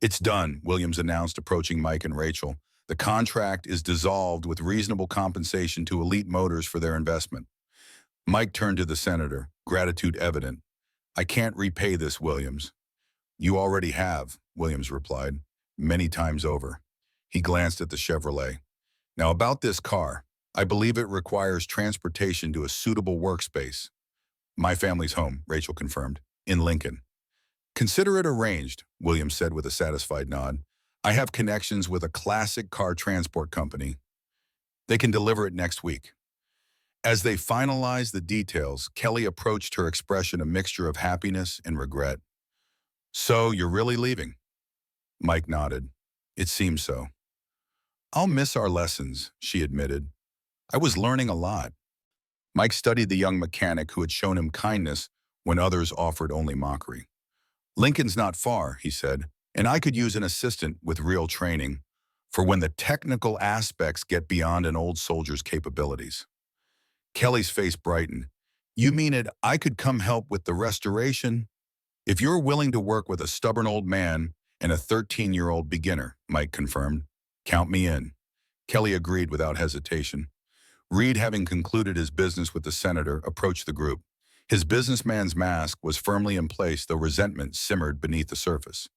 "It's done," Williams announced, approaching Mike and Rachel. "The contract is dissolved with reasonable compensation to Elite Motors for their investment." Mike turned to the senator, gratitude evident. "I can't repay this, Williams." "You already have," Williams replied, "many times over." He glanced at the Chevrolet. "Now about this car. I believe it requires transportation to a suitable workspace." "My family's home," Rachel confirmed, "in Lincoln." "Consider it arranged," Williams said with a satisfied nod. "I have connections with a classic car transport company. They can deliver it next week." As they finalized the details, Kelly approached, her expression a mixture of happiness and regret. "So, you're really leaving?" Mike nodded. "It seems so." "I'll miss our lessons," she admitted. "I was learning a lot." Mike studied the young mechanic who had shown him kindness when others offered only mockery. "Lincoln's not far," he said, "and I could use an assistant with real training for when the technical aspects get beyond an old soldier's capabilities." Kelly's face brightened. "You mean I could come help with the restoration?" "If you're willing to work with a stubborn old man and a 13-year-old beginner," Mike confirmed. "Count me in." Kelly agreed without hesitation. Reed, having concluded his business with the senator, approached the group. His businessman's mask was firmly in place, though resentment simmered beneath the surface.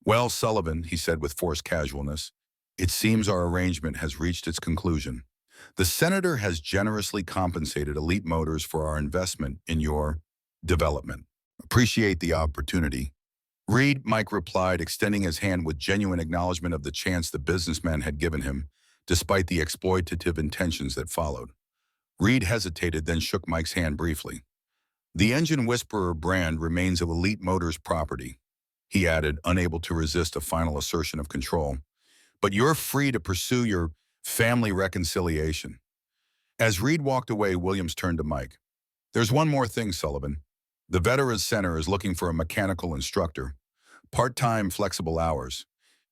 "Well, Sullivan," he said with forced casualness, "it seems our arrangement has reached its conclusion. The senator has generously compensated Elite Motors for our investment in your development. Appreciate the opportunity." "Reed," Mike replied, extending his hand with genuine acknowledgement of the chance the businessman had given him, despite the exploitative intentions that followed. Reed hesitated, then shook Mike's hand briefly. "The Engine Whisperer brand remains Elite Motors property," he added, unable to resist a final assertion of control. "But you're free to pursue your family reconciliation." As Reed walked away, Williams turned to Mike. "There's one more thing, Sullivan. The Veterans Center is looking for a mechanical instructor. Part-time, flexible hours,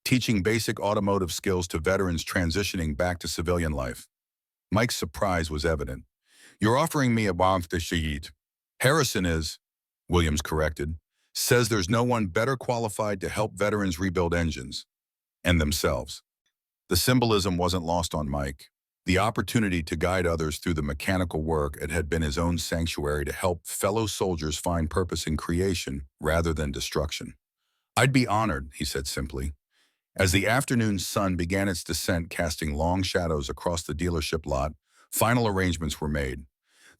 teaching basic automotive skills to veterans transitioning back to civilian life." Mike's surprise was evident. "You're offering me a bomb to Shahid." "Harrison is," Williams corrected, "says there's no one better qualified to help veterans rebuild engines and themselves." The symbolism wasn't lost on Mike. The opportunity to guide others through the mechanical work, it had been his own sanctuary to help fellow soldiers find purpose in creation rather than destruction. "I'd be honored," he said simply. As the afternoon sun began its descent, casting long shadows across the dealership lot, final arrangements were made.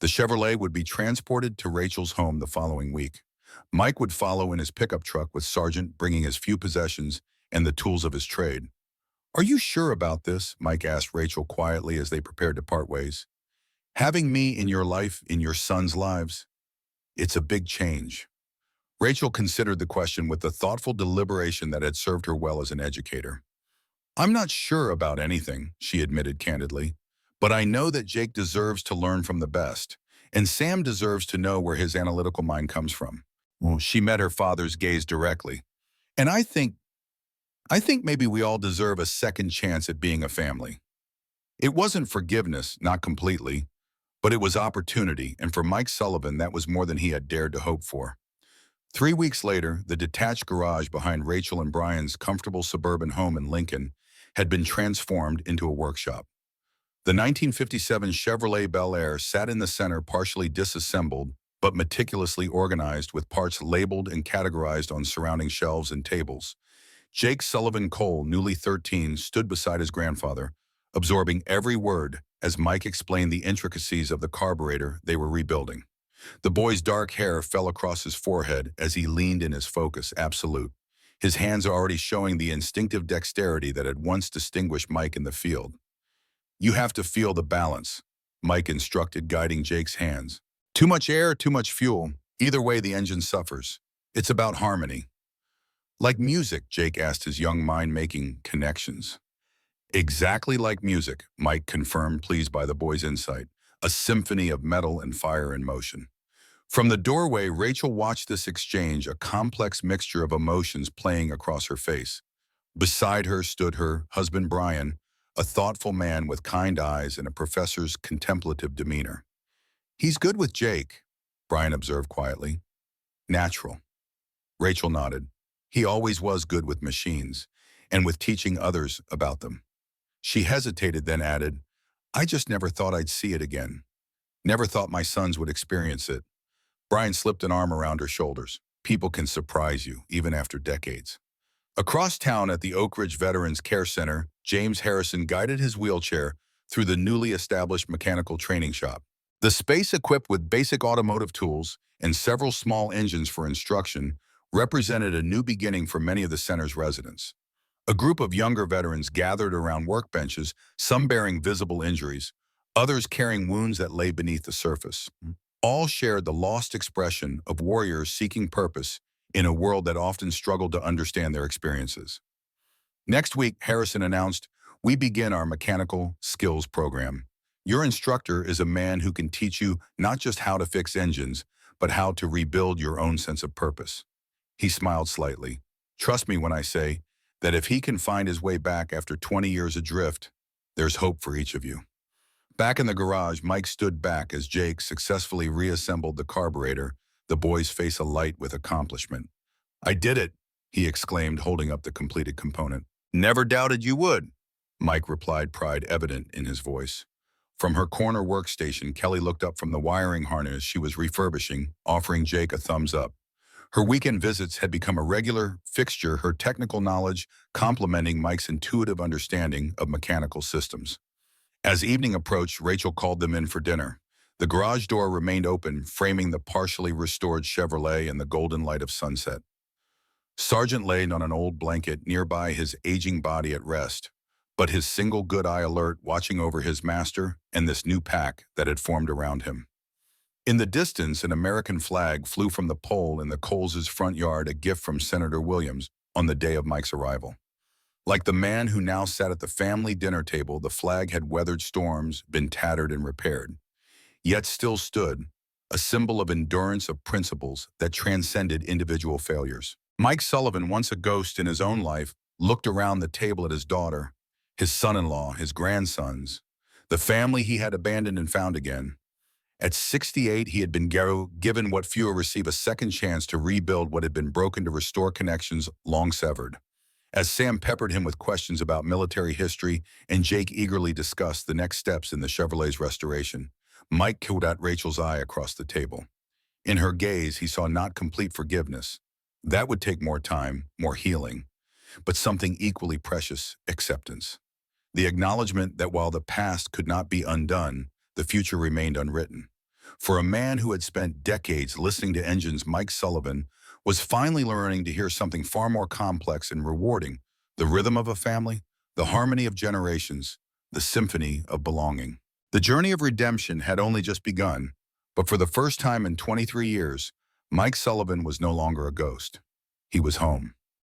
The Chevrolet would be transported to Rachel's home the following week. Mike would follow in his pickup truck with Sargent, bringing his few possessions and the tools of his trade. "Are you sure about this?" Mike asked Rachel quietly as they prepared to part ways. "Having me in your life, in your sons' lives? It's a big change." Rachel considered the question with the thoughtful deliberation that had served her well as an educator. "I'm not sure about anything," she admitted candidly, "but I know that Jake deserves to learn from the best, and Sam deserves to know where his analytical mind comes from." Well, she met her father's gaze directly. "And I think maybe we all deserve a second chance at being a family." It wasn't forgiveness, not completely, but it was opportunity, and for Mike Sullivan, that was more than he had dared to hope for. 3 weeks later, the detached garage behind Rachel and Brian's comfortable suburban home in Lincoln had been transformed into a workshop. The 1957 Chevrolet Bel Air sat in the center, partially disassembled, but meticulously organized with parts labeled and categorized on surrounding shelves and tables. Jake Sullivan Cole, newly 13, stood beside his grandfather, absorbing every word as Mike explained the intricacies of the carburetor they were rebuilding. The boy's dark hair fell across his forehead as he leaned in his focus absolute, his hands already showing the instinctive dexterity that had once distinguished Mike in the field. "You have to feel the balance," Mike instructed, guiding Jake's hands. "Too much air, too much fuel. Either way, the engine suffers. It's about harmony." "Like music?" Jake asked, his young mind making connections. "Exactly like music," Mike confirmed, pleased by the boy's insight. "A symphony of metal and fire in motion." From the doorway, Rachel watched this exchange, a complex mixture of emotions playing across her face. Beside her stood her husband, Brian, a thoughtful man with kind eyes and a professor's contemplative demeanor. "He's good with Jake," Brian observed quietly. "Natural." Rachel nodded. "He always was good with machines, and with teaching others about them." She hesitated, then added, "I just never thought I'd see it again. Never thought my sons would experience it." Brian slipped an arm around her shoulders. "People can surprise you, even after decades." Across town at the Oak Ridge Veterans Care Center, James Harrison guided his wheelchair through the newly established mechanical training shop. The space, equipped with basic automotive tools and several small engines for instruction, represented a new beginning for many of the center's residents. A group of younger veterans gathered around workbenches, some bearing visible injuries, others carrying wounds that lay beneath the surface. All shared the lost expression of warriors seeking purpose in a world that often struggled to understand their experiences. Next week, Harrison announced, "We begin our mechanical skills program. Your instructor is a man who can teach you not just how to fix engines, but how to rebuild your own sense of purpose." He smiled slightly. "Trust me when I say that if he can find his way back after 20 years adrift, there's hope for each of you." Back in the garage, Mike stood back as Jake successfully reassembled the carburetor, the boy's face alight with accomplishment. "I did it," he exclaimed, holding up the completed component. "Never doubted you would," Mike replied, pride evident in his voice. From her corner workstation, Kelly looked up from the wiring harness she was refurbishing, offering Jake a thumbs up. Her weekend visits had become a regular fixture, her technical knowledge complementing Mike's intuitive understanding of mechanical systems. As evening approached, Rachel called them in for dinner. The garage door remained open, framing the partially restored Chevrolet in the golden light of sunset. Sergeant laid on an old blanket nearby, his aging body at rest, but his single good eye alert, watching over his master and this new pack that had formed around him. In the distance, an American flag flew from the pole in the Coles' front yard, a gift from Senator Williams on the day of Mike's arrival. Like the man who now sat at the family dinner table, the flag had weathered storms, been tattered and repaired, yet still stood, a symbol of endurance, of principles that transcended individual failures. Mike Sullivan, once a ghost in his own life, looked around the table at his daughter, his son-in-law, his grandsons, the family he had abandoned and found again. At 68, he had been given what few receive, a second chance to rebuild what had been broken, to restore connections long severed. As Sam peppered him with questions about military history and Jake eagerly discussed the next steps in the Chevrolet's restoration, Mike caught at Rachel's eye across the table. In her gaze, he saw not complete forgiveness. That would take more time, more healing, but something equally precious: acceptance. The acknowledgement that while the past could not be undone, the future remained unwritten. For a man who had spent decades listening to engines, Mike Sullivan was finally learning to hear something far more complex and rewarding: the rhythm of a family, the harmony of generations, the symphony of belonging. The journey of redemption had only just begun, but for the first time in 23 years, Mike Sullivan was no longer a ghost. He was home.